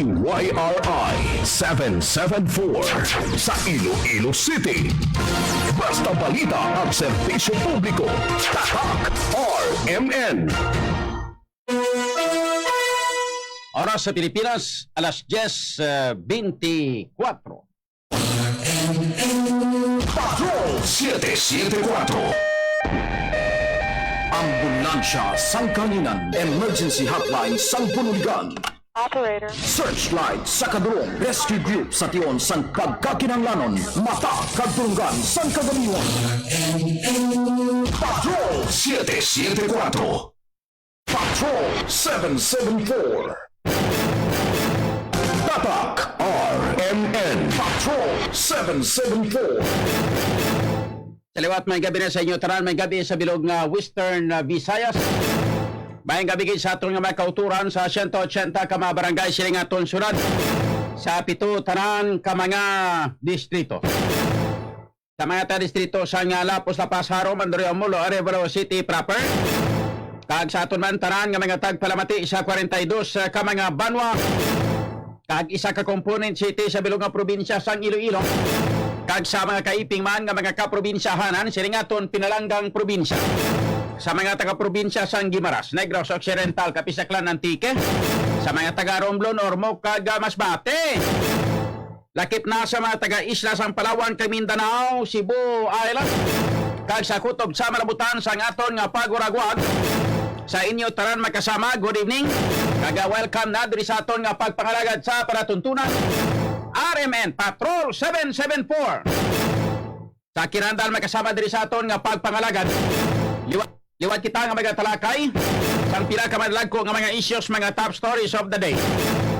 DYRI 774 sa Iloilo City. Basta balita at serbisyo publiko. Tatak RMN. Oras sa Pilipinas, alas 10:24. Patrol 774. Ambulansya Sangkalinan Emergency Hotline Sangpulugan. Operator. Searchlight sa Kadurong Rescue Group sa Tion San Pagkakinanglanon Mata Kadurungan San Kagamiwan. Patrol 774. Patrol 774. Tatak RMN. Patrol 774. Saliwat may gabi na sa inyo, taran may gabi sa bilog nga Western Visayas. May gabi kayo sa atong nga may kauturan sa 180 ka mga barangay sila nga atong syudad sa pito tanan ka mga distrito. Sa mga distrito sa nga Lapos, Lapas, Haro, Mandurrio, Mulo, Arevalo City proper. Kag sa aton man tanan nga mga tagpalamati sa 42 ka mga banwa. Kag isa ka component city sa bilog nga probinsya sang Iloilo. Kag sa mga kaiping man nga mga kaprobinsyahanan siringaton pinalanggang probinsya. Sa mga taga-probinsya sang Guimaras, Negros Occidental, Kapisaklan, Antique. Sa mga taga-Romblon, Ormoc, kag Masbate. Lakip na sa mga taga-isla sang Palawan, kag Mindanao, Cebu Island. Kag sa kutob sa malabutan sang aton nga paguragwag. Sa inyo taran magkasama, good evening. Kag welcome na diri sa aton nga pagpangalagad sa paratuntunan. RMN Patrol 774. Sa kinandal magkasama diri sa aton nga pagpangalagad. Liwat kita nga magatalakay sang pila ka madlagko nga mga issues, mga top stories of the day.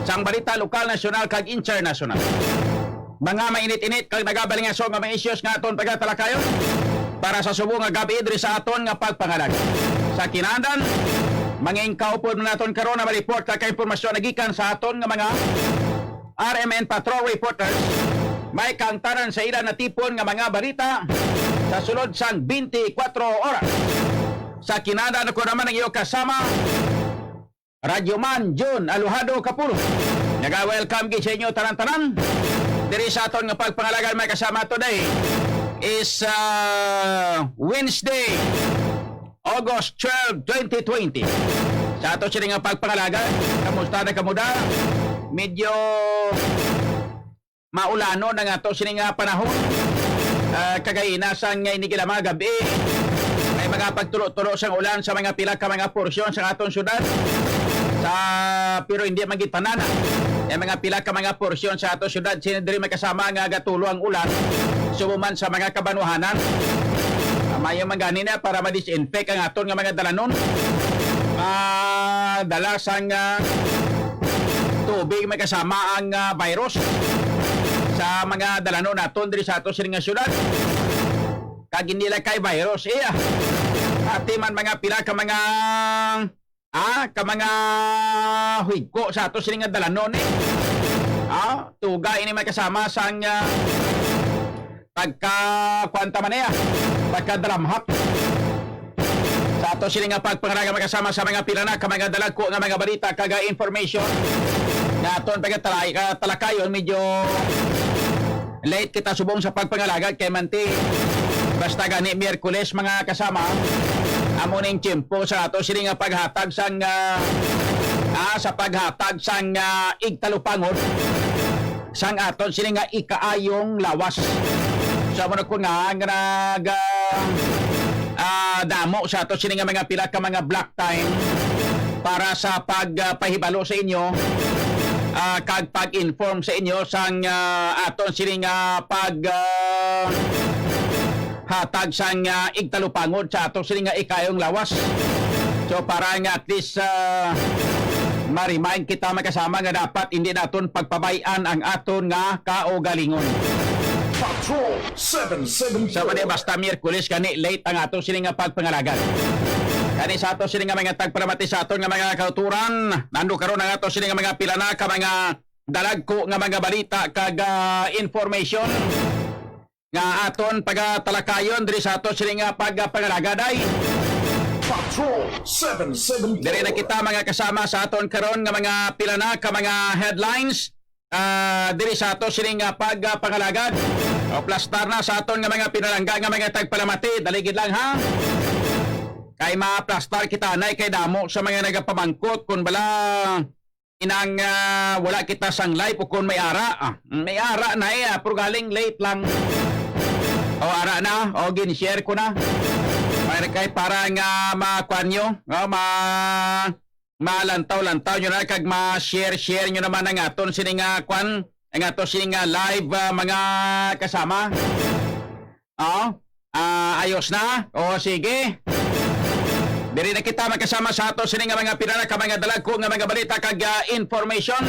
Sang balita lokal, nasyonal kag international. Mga mainit-init kag nagabalingaso nga mga issues nga aton pagatalakayon para sa subong nga gabi diri sa aton nga pagpangalagad. Sa kinandal manging kaupod naton karon na maliport kag impormasyon nagikan sa aton nga mga RMN Patrol Reporters. May kangtaran sa ilan na tipon nga mga balita sa sulod sang 24 oras. Sa kinada na ko naman ang iyo kasama Radyo Man June Aluhado Kapulo. Naga-welcome sa inyo tanan-tanan. Diri sa aton nga pagpangalagan may kasama today is Wednesday, August 12, 2020. Sa ato sila nga pagpangalagan, kamusta na kamuda? Medyo maulano na nga to sini nga panahon. Kagainasan nga inigila mga gabi. May mga pagtulo-tulo sang ulan sa mga pila ka mga porsyon sa atong syudad. Pero hindi magit panana. May mga pila ka mga porsyon sa atong syudad sinidiri may kasama nga gatulo ang ulan. Sumuman sa mga kabanuhanan. Mayo man ganina para ma-disinfect ang aton nga mga dalanon. Dala sang tubig may kasama ang virus sa mga dalanon naton diri sa ato sining syudad. Kag hindi lang kay virus ati man mga pila ka mga huigko sa ato sining dalanon tuga ini may kasama sang pagka kwanta man pagka dramhak sa ato sila nga pagpangaraga magkasama sa mga pila na ka mga dalagko nga mga balita kaga information nga aton pagkatalakayon medyo late kita subong sa pagpangalagad kay manti basta gani Miyerkules mga kasama amo ning tiyempo sa ato sila nga paghatag sang sa paghatag sang igtalupangod sang aton sila nga ikaayong lawas sa mo ko nga damo sa ato sini nga mga pila ka mga black time para sa pagpahibalo sa inyo kag pag-inform sa inyo sang aton sini nga hatag sang igtalupangod sa ato sini nga ikayong lawas. So para nga at least ma-remind kita magkasama nga dapat hindi naton pagpabayan ang aton nga kaugalingon. Patrol 774. Sa basta Miyerkules kani late ang ato sila nga pagpangalagan. Kani sa ato sila nga mga tagpalamati sa aton nga mga kauturan. Nando karon ang ato sila nga mga pilana ka mga dalagko nga mga balita kag information nga aton pagatalakayon diri sa ato sila nga pagpangalagan ay Patrol 774. Diri na kita mga kasama sa aton karon nga mga pila na ka mga headlines diri sa ato sining pagpangalagad o plastar na sa aton nga mga pinalangga nga mga tagpalamati. Daligid lang ha. Kay ma-plastar kita nay kay damo sa mga nagapamangkot kun bala inang wala kita sang live o kung may ara. May ara na pero galing late lang. O ara na, o gin-share ko na. Kay para nga makuan nyo, malantaw-lantaw nyo na, kag ma-share nyo naman ang aton sining kuan, ang aton sining live mga kasama. Ayos na? O sige. Diri na kita magkasama sa ato sining mga pinala ka mga dalag ko nga mga balita kag information.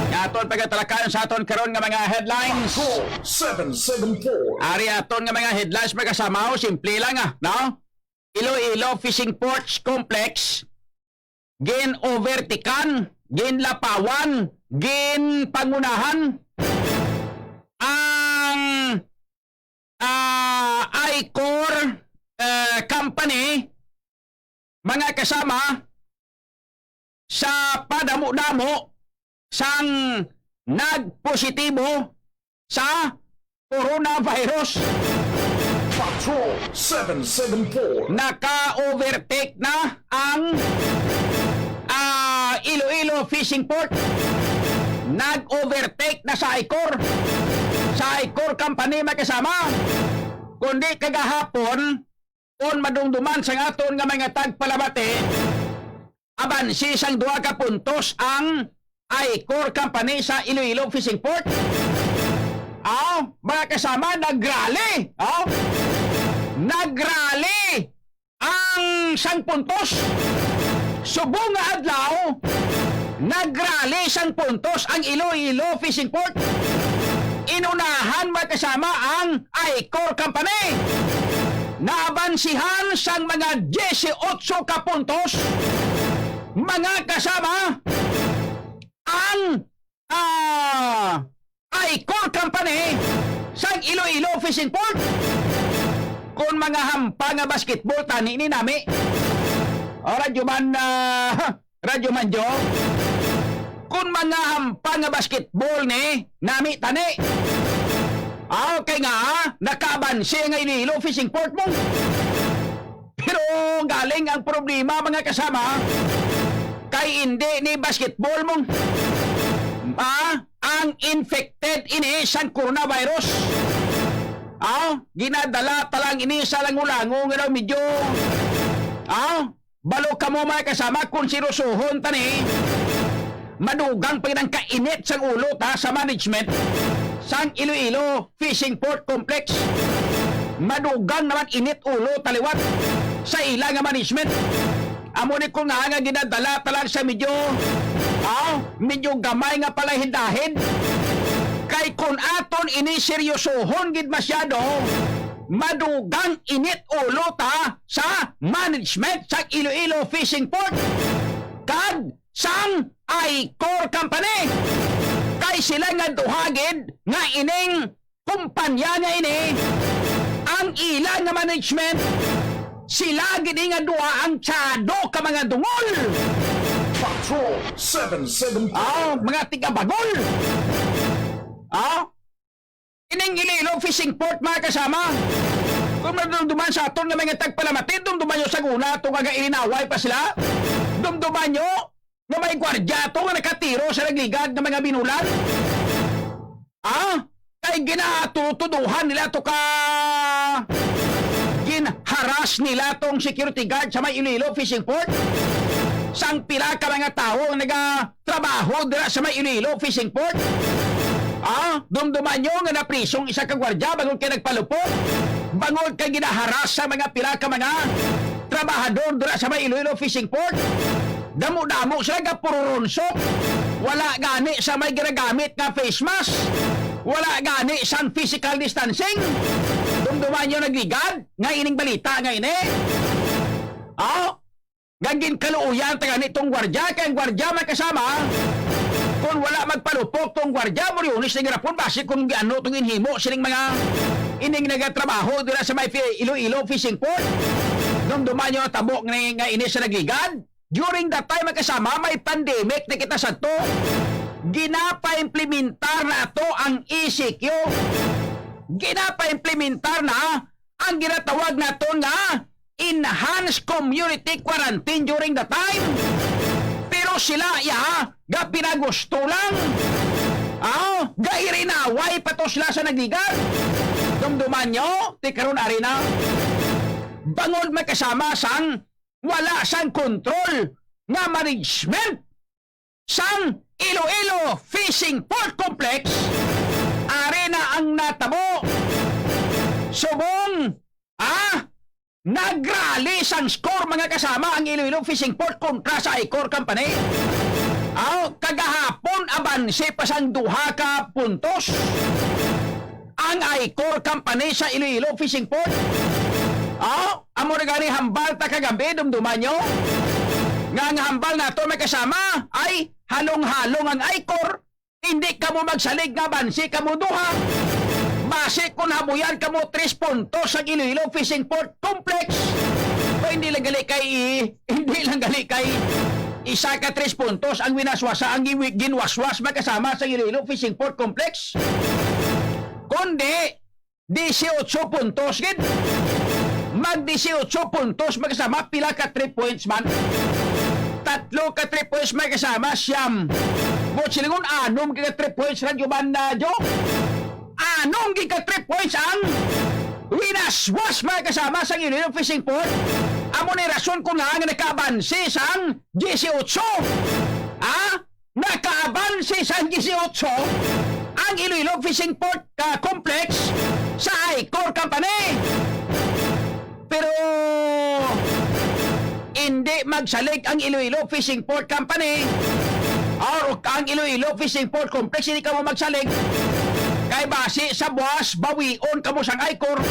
Nga aton pagatalakayon sa aton karon nga mga headlines. 774. Ari aton nga mga headlines magkasama o simple lang no? Iloilo Fishing Ports Complex gin overtikan, gin lapawan, gin pangunahan ang Icor company mga kasama sa padamo-damo sang nagpositibo sa coronavirus. Patrol 774. Naka-overtake na ang Iloilo Fishing Port. Nag-overtake na sa Icor. Sa Icor company makasama. Kundi kagahapon kung madungduman sa aton nga mga tagpalamati, abansi sang 2 ka puntos ang Icor company sa Iloilo Fishing Port. Mga kasama, nagrally. Nagrally ang sang puntos. Subong nga adlaw, nagrally sang puntos ang Iloilo Fishing Port. Inunahan mga kasama ang Icor company. Naabansihan sang mga 18 ka puntos. Mga kasama, ang Icor company sang Iloilo Fishing Port. Kung mga hampa nga basketball tani ni nami. Radyo man jo. Kung mga hampa nga basketball ni nami tani. Okay nga, nakabansi nga Iloilo Fishing Port mo. Pero galing ang problema mga kasama kay hindi ni basketball mo. Ang infected ini sa coronavirus. Ginadala talang ini sa langulango nga daw medyo balo ka mo mga kasama kung sinusuhon tani. Madugang pa ng kainit sa ulo sa management sang Iloilo Fishing Port Complex. Madugang naman init ulo taliwat sa ilang nga management. Amo ni ko nga ginadala talang sa medyo gamay nga pala hindahid. Kay kung aton ini seryosohon gid masyado, madugang init ulo sa management sa Iloilo Fishing Port kag sang Icor company. Kay sila nga duhagid nga ining kumpanya nga ini ang ilang nga management sila gini nga duha ang tsado ka mga dungol. Patrol 774. Mga tiga-bagol. Ining Iloilo Fishing Port mga kasama. Kung dumduman sa aton nga mga tagpalamati, dumduman nyo sa guna ito nga ininaway pa sila. Dumduman nyo nga may gwardya ito nga nakatiro sa nagligad ng mga binulan. Kay ginatutuduhan nila ito ka ginharas nila tong security guard sa may Iloilo Fishing Port. Sang pila ka mga tao nga nagatrabaho dira sa may Iloilo Fishing Port. Dumduman nyo nga naprisong isa ka gwardya bangod kay nagpalupot. Bangod kay ginaharas sa mga pila ka mga trabahador dira sa may Iloilo Fishing Port. Damo-damo sila nga pururonsok. Wala gani sa may ginagamit nga face mask. Wala gani sang physical distancing. Dumduman nyo nagligad nga ining balita nga ini. Gagin kaluuyan taga nitong gwardya kay ang gwardya may kasama. Kung wala magpalupok tong gwardya mo riunis na girapon base kung ano itong inhimo siling mga ining nagatrabaho dira sa may Iloilo Fishing Port. Dumduman nyo tabo nga ini sa nagligad. During that time magkasama may pandemic na kita sa to. Ginapa-implementar na to ang ECQ. Ginapa-implementar na ang ginatawag na to nga enhanced community quarantine during the time. Pero sila ga pinagusto lang. Gairinaway pa to sila sa nagligad. Dumduman nyo, ti karon ari na. Bangod may kasama sang wala sang kontrol nga management sang Iloilo Fishing Port Complex. Ari na ang natabo. Subong, nagrally sang score mga kasama ang Iloilo Fishing Port kontra sa Icor Company. Kagahapon abanse pa sang 2 ka puntos ang Icor Company sa Iloilo Fishing Port. Amo na gani hambal ta kagabi, dumduman nyo. Nga hambal na to may kasama ay halong-halong ang Icor. Hindi ka mo magsalig nga bansi ka mo 2. Base kung habuyan ka mo 3 puntos sa Iloilo Fishing Port Complex. O hindi lang gali kay isa ka 3 puntos ang winaswasa, ang ginwaswas magkasama sa Iloilo Fishing Port Complex. Kundi 18 puntos gid. Mag 18 puntos magkasama, pila ka 3 points man. 3 ka 3 points magkasama, siyam. Bot silingon, anom ka 3 points radyo banda jo. Anom ka 3 points ang winaswas magkasama sa Iloilo Fishing Port. Amo na rason ko nga nakabansi sang 18. Nakabansi sang 18 ang Iloilo Fishing Port Complex sa Icor Company. Pero hindi magsalig ang Iloilo Fishing Port Company o ang Iloilo Fishing Port Complex. Hindi ka mo magsalig kay base sa buwas bawion ka mo sang Icor.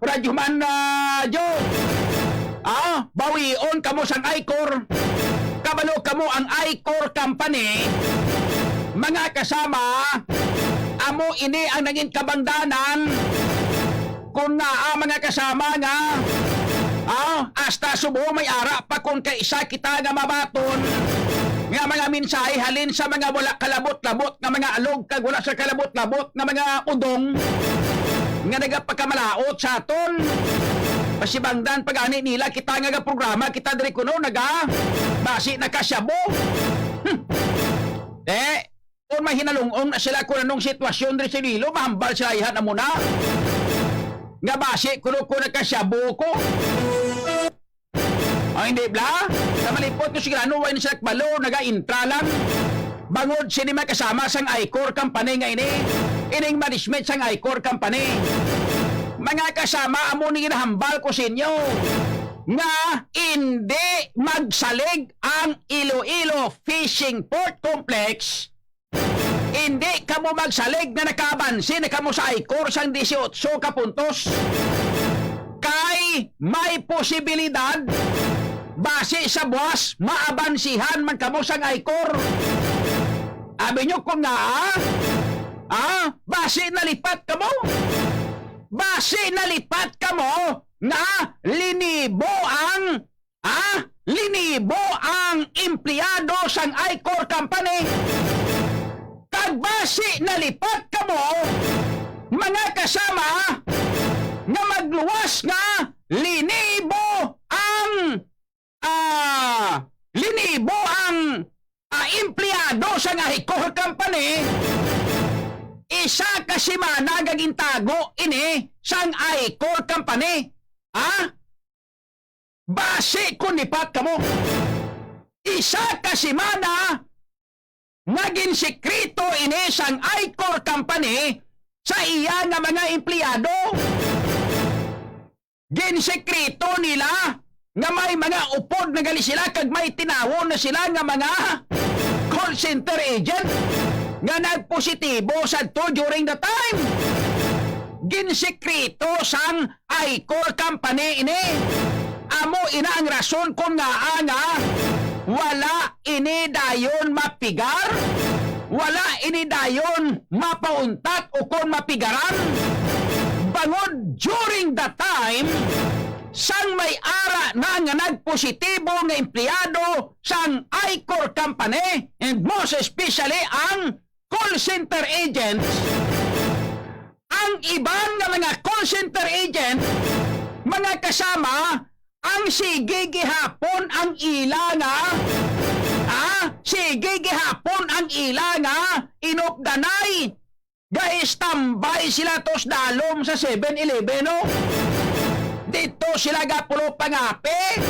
Radyo man jo. Bawion ka mo sang Icor. Kabalo ka mo ang Icor Company. Mga kasama, amo ini ang naging kabangdanan kung nga mga kasama nga hasta subo may ara pa kung kaisa kita nga mabaton nga mga mensahe halin sa mga wala kalabot-labot nga mga alog kag wala sa kalabot-labot nga mga udong nga nagapagkamalaot sa aton. Pasibangdan pagani nila kita nga programa kita diri kuno basi nakasyabo. Kung may hinalungong na sila kung anong sitwasyon diri sa Iloilo, mahambal sila ihan na muna. Nga basi kuno ko nakasyabo ko. Hindi bla? Sa malipot ko sigla way na sila balo naga-intra lang. Bangod sinima kasama sang Icor Company nga ini. Ining management sang Icor Company. Mga kasama, amo ni ginahambal ko sa inyo nga hindi magsalig ang Iloilo Fishing Port Complex. Hindi ka mo magsalig na nakabansi na ka mo sa Icor sang 18 ka puntos. Kay may posibilidad base sa buwas maabansihan man ka mo sang Icor. Abi nyo kung nga base nalipat ka mo. Base nalipat ka mo nga linibo ang empleyado sang Icor Company. Kagbasi nalipat ka mo mga kasama nga magluwas nga linibo ang empleyado sang Icor Company. Isa ka simana gagintago ini sang Icor Company. Base kung lipat ka mo. Isa ka simana naging sekreto ini sang Icor Company sa iya nga mga empleyado. Ginsekreto nila nga may mga upod na gali sila kag may tinawon na sila nga mga call center agent nga nagpositibo sa to during the time. Ginsekreto sang Icor Company ini. Amo ina ang rason kung nga wala ini dayon mapigar, wala ini dayon mapauntat o kung mapigaran. Bangod during the time sang may ara na nga nagpositibo nga empleyado sang ICOR company and most especially ang call center agents. Ang iban nga mga call center agent, mga kasama, ang sige gihapon ang ila nga, sige gihapon ang ila nga, inopdanay, ga-istambay sila tos dalom sa 7-Eleven, no? Dito sila gapulo pangape,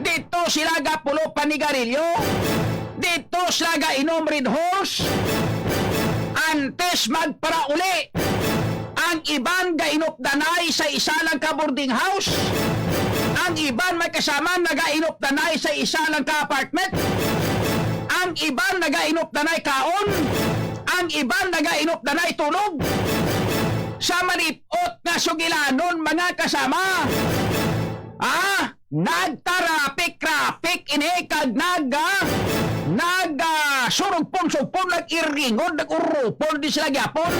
dito sila gapulo panigarilyo, dito sila ga-inom red horse, antes magpara uli. Ang iban ga-inopdanay sa isa lang ka boarding house. Ang iban may kasama naga-inopdanay sa isa lang ka apartment. Ang iban naga-inopdanay kaon. Ang iban naga-inopdanay tulog. Sa malipot nga sugilanon mga kasama. Nagtarapik-rapik ini kag surugpon-sugpon nag-iringod, nag-urupon di sila gyapon.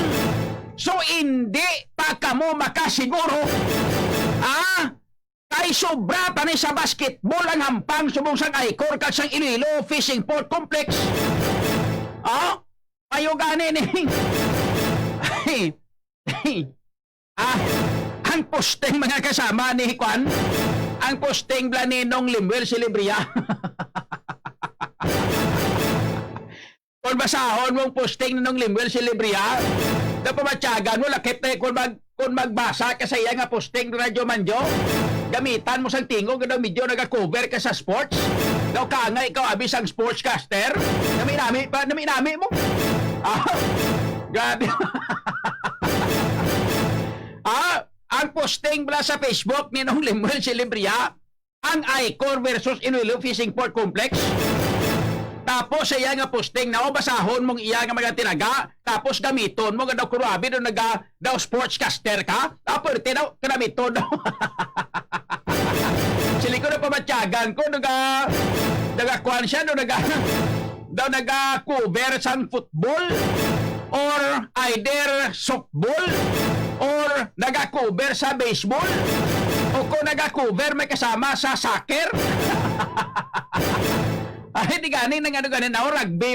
So, hindi pa kamo makasiguro. Kay sobra pa ni sa basketball ang hampang subong sang ICOR kag sang Iloilo Fishing Port Complex. Ayo gani ni. Ang posting mga kasama ni Juan, ang posting bla ni Nong Limuel Silibria. Kung basahon mong posting ni Nong Limuel Silibria, na pamatyagan mo, lakit na kung magbasa ka sa iya nga posting na Radyo Manjo, gamitan mo sang tingog na medyo nag-cover ka sa sports, daw ka nga ikaw abis ang sportscaster, nami mo. Grabe. Ang posting bala sa Facebook ni Nong Limuel Silibria, ang ICOR versus Iloilo Fishing Port Complex. Tapos sa iya nga posting na basahon mong iya nga mga tinaga, tapos gamiton mo nga daw kurabi daw sportscaster ka, tapos daw gamiton daw. Sili ko na pamatyagan ko nagakuan siya naga-cover sang football or either softball or naga-cover sa baseball o kung naga-cover may kasama sa soccer. Hindi ganin ng ganin na rugby.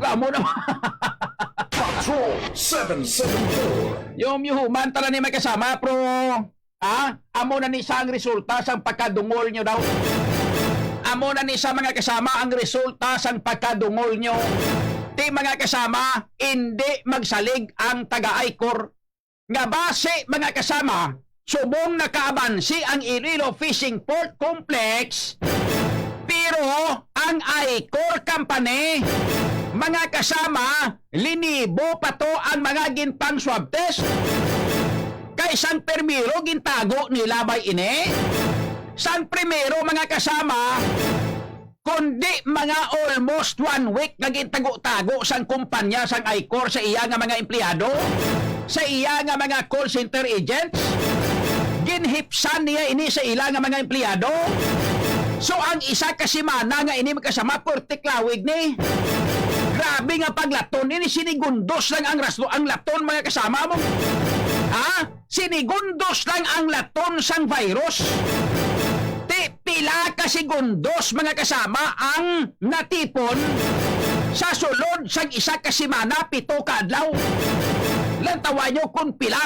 Amo na. Patrol 774. Yung human tala ni may kasama pro amo na ni sa ang resulta sang pagkadungol nyo daw. Amo na ni sa mga kasama ang resulta sang pagkadungol nyo. Ti mga kasama hindi magsalig ang taga-ICOR nga base mga kasama subong nakaabansi ang Iloilo Fishing Port Complex. Pero ang ICOR company, mga kasama, linibo pa to ang mga ginpang swab test. Kay sang permiro gintago nila bay ini. Sang primero mga kasama, kundi mga almost 1 week na gintago-tago sang kumpanya sang ICOR sa iya nga mga empleyado, sa iya nga mga call center agents. Ginhipsan niya ini sa ila nga mga empleyado. So ang isa kasimana nga ini magkasama portiklawig ni. Grabe nga paglaton ini sinigundos lang ang laton mga kasama mo. Sinigundos lang ang laton sang virus. Pila ka segundos mga kasama ang natipon sa sulod sang isa kasimana 7 ka adlaw. Lantawan nyo kung pila.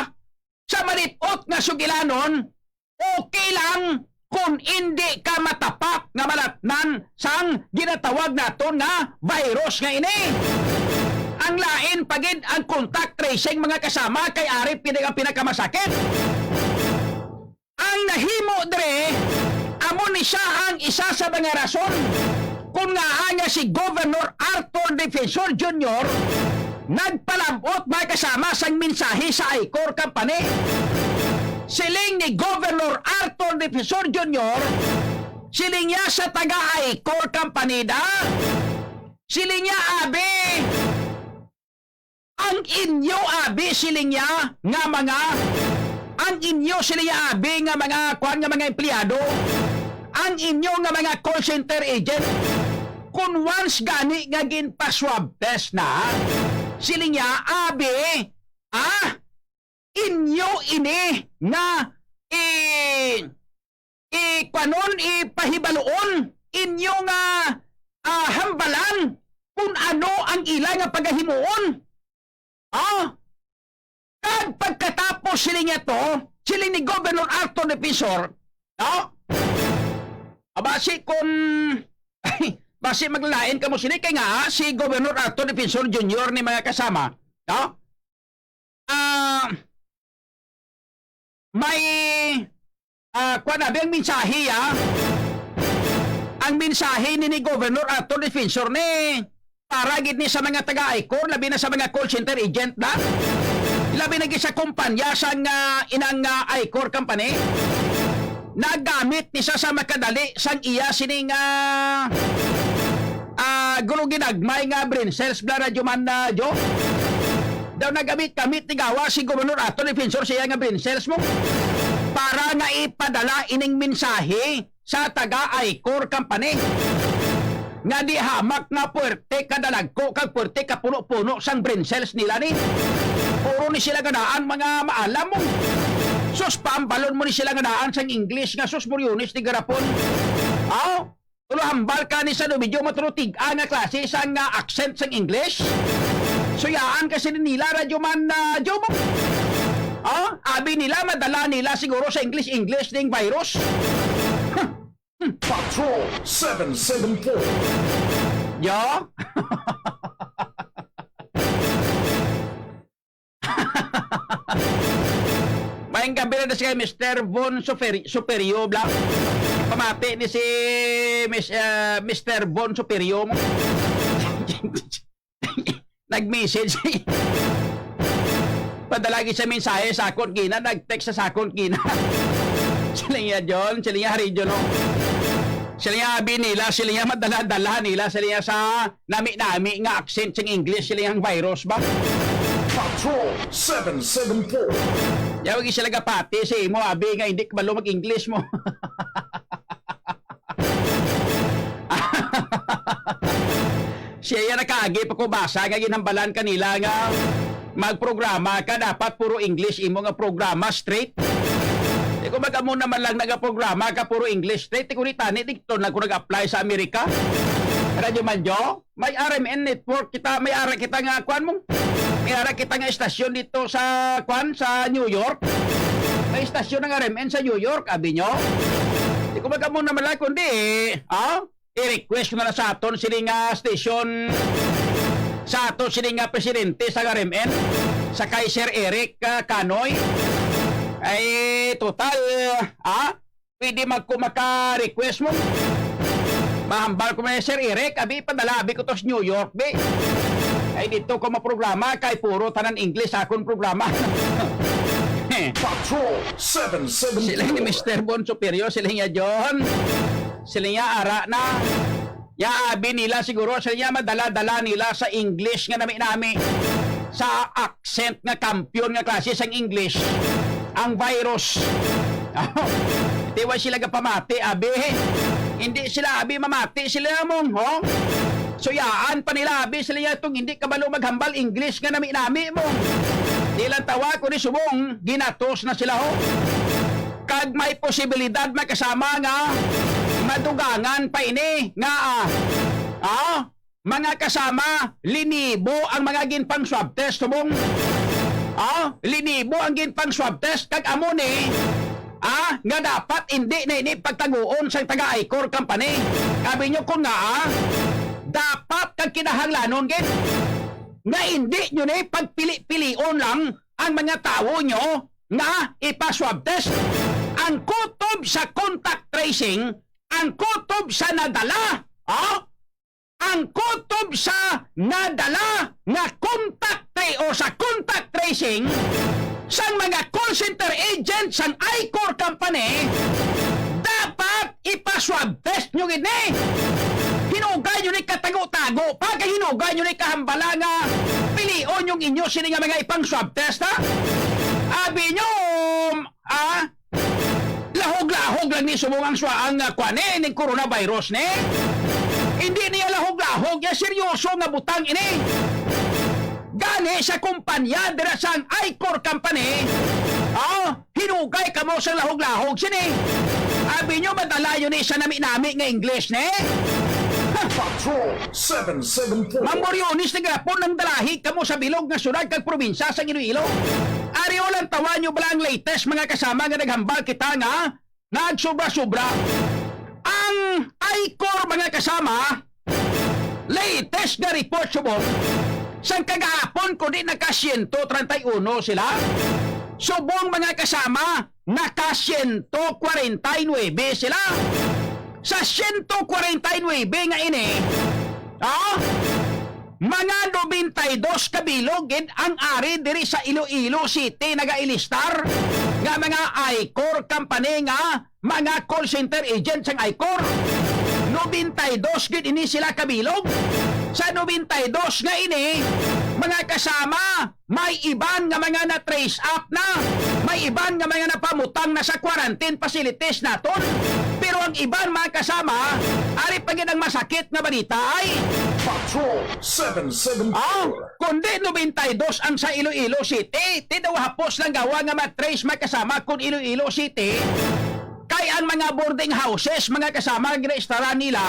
Sa malipot nga sugilanon, okay lang kung hindi ka matapak nga malatnan sang ginatawag naton nga virus nga ini. Ang lain pagid ang contact tracing mga kasama kay ari pinakamasakit. Ang nahimo dre amo ni siya ang isa sa mga rason kung nga nga si Governor Arthur Defensor Jr. nagpalabot mga kasama sang mensahe sa ICOR company. Siling ni Governor Arthur Defensor Jr. Siling niya sa taga-ICOR company da. Siling niya abi. Ang inyo abi siling niya nga mga ang inyo siling niya abi nga mga kuan nga mga empleyado. Ang inyo nga mga call center agent kung once gani nga ginpa-swab test na siling niya abi inyo ini nga kanon ipahibaloon inyong hambalan kung ano ang ilang nga pagahimuon. Kag pagkatapos sila niya to, sila ni Governor Arthur Defensor, basi kung basi maglain ka mo sila kay nga si Governor Arthur Defensor Jr. ni mga kasama, may ang mensahe ang mensahe ni Governor Arthur Defensor ni para gid ni sa mga taga-ICOR, labi na sa mga call center agent na labi na sa kumpanya sa inang ICOR company, nagamit ni sa makadali sang iya sining gulo ginagmay nga brain cells bla radyo man na jo daw nagamit-gamit ni gawa si Governor Arthur Defensor siya nga brain cells mo para nga ipadala ining mensahe sa taga-ICOR company nga di hamak nga puwerte kadalagko kag puwerte kapuno-puno sang brain cells nila ni. Puro ni sila ganaan mga maalam mo. Sus, paambalon mo ni sila ganaan sang English nga sus muryonis ni garapon. Tulo hambal ka ni sa medyo matrutig nga klase sang accent sang English. Suyaan kasi nila radyo man na jomo. Abi nila madala nila siguro sa English ding virus. Patrol 774. Yo. Mayang gabi na si Mr. Von Superio Black. Pamati ni si Mr. Von Superio mo. Nag-message. Padalagi sa mensahe sa akon kina, nag-text sa akon kina. Sila niya John, sila niya Haridjo no. Sila niya abi nila, sila niya madala-dala nila, sila niya sa nami-nami nga accent sa English, sila niya virus ba? Patrol 774. Yawag sila gapati si mo, abi nga hindi kabalo mag-English mo. Siya nakagi pa ko basa, nga ginambalan kanila nga magprograma ka, dapat puro English imo nga programa straight. Kung baga mo naman lang nagaprograma ka puro English straight, kung itani dito na kung nag-apply sa Amerika. Radyo Manjo, may RMN network kita, may ara kita nga kwan mo. May ara kita nga estasyon dito sa kwan sa New York. May estasyon ng RMN sa New York, abi nyo. Kung baga mo naman lang kundi i-request ko na lang sa aton sining station sa aton sining presidente sa RMN sa Kaiser Eric Canoy. Ay total pwede maka-request mo. Mahambal ko na Sir Eric, abi padala abi ko to sa New York be. Ay dito ko maprograma kay puro tanan English akon programa. Patrol 774. Sila ni Mr. Bon Superior, sila niya John. Sila niya ara na. Ya abi nila siguro sila niya madala-dala nila sa English nga nami-nami. Sa accent nga kampiyon nga klase sang English. Ang virus. Tiwa sila gapamati, abi. Hindi sila, abi, mamati sila mong, Suyaan pa nila, abi, sila niya itong hindi kabalo maghambal English nga nami-nami mo. Di lang tawa ko ni subong, ginatos na sila, Kag may posibilidad makasama nga, madugangan pa ini, nga, mga kasama, linibo ang mga ginpang swab test, subong. Linibo ang ginpang swab test kag amo ni nga dapat hindi na ini pagtaguon sa taga-ICOR company. Sabi nyo ko nga dapat kag kinahanglanon gid nga hindi nyo na pagpili-pilion lang ang mga tao nyo nga ipa-swab test. Ang kutob sa contact tracing, ang kutob sa nadala, ang kutob sa nadala nga contact o sa contact tracing sang mga call center agent sang ICOR company, dapat ipaswab test nyo gini. Hinugay nyo ni katago-tago pa, kay hinugay nyo ni kahambala nga pilion yung inyo sini nga mga ipang swab test, Abi nyo, lahog-lahog lang ni sumungang swaang kwane ng coronavirus ni. Hindi niya lahog-lahog, ya seryoso nga butang ini. Gani sa kumpanya dira sang ICOR company Hinugay ka mo sa lahog-lahog sini. Abi nyo madalayo ni isa nami-nami nga English ne? Patrol 774. Mamoryonis na gapon ng dalahi kamo sa bilog nga syudad kag probinsya sa Iloilo. Ariyo lang tawa nyo bala ang latest mga kasama nga naghambal kita nga nagsobra-sobra. Ang ICOR mga kasama, latest na report subong, sang kagahapon ko di naka 131 sila. Subong mga kasama, naka 149 sila. Sa 149 nga ini, mga 92 kabilog ang ari diri sa Iloilo City nagailistar nga mga ICOR company nga mga call center agents ang ICOR. 92 gid ini sila kabilog. Sa 92 nga ini, mga kasama, may iban nga mga na-trace up na, may iban nga mga napamutang na sa quarantine facilities naton. Pero ang iban mga kasama, ari pa gid ang masakit nga balita ay Patrol 774. kundi 92 ang sa Iloilo City. Tidaw hapos lang gawa nga matrace mga kasama kung Iloilo City. Kay ang mga boarding houses, mga kasama ginaistaran nila,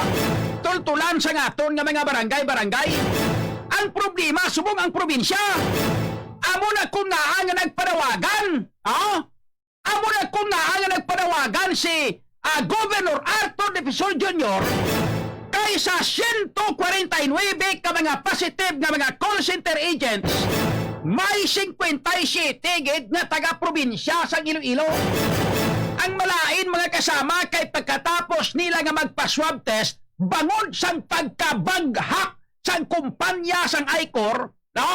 tultulan sa ngaton nga mga barangay-barangay. Ang problema, subong ang probinsya. Amo na kung naa nga nagpanawagan. Amo na kung naa nga nagpanawagan si Governor Arthur Defensor Jr. kay sa 149 ka mga positive nga mga call center agents, may 57 gid nga taga-probinsya sa Iloilo. Ang malain mga kasama kay pagkatapos nila nga magpa-swab test, bangod sang pagkabaghak sang kumpanya sang ICOR, no?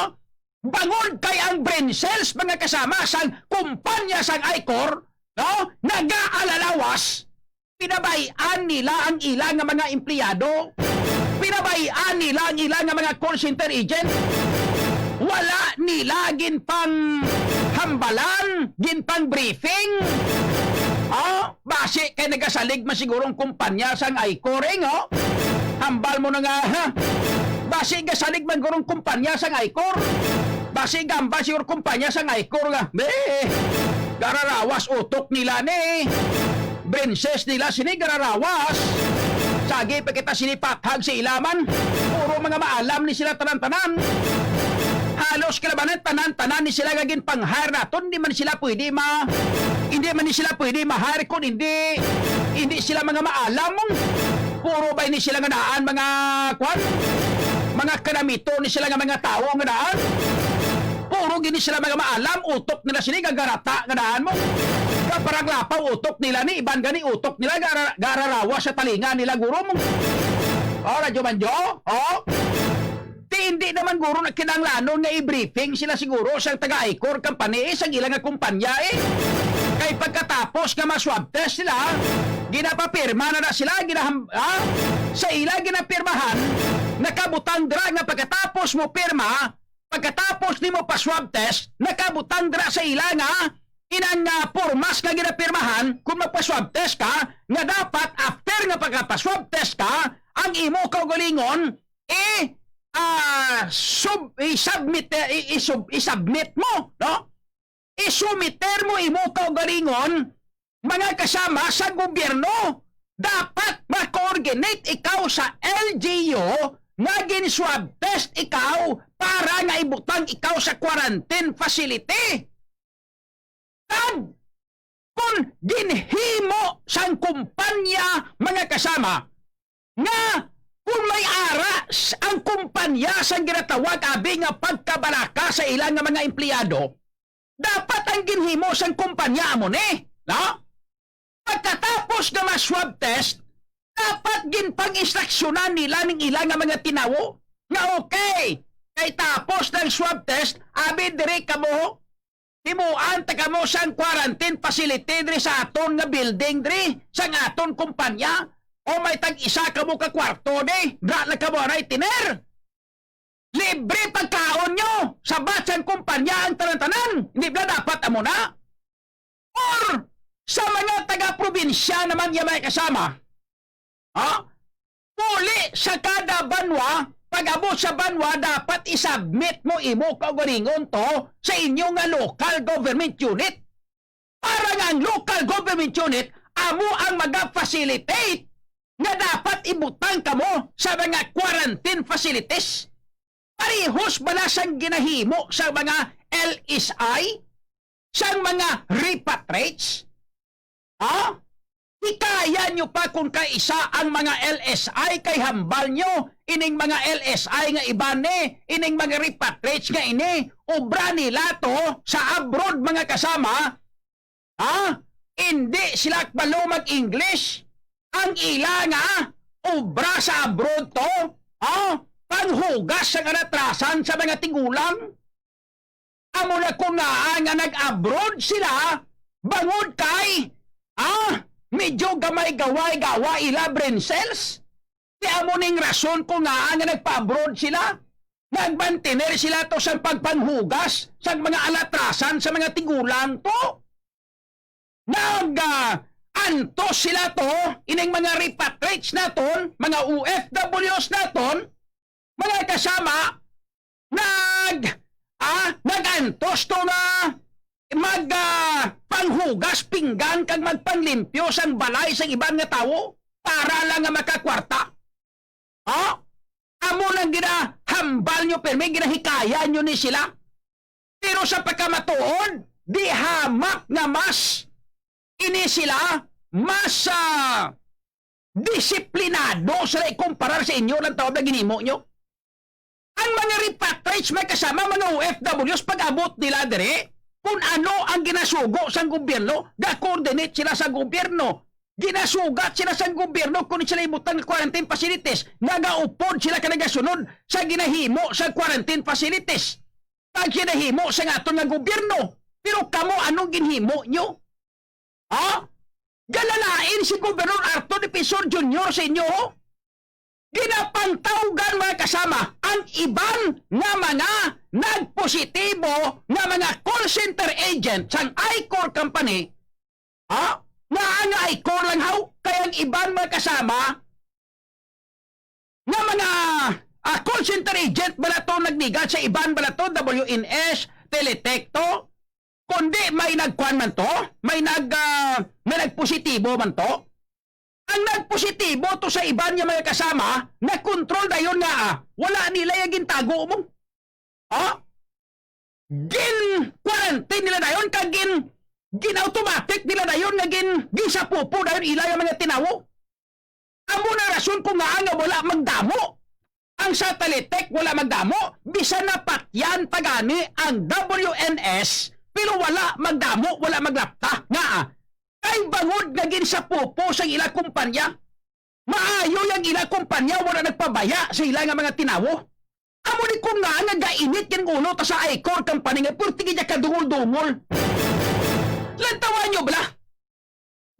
Bangod kay ang brain cells mga kasama sang kumpanya sang ICOR, no? Nagaalalawas. Pinabayan nila ang ilang nga mga empleyado. Pinabayan nila ang ilang nga mga call center agent. Wala nila ginpang hambalan, ginpang briefing. Base kay nagasalig masigurong kumpanya sang ICOR, hambal mo na nga, ha? Base gasalig man gurong kumpanya sang ICOR. Base gamba siguro kumpanya sang ICOR nga. Gararawas utok nila ni. Brenses nila sini gararawas. Sagi pa kita sinipathag si ilaman. Puro mga maalam ni sila tanan-tanan. Halos kalabanan tanan-tanan ni sila gagin pang-hire naton. Hindi man ni sila pwede ma-hire kung hindi sila mga maalam. Puro ba ni sila nga daan mga mga kanamito ni sila nga mga tao nga daan. Puro gini sila mga maalam. Utok nila sini gagarata nga daan mo. Parang lapaw utok nila ni iban gani utok nila gararawa sa talinga nila guro mo. Radyo Manjo, hindi naman guro na kinanglanon nga i-briefing sila siguro sa taga-ICOR company sa ilang nga kumpanya Kay pagkatapos nga ma-swab test sila, ginapapirma na sila, sa ila ginapirmahan, nakabutang dra nga pagkatapos mo pirma, pagkatapos ni mo pa-swab test, nakabutang dra sa ila nga inang pormas nga ginapirmahan kung magpa-swab test ka, nga dapat after nga pagka-swab test ka, ang imo kaugalingon, i-submit mo, no? I-submiter mo imo kaugalingon, mga kasama sa gobyerno. Dapat ma-coordinate ikaw sa LGU nga gin-swab test ikaw para nga ibutang ikaw sa quarantine facility. Kung ginhimo sang kumpanya mga kasama nga kung may aras ang kumpanya sang ginatawag abi nga pagkabalaka sa ilang nga mga empleyado, dapat ang ginhimo sang kumpanya mo ni, no? Pagkatapos nga ma-swab test, dapat ginpang-instruksyonan nila ning ilang nga mga tinawo nga okay, kay tapos ng swab test, abi dire ka mo himuan ta kamo sang quarantine facility diri sa aton nga building diri sang aton kumpanya o may tag-isa kamo ka kwarto di dra lang kamo aray tiner. Libre pagkaon nyo sa batsang kumpanya ang tanan-tanan. Hindi ba dapat amo na? Or sa mga taga-probinsya naman yung may kasama, muli sa kada banwa, pag-abot sa banwa, dapat isubmit mo imo kaugalingon to sa inyong local government unit. para nga ang local government unit amo ang mag-facilitate nga dapat ibutang kamo sa mga quarantine facilities. Parehos bala sang ginahimo sa mga LSI, sang mga repatriates? Ha? Ikaya nyo pa kung kaisa ang mga LSI kay hambal nyo, ining mga LSI nga ibane, ining mga repatriates nga ini, obra nila to sa abroad mga kasama, ha? Hindi sila balo mag-English. Ang ila nga, obra sa abroad to, ha? Panghugas sa kanatrasan sa mga tigulang. Amo na kung nga nag-abroad sila, bangod kay, medyo gamay-gaway-gawa ila brain cells. Kaya mo ning rason kung nga nagpa-abroad sila. Nagbantiner sila to sa pagpanghugas sa mga alatrasan sa mga tigulang to. Antos sila to, ining mga repatriates naton, mga OFWs naton, mga kasama, nagantos to nga panghugas pinggan kag magpanglimpyo sang balay sang ibang nga tawo para lang nga makakwarta. Amo nang ginahambal nyo pero may ginahikaya nyo ni sila. Pero sa pagkamatuod, di hamak nga mas ini sila mas disiplinado sa ikumparar sa inyo ng tawag na ginimo nyo. Ang mga repatriates may kasama mga OFWs pag-abot nila dire, kung ano ang ginasugo sa gobyerno, ga-coordinate sila sa gobyerno. Ginasugat sila sa gobyerno kung sila ibutang quarantine facilities. Nagaupod sila kanagasunod sa ginahimo sa quarantine facilities. Pag ginahimo sa aton nga gobyerno. Pero kamo anong ginhimo nyo? Galalain si Gobernador Arto Defensor Jr. sa inyo. Ginapantawgan mga kasama ang iban nga mga nagpositibo nga mga call center agent sang I-Core company. Nga ang I-Core lang haw, kaya ang iban mga kasama nga mga call center agent bala to nagnigal sa iban bala to, WNS, Teletecto, kundi may nagkuhan man to, may nagpositibo man to. Ang nagpositibo to sa iban niya mga kasama, na-control na yun nga, wala nila yung gintago mo. Gin-quarantine nila na yun, kag gin-automatic nila na yun, nga gin-sapupo na yun, ila yung mga tinawo. Amo na rason kung nga wala magdamo. Ang sa Teletec wala magdamo, bisa na patyan pagani ang WNS, pero wala magdamo, wala maglapta. Nga kay bangod nga gin sa pupo sa ila kumpanya. Maayo yung ila kumpanya, wala nagpabaya sa ila nga mga tinawo. Amo ni kung nga gainit yung ulo ta sa I-Core company nga, purti niya kadungol-dungol. Lantawan nyo bala?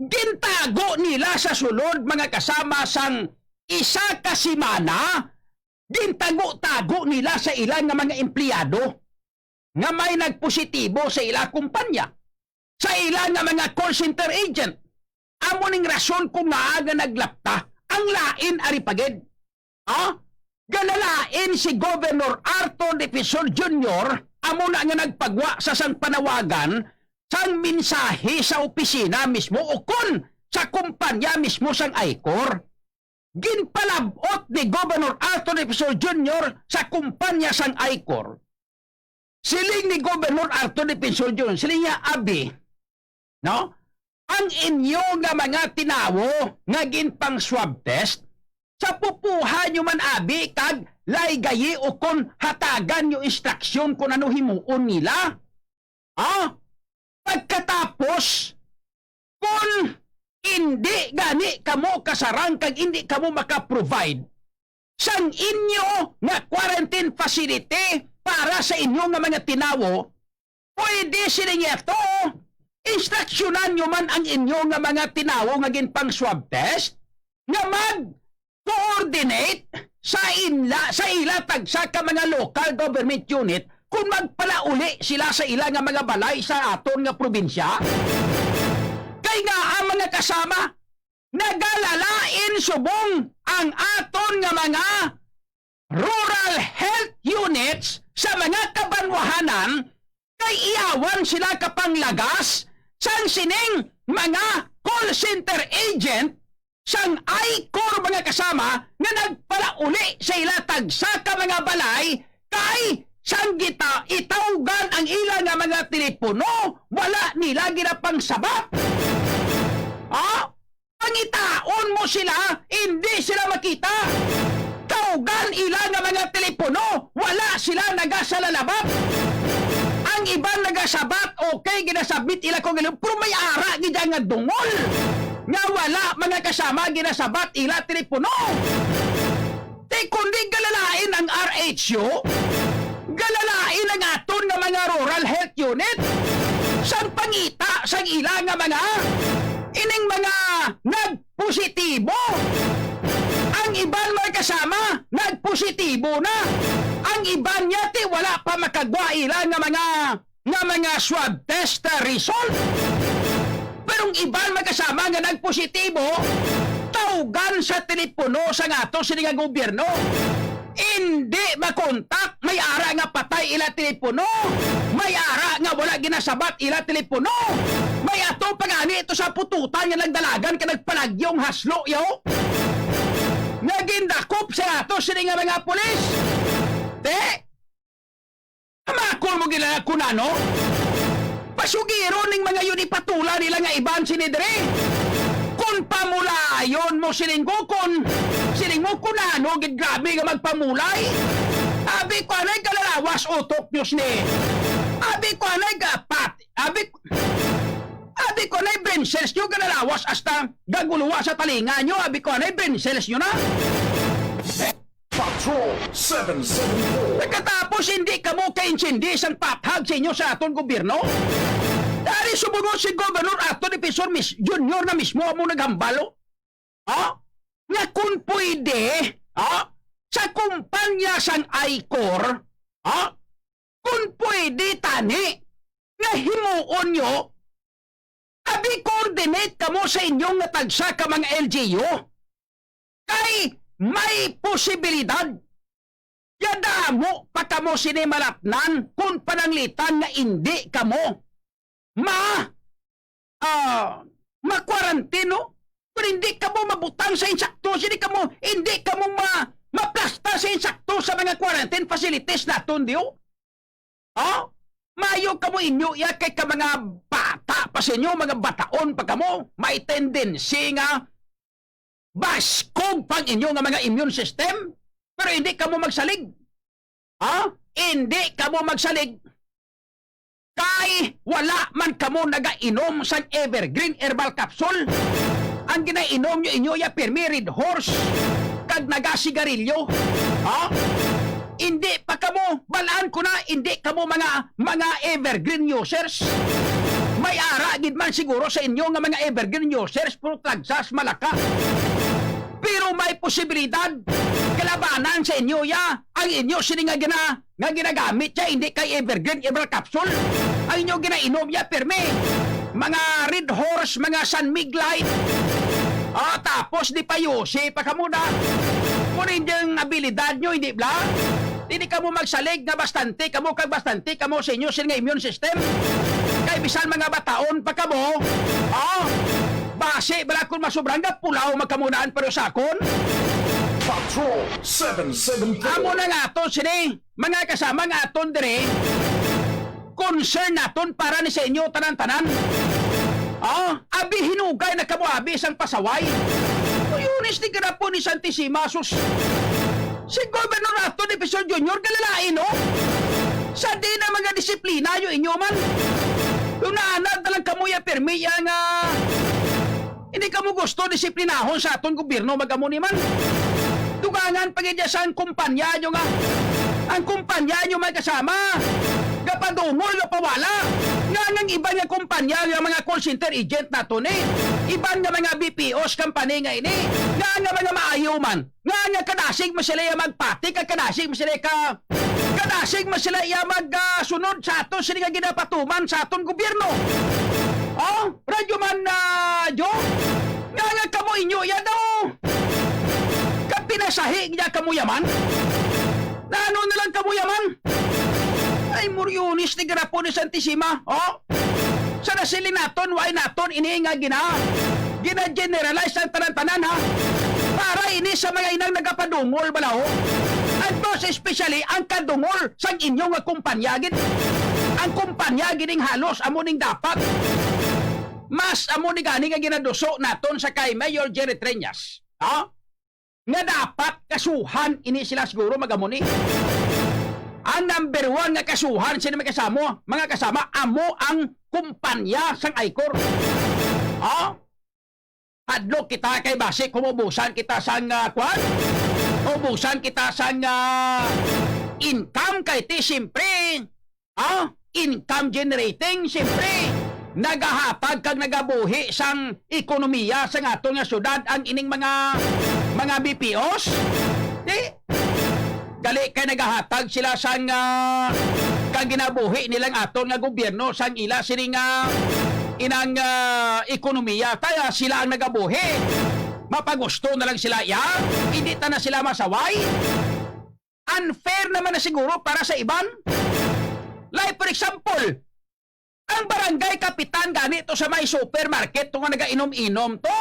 Gintago nila sa sulod mga kasama sang isa ka simana, gintago-tago nila sa ilang nga mga empleyado nga may nagpositibo sa ila kumpanya, sa ilang nga mga call center agent. Amo ning rason kung maaga naglapta ang lain aripagid. Galalain si Governor Arto Defensor Jr. amo na nga nagpagwa sa sang panawagan sang mensahe sa opisina mismo o kun sa kumpanya mismo sang I-Core. Ginpalabot ni Governor Arto Defensor Jr. sa kumpanya sang I-Core. Siling ni Governor Arto Defensor Jr. Siling niya, abi, no? Ang inyo nga mga tinawo nga ginpang swab test, sa pupuha nyo man abi kag laygayi o kon hatagan nyo instruksyon kung ano himuon nila. Pagkatapos, kung hindi gani kamo kasarang kag hindi kamo makaprovide sang inyo nga quarantine facility para sa inyo nga mga tinawo, pwede sila niya to. Instruksyonan nyo man ang inyo nga mga tinawo nga ginpang swab test nga mag-coordinate sa ila tagsa ka mga local government unit kung magpalauli sila sa ila nga mga balay sa aton nga probinsya. Kay nga ang mga kasama nagalalain subong ang aton nga mga rural health units sa mga kabanwahanan kay iyawan sila kapanglagas sang sining mga call center agent sang ICOR mga kasama nga nagpalauli sa ilatag sa ka mga balay kay sang gita itawgan ang ila nga mga telepono wala nila ginapang sabat. Pangitaon mo sila, hindi sila makita. Tawgan ila nga mga telepono wala sila nagasalalabat. Ang iban nagasabat, okay, ginasabit ila ko ngayon, pero may ara gidya nga dungol. Nga wala mga kasama ginasabat ila telepono. Te kundi galalain ang RHU, galalain ang aton nga mga rural health unit, sang pangita sang ila nga mga ining mga nagpositibo. Ang iban mga kasama nagpositibo na. Ang iban niya ti wala pa makagwa ila nga mga swab test result. Pero ang iban mga kasama nga nagpositibo tawgan sa telepono sa ngato sininga gobyerno. Hindi makontak, may ara nga patay ila telepono, may ara nga wala ginasabat ila telepono, may ato pangani ito sa pututan nga nagdalagan ka nagpalagyong haslo yaw. Nagindakop sa ato sininga mga pulis. Amakol mo gila kunano? Pasugiro ning mga yun ipatula nila nga iban sinidre. Kung pamulayon mo sining ko, kun sining mo kunano, grabe nga magpamulay. Abi ko anay kalalawas utok Diyos ni. Abi ko anay gapat. Abi ko anay brinsels nyo kalalawas hasta gaguluwa sa talinga nyo. Abi ko anay brinsels nyo na. Patrol 774. Pagkatapos hindi ka mo kaintindi sang pathag sa inyo sa aton gobyerno. Dari sumunod si Governor Aton Defensor Junior na mismo mo naghambalo. Nga kung pwede, sa kumpanya sang ICOR, kung pwede tani, nga himuon nyo, abi coordinate ka mo sa inyong natagsa ka mga LGU. Kay may posibilidad yada mo pa kamo sinimalatnan kung pananglitan na hindi kamo ma-quarantino kung hindi kamo mabutang sa insakto, hindi kamo maplasta sa insakto sa mga quarantine facilities naton diyo. Mayo kamo inyo ya kay ka mga bata pa sa inyo, mga bataon pa kamo, may tendency nga baskog pang inyo nga mga immune system, pero hindi ka mo magsalig. Hindi ka mo magsalig. Kay wala man ka mo nagainom sa Evergreen Herbal Capsule. Ang ginainom nyo inyo ya Permirid Horse, kag nagasigarilyo. Hindi pa ka mo, balaan ko na, hindi ka mo mga Evergreen users. May ara gid man siguro sa inyo nga mga Evergreen users, pero tagsas malaka. Pero may posibilidad kalabanan sa inyo ya ang inyo sini nga ginagamit ya hindi kay Evergreen Herbal Capsule. Ang inyo ginainom ya perme mga Red Horse, mga San Miglite. Tapos di pa Yossi pa kamo na. Kunin yung abilidad nyo, hindi bla? Hindi ka mo magsalig na bastante kamo kag bastante kamo sa inyo sini nga immune system. Kay bisan mga bataon pa kamo. Base, bala kung masubrang nga pulaw magkamunaan pero sakon. Patrol 774. Amo na nga to, sini, mga kasama nga aton dire, concern naton para ni sa inyo tanan-tanan. Abi hinugay na kamo abi isang pasaway. Uyunis ni po ni Santissima, sus. Si Governor Aton Defensor Junior galalain, no? Sa di na mga disiplina yung inyo man. Yung naanad na lang kamo ya permiya nga hindi ka mo gusto disiplinahon sa aton gobyerno magamo ni man. Dugangan pagidya sa kumpanya nyo nga. Ang kumpanya nyo may kasama. Gapadungol, gapawala. Nga ng iba nga kumpanya, nga mga call center agent nato ni. Iban nga mga BPOs company nga ini. Nga mga maayaw man. Nga kadasig mo sila magpati, kadasig mo sila kadasig mo sila magsunod sa aton, sila nga ginapatuman sa aton gobyerno. Radyo man na Jo. Nga kamo inyo yan daw. Kapinasahig niya kamo yaman. Na ano na lang kamo yaman. Ay, Murionis ni Grapo ni Santissima. Sa nasiling naton, why naton ini nga gina-generalize ang tanan-tanan ha? Para ini sa mga inang nagapadungol balaho. At most especially ang kadungol sang inyong nga kumpanya gid. Ang kumpanya gining halos amo ning dapat. Mas amo ni gani nga ginaduso naton sa kay Mayor Jerry Triñas. Ha? Nga dapat kasuhan ini sila siguro magamo ni. Ang number 1 nga kasuhan sino mga kasama amo ang kumpanya sang Icor. Ha? Hadlok kita kay base kumubusan kita sang kwan. Ubusan kita sang income kay ti siyempre. Income generating siyempre. Nagahatag kag nagabuhi sang ekonomiya sang aton nga syudad ang ining mga BPOs. Di gali kay nagahatag sila sang kag ginabuhi nilang aton nga gobyerno sang ila sining inang ekonomiya kaya sila ang nagabuhi. Mapagusto na lang sila hindi ta na sila masaway. Unfair naman na siguro para sa iban. Like for example, ang barangay kapitan ganito sa may supermarket nga nagainom-inom to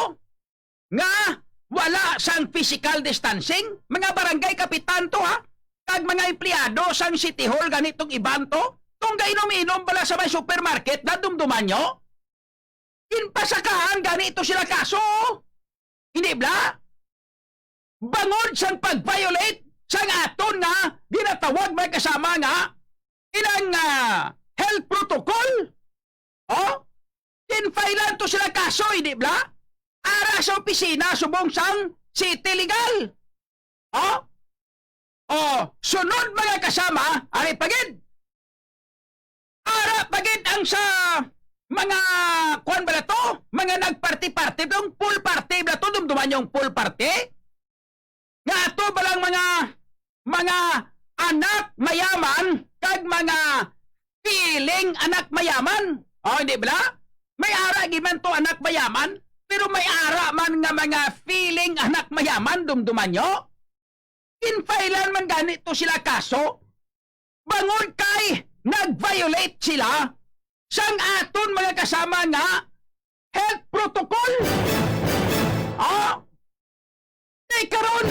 nga wala sang physical distancing. Mga barangay kapitan to ha. Kag mga empleyado sang City Hall ganitong iban to. Kung gainom-inom bala sa may supermarket na dumduman nyo. Inpasakahan ganito sila kaso. Hindi bla? Bangod sang pag-violate sang aton nga ginatawag may kasama nga inang health protocol. Kinfailan to sila kaso, hindi bla? Ara sa opisina subong sang city legal. Sunod mga kasama, ari pagid. Ara pagid ang sa mga kuan ba to? Mga nagparty-party, yung pool party ba to? Dumduman yung pool party? Nga to balang mga anak mayaman kag mga feeling anak mayaman. Hindi ba? May ara giman to anak mayaman, pero may ara man nga mga feeling anak mayaman dumduman nyo. Infailan man ganito sila kaso. Bangod kay nag-violate sila sang aton mga kasama nga health protocol. Karon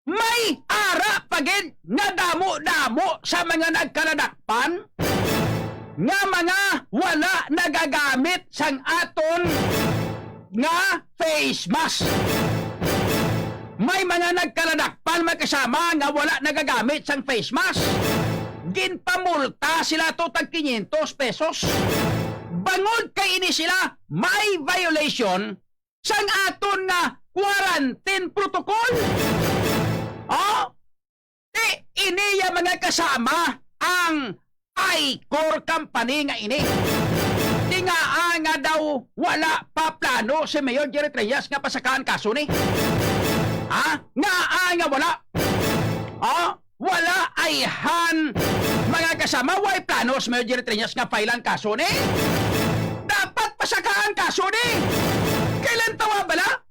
may ara pagid nga damo-damo sa mga nagkaladakpan nga mga wala nagagamit sang aton nga face mask. May mga nagkaladakpan mga kasama nga wala nagagamit sang face mask. Ginpamulta sila to tag 500 pesos. Bangod kay ini sila may violation sang aton nga quarantine protocol. Iniya mga kasama ang Icor company nga ini. Di nga daw wala pa plano si Mayor Jerry Trias nga pasakaan kaso ni. Nga wala. Wala ayhan mga kasama way plano si Mayor Jerry Trias nga failan kaso ni. Dapat pasakaan kaso ni. Kailan tawa bala?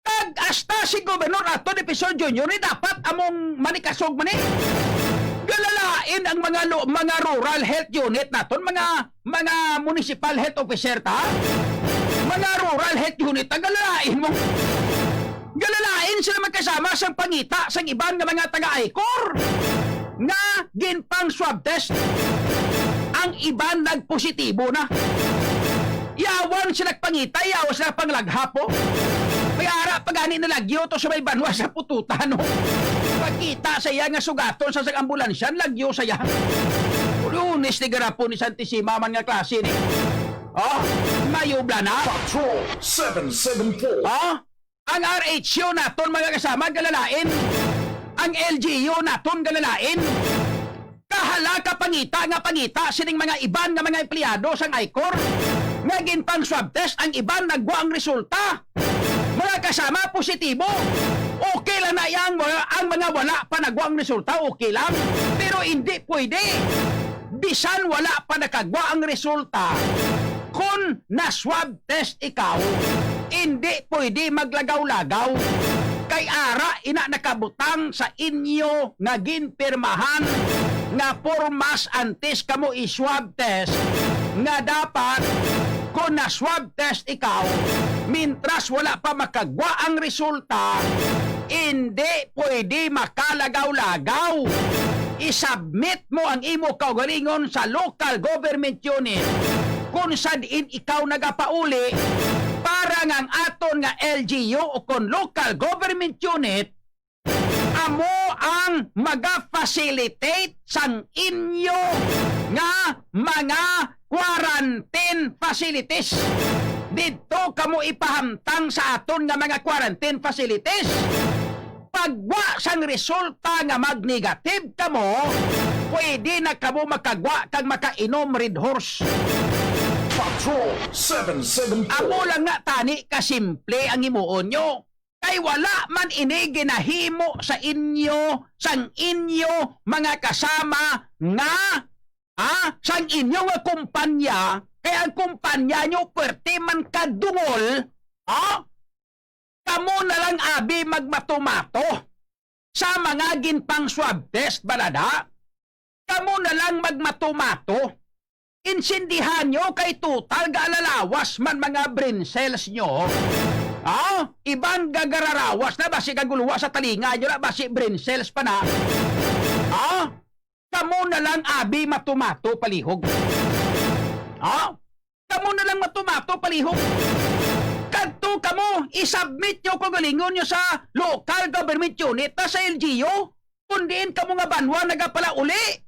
Tag-asta si Gobernador Ato de Pisor Jr. ni dapat among manikasog man galalain ang mga rural health unit naton, mga municipal health officer ta. Mga rural health unit ta galalain mo. Galalain sila magkasama sang pangita sang iban nga mga taga-Icor nga ginpang swab test. Ang iban nagpositibo na. Yawan sila pangita, yawan sila panglaghapo. May ara pagani na lagyo to sa may banwa sa pututan. Pagkita sa iya nga sugaton sa ambulansyan, lagyo sa iya. Lunes ni garapon ni Santissima man nga klase ni. Mayubla na. Patrol 774. Ang RHO naton mga kasama galalain. Ang LGU naton galalain. Kahala ka pangita sining mga iban nga mga empleyado sang Icor. Nga ginpang swab test ang iban nagwa ang resulta. Mga kasama positibo. Okay lang na yang ang mga wala pa nagwa ang resulta, okay lang. Pero hindi pwede. Bisan wala pa nakagwa ang resulta. Kung na-swab test ikaw, hindi pwede maglagaw-lagaw. Kay ara ina nakabutang sa inyo nga ginpirmahan nga pormas antes kamo i-swab test nga dapat kung na-swab test ikaw, mintras wala pa makagwa ang resulta, hindi pwede makalagaw-lagaw. I-submit mo ang imo kaugalingon sa local government unit kung saan ikaw nagapauli para nga ang aton nga LGU o kung local government unit amo ang maga-facilitate sang inyo nga mga quarantine facilities. Dito kamo ipahamtang sa aton nga mga quarantine facilities. Pagwa sang resulta nga mag-negative kamo, pwede na kamo makagwa kag makainom Red Horse. Patrol 774. Amo lang nga tani kasimple ang imuon nyo. Kay wala man ini ginahimo sa inyo, sang inyo mga kasama nga, sang inyo nga kumpanya, kaya ang kumpanya nyo pwerte man kadungol, kamo na lang abi magmatomato sa mga ginpang swab test balada. Kamo na lang magmatomato. Insindihan nyo kay total gaalalawas man mga brain cells nyo. Ibang gagararawas na basi kaguluwa sa talinga nyo na basi brain cells pa na. Kamo na lang abi matumato palihog. Kamo na lang matumato palihog. Kadto kamo, isubmit nyo kagalingon nyo sa local government unit na sa LGU. Kundiin kamo nga banwa nagapala uli.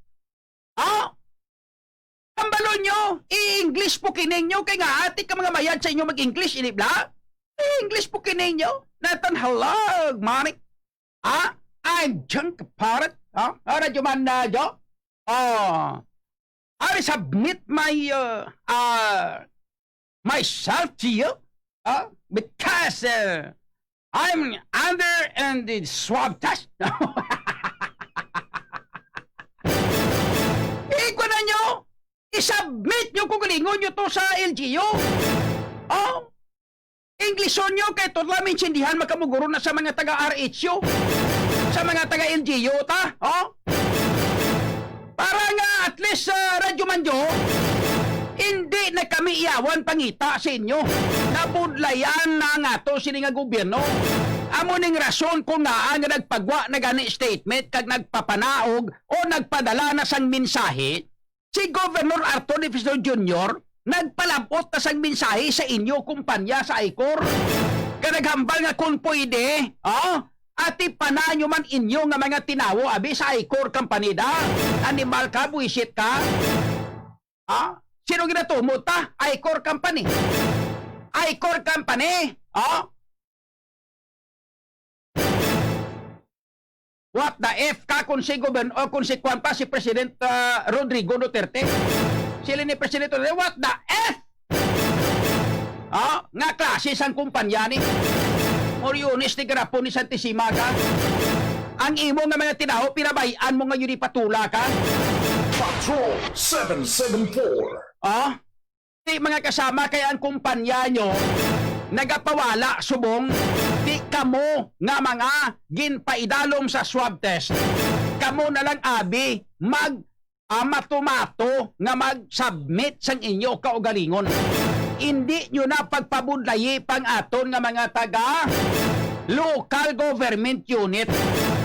Pambalo nyo, i-English po kining nyo, kay nga ati ka mga mayad sa inyo mag-English, inibla? I-English po kining nyo, natan halag, manik. I'm junk parrot, radyo man na, jo? I submit myself to you, because, I'm under and the swab test. Iko na nyo! I-submit nyo kung galingon nyo to sa LGU. Englisyon nyo kay to lamin sindihan makamuguro na sa mga taga-RHU. Sa mga taga-LGU ta. Para nga at least radyo man nyo, hindi na kami iyawan pangita sa inyo. Nabudlayan na nga to sini nga gobyerno. Amo ning rason kung nga nga nagpagwa na gani statement kag nagpapanaog o nagpadala na sang mensahe. Si Governor Arthur Defensor Jr. nagpalabot na sang mensahe sa inyo kumpanya sa ICOR. Kanaghambal nga kung pwede, ati pananyo man inyo nga mga tinawo abi sa ICOR company da. Animal ka, buisit ka. Sino ginatumot ta? ICOR company. ICOR company, what the F ka kung si Governor o kung si Kwan pa si President Rodrigo Duterte? Sila ni President Duterte, what the F? Nga klase sang kumpanya ni Moriones ni Garapon ni Santissima ka? Ang imo nga mga tinaho, pinabayan mo nga yun ipatula ka? Patrol 774. Di mga kasama kaya ang kumpanya nyo nagapawala subong di kamo nga mga ginpaidalom sa swab test. Kamo na lang abi matumato nga mag-submit sang inyo kaugalingon. Hindi nyo na pagpabudlayi pang aton nga mga taga local government unit.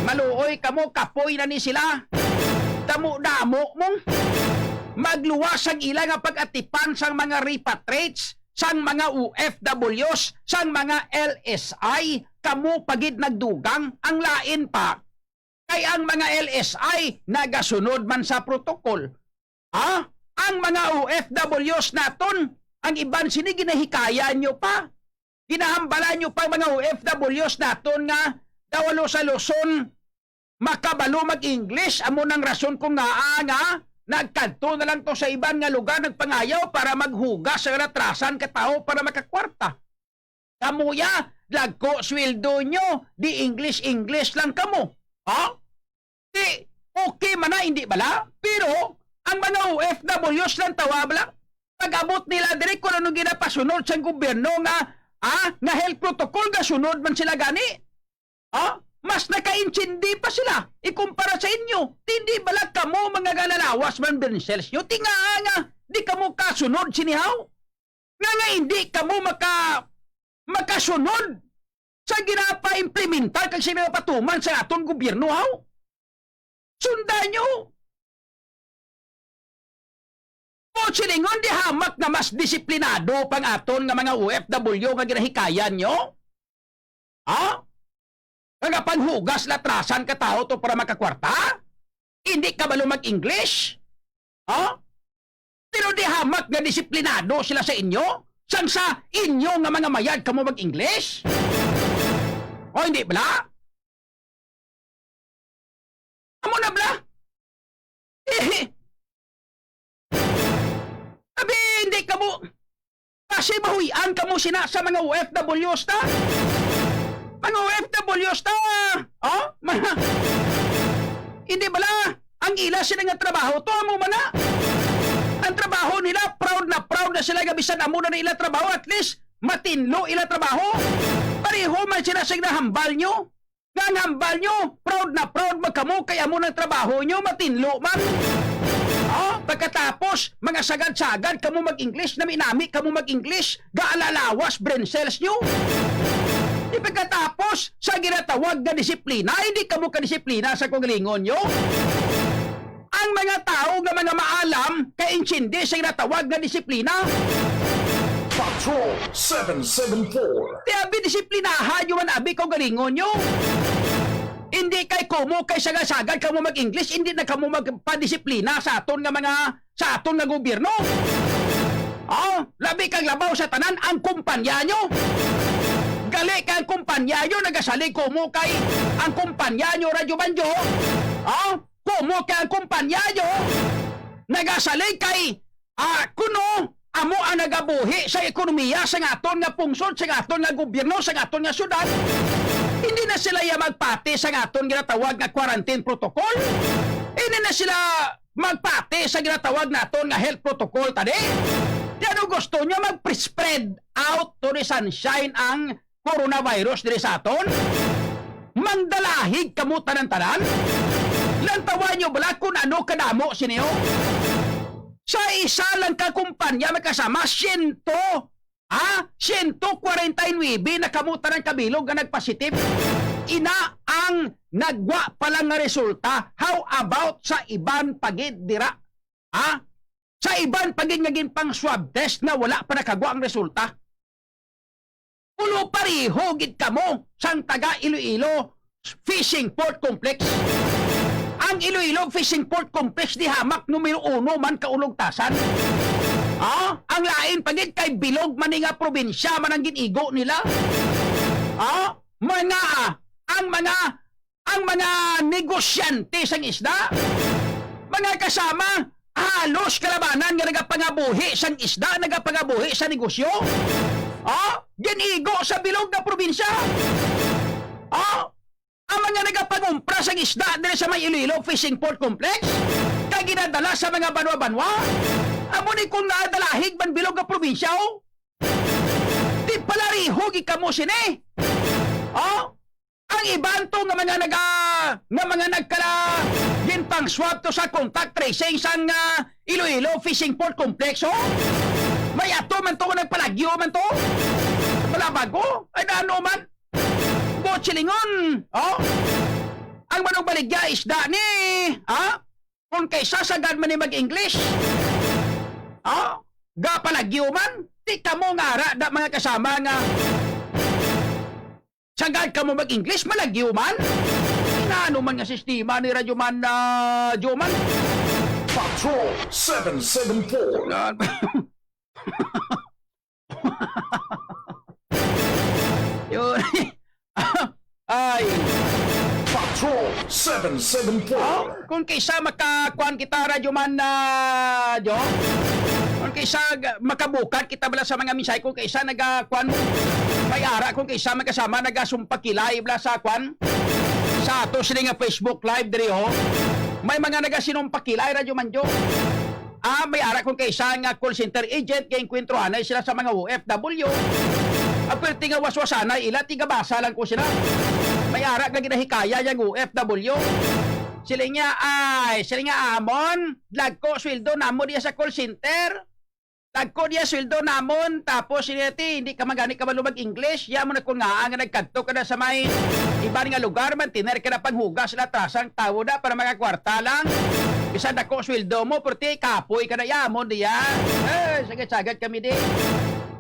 Maluoy kamo, kapoy na ni sila. Damo-damo mong magluwas ang ilang nga pag-atipan sang mga repatriates, sang mga OFWs, sang mga LSI, kamo pagid nagdugang ang lain pa. Kay ang mga LSI nagasunod man sa protokol. Ang mga OFWs naton, ang iban sini ginahikaya nyo pa. Ginahambalan nyo pa mga OFWs naton nga dawalo sa Luzon makabalo mag-English. Amo nang rason kung nga nagkanto na lang to sa iban nga lugar nagpangayaw para maghugas sa ratrasan katao para makakwarta. Kamuya, lagko sweldo nyo, di English lang kamo. Di, okay man na, hindi bala? Pero, ang mga OFWs lang tawabla, pag-abot nila direct kung anong ginapasunod sa gobyerno nga health protocol, ga sunod man sila gani. mas nakaintindi pa sila ikumpara sa inyo. Hindi bala kamo mga galalawas man Bernsels nyo. Tinga nga, di kamo kasunod sinihaw. Nga hindi kamo makasunod sa ginapa-implementar kag sinapatuman sa aton gobyerno haw. Sundan nyo. O silingon di hamak na mas disiplinado pang aton nga mga OFW nga ginahikayan nyo? Ha? Nga panghugas latrasan ka tao to para makakwarta? Hindi ka balo mag-English? Ha? Pero di hamak nga disiplinado sila sa inyo? Sang sa inyo nga mga mayad kamo mag-English? O hindi bala? Amo na bala? Sabi, hindi ka mo... Kasi mahuyan ka mo sina sa mga OFWs na? Mga OFWs na! Oh? Hindi bala? Ang ila sila nga trabaho, to amo man na? Ang trabaho nila, proud na sila gabisan amo na ila trabaho, at least matinlo ila trabaho. Pareho man sila sa hambal nyo. Nga hambal nyo, proud magkamo kaya mo ng trabaho nyo, matinlo man. Oh, pagkatapos, mga sagad-sagad kamo mag-English, nami-nami kamo mag-English, gaalalawas Bernsels nyo. Di pagkatapos, sa ginatawag na disiplina, hindi kamo kadisiplina sa kagalingon nyo. Ang mga tao nga mga maalam, kaintindi sa ginatawag na disiplina. Patrol 774. Di abi disiplinahan yung man abi kagalingon nyo. Hindi kay kumo kay sagasagad kamo mag-English, hindi na kamo magpadisiplina sa aton nga gobyerno. Oh, labi kang labaw sa tanan ang kumpanya nyo. Gali kang kumpanya nyo, nagasalig kumo kay ang kumpanya nyo, Radyo Banjo. Oh, kumo kay ang kumpanya nyo, nagasalig kay kuno amo ang nagabuhi sa ekonomiya sa aton nga pungsod, sa aton nga gobyerno, sa aton nga syudad. Hindi na sila magpati sa aton ginatawag nga quarantine protocol. Hindi na sila magpati sa ginatawag naton nga health protocol tadi. Di ano gusto nyo mag-spread out to the sunshine ang coronavirus diri sa aton? Mangdalahig kamo tanan-tanan? Lantawan nyo bala kung ano kadamo siniyo? Sa isa lang ka kumpanya magkasama, 149 na kamutan ng kabilog nga nagpositive. Ina ang nagwa pa lang nga resulta. How about sa iban pagid dira? Sa iban pagid nga ginpang swab test na wala pa nakagwa ang resulta. Ulo pariho gid kamo sang taga Iloilo Fishing Port Complex. Ang Iloilo Fishing Port Complex di hamak numero 1 man kaulogtasan. Ang lain pagid kay bilog man nga probinsya man ang ginigo nila. Ang mga negosyante sang isda, mga kasama, halos kalabanan nga nagapangabuhi sang isda, nagapangabuhi sa negosyo. Ginigo sa bilog na probinsya. Ang mga nagapangumpra sang isda diri sa may Iloilo Fishing Port Complex, kay ginadala sa mga banwa-banwa. Amo ni kung naadalahig man bilog nga probinsya, di palariho gikamo sini. Ang iban to nga mga nagkala ginpang swab to sa contact tracing sang Iloilo Fishing Port Complex. May ato man to nga nagpalagyo man to. Balabago ay naano man. Botsilingon. Ang manong baligya isda ni kung kay sasagad man ni mag-English. Gapalagyo man, di ka mo nga da mga kasama nga sagad ka mo mag-English, malagyo man. Inaano man nga sistema ni Radyo Man Joman? Patrol 774. Yun. Ay. Patrol 774. Kung kaysa makakuan kita Radyo Man Jo, kung kaysa makabukat kita bala sa mga misay, kung kaysa nagakuan may ara, kung kaysa magkasama nagasumpak-kilay bala sa kuan sa ato sila nga Facebook Live diri may mga nagasinumpak-kilay Radyo Man Jo. May ara kung kaysa nga call center agent kay kwentrohanay sila sa mga OFW. Apel tinga waswasanay ila tiga basa lang ko sila. May ara ka ginahikaya yung OFW. Sila nga amon, lagko sweldo namo diya sa call center. Lagko diya sweldo namon, tapos sineti, hindi ka magani ka malumag English. Yamo na kung nga nagkadto ka na sa may iba nga lugar man, tiner ka na panghugas na tasang tawo na para mga kwarta lang. Bisa dako sweldo mo, perti kapoy ka na yamon diya. Sagad-sagad kami di.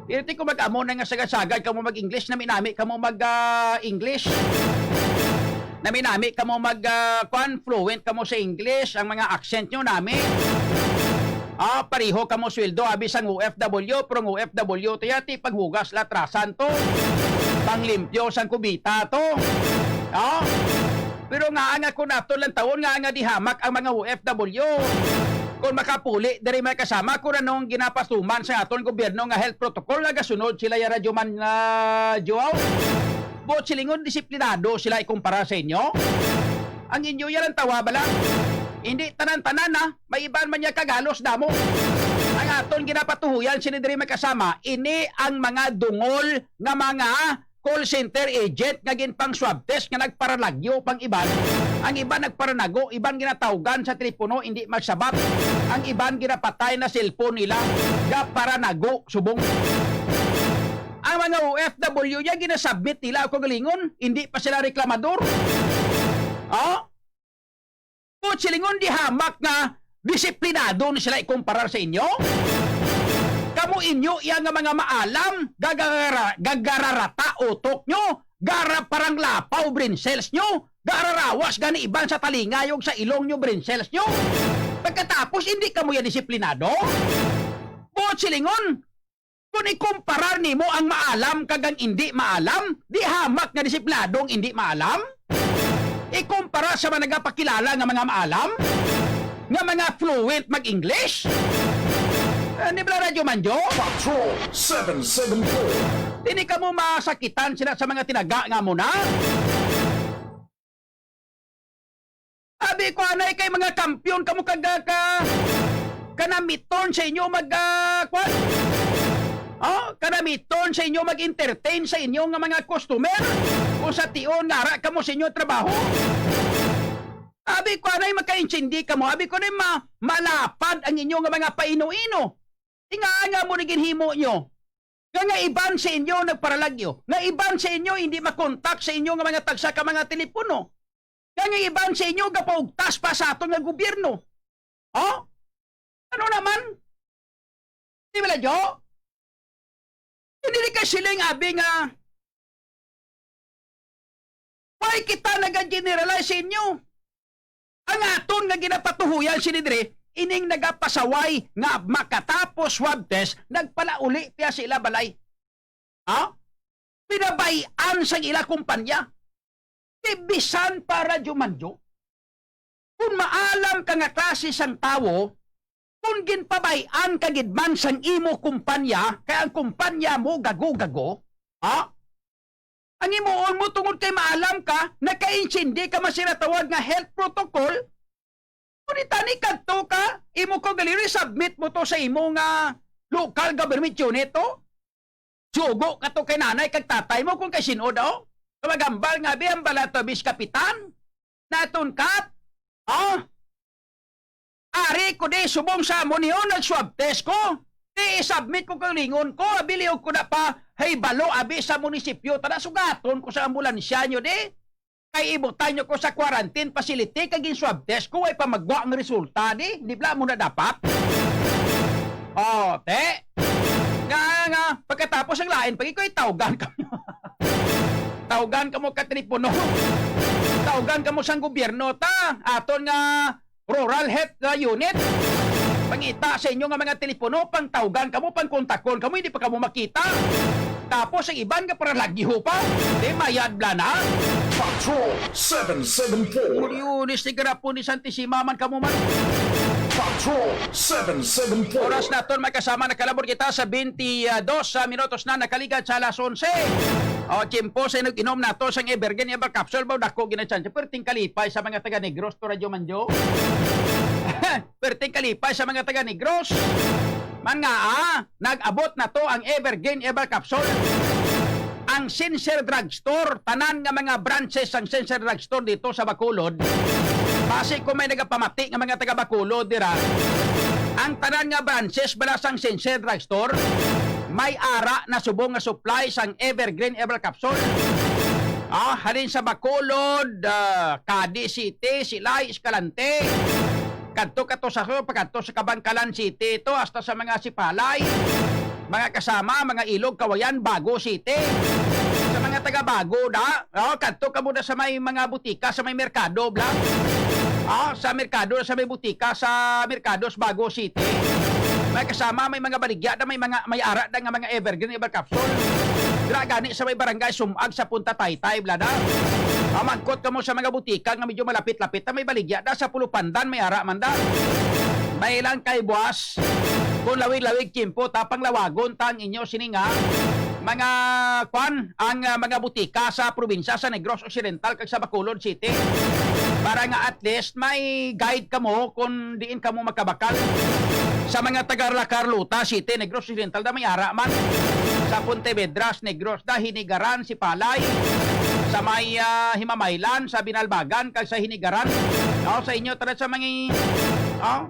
Hindi ko mag-amon na nga sagad-sagad ka mo mag-English, nami-nami ka mo mag-English. Nami-nami ka mo fluent ka mo sa English, ang mga accent nyo nami. Pariho ka mo sweldo, abis ang OFW, pero ang OFW to yati, paghugas latrasan to, panglimpyo sang kubita to. Pero nga ko na to lang taon, nga dihamak ang mga OFW. Kung makapuli, dari may kasama ko na nung ginapasuman sa aton gobyerno nga health protocol, nagasunod sila yung radyoman nga Joao. Bot silingon, disiplinado sila ikumpara sa inyo? Ang inyo yan ang tawa ba lang? Hindi tanan-tanan may iban man niya kagalos damo. Ang aton ginapatuhuyan, sinidiri may kasama, ini ang mga dungol nga mga call center agent nga ginpang swab test nga nagparalagyo pang iban. Ang iban nagparanago, iban ginatawgan sa telepono, hindi magsabap. Ang iban ginapatay na cellphone nila, gaparanago, subong. Ang mga OFW yan, ginasubmit nila ako galingon, hindi pa sila reklamador. Kung silingon di hamak nga, disiplinado na sila ikumparar sa inyo. Kamu inyo, yan nga mga maalam, gagararata utok nyo, gara parang lapaw brinsels nyo, gararawas gani iban sa talingayog sa ilong nyo brinsels nyo. Pagkatapos, hindi ka mo yan disiplinado. Kung silingon, kung ikumparar nimo ang maalam kagang hindi maalam, di hamak nga disipladong hindi maalam. Ikumpara sa mga nagapakilala nga mga maalam, nga mga fluent mag-English. Di ba radyo manjo? Patrol 774. Hindi ka mo masakitan sila sa mga tinaga nga mo na. Abi ko anay kay mga kampiyon kamo kanamiton sa inyo kanamiton sa inyo mag-entertain sa inyo nga mga customer. Kung sa tion nga ka mo sa inyo trabaho. Abi ko anay makaintindi ka mo. Abi ko anay malapad ang inyo nga mga paino-ino. Nga mo ginhimo nyo. Nga iban sa inyo nagparalagyo. Nga iban sa inyo hindi makontak sa inyo nga mga tagsa ka mga telepono. Nga iban sa inyo gapaugtas pa sa ato nga gobyerno. Ano naman? Di ba Jo? Hindi ka siling abi nga why kita nag-generalize sa inyo? Ang aton nga ginapatuhuyan sinidre, ining nagapasaway nga makatapos swab test, nagpalauli piya sila balay. Pinabayan sa ila kumpanya. Ibisan para jumanjo. Kung maalam ka nga klase sang tawo, kung ginpabayan ka gidman sang imo kumpanya, kaya ang kumpanya mo gago-gago, ang imuon mo tungod kay maalam ka, nakaintindi ka masinatawag nga health protocol, kung itani kadto ka, imo ko galiri, submit mo to sa imo nga local government unit to. Sugo ka to kay nanay kag tatay mo kung kay sino daw. Magambal nga biyang balato bis kapitan. Natungkat. Ari ko di subong sa mo niyo nag-swab test ko. Di submit ko kang lingon ko. Abiliw ko na pa balo abi sa munisipyo. Tada sugaton ko sa ambulansya nyo di. Kay ibutan nyo ko sa quarantine facility kaging swab test ko ay pamagwa ang resulta di. Di ba mo na dapat? Te. Nga. Pagkatapos ang lain, pag ikaw tawgan ka mo. Tawgan ka mo ka telepono. Tawgan ka mo sang gobyerno ta. Aton nga rural health unit. Pangita sa inyo nga mga telepono, pang tawgan ka mo, pang kontakon ka mo, hindi pa ka mo makita. Tapos ang iban ka para lagyo pa. Di mayad bla na. Patrol 774. Uliunis ni Garapo ni Santisima man ka mo man. Patrol 774. Oras na ton may kasama nakalabor kita sa 22 minutos na nakaligad sa alas 11. Chimpo sa inom na to sa Evergen Ever Capsule ba dako ginachan. Perting kalipay sa mga taga Negros to radyo manjo. Perting kalipay sa mga taga Negros. Man nga nag-abot na to ang Evergen Ever Capsule. ang Sincere Drugstore, tanan nga mga branches ang Sincere Drugstore dito sa Bacolod. Base kung may nagapamati nga mga taga Bacolod dira, ang tanan nga branches bala sang Sincere Drugstore may ara na subong nga supply sang Evergreen Herbal Capsule. Halin sa Bacolod, Cadiz City, Silay, Escalante, kadto sa pagkadto sa Kabangkalan City ito hasta sa mga Sipalay, mga kasama, mga Ilog, Kawayan, Bago City. Sa mga taga Bago kadto ka muna sa may mga butika, sa may merkado bla. Sa merkado, sa may butika, sa merkados Bago City. May kasama, may mga baligya na may ara na nga mga Evergreen Herbal Capsule. Dira gani sa may barangay Sumag sa Punta Taytay blada. Magkot ka mo sa mga butika nga medyo malapit-lapit na may baligya da sa Pulupandan may ara man da. May ilang kay buwas. Kung lawig-lawig kimpo tapang lawagon tang inyo sininga mga ang mga butika sa probinsya sa Negros Occidental kag sa Bacolod City. Para nga at least may guide ka mo kung diin ka mo makabakal. Sa mga taga Carlota City, Negros Occidental da may ara man. Sa Pontevedras, Negros da, Hinigaran, Sipalay. Sa may Himamaylan, sa Binalbagan, kag sa Hinigaran. Sa inyo, tara sa mga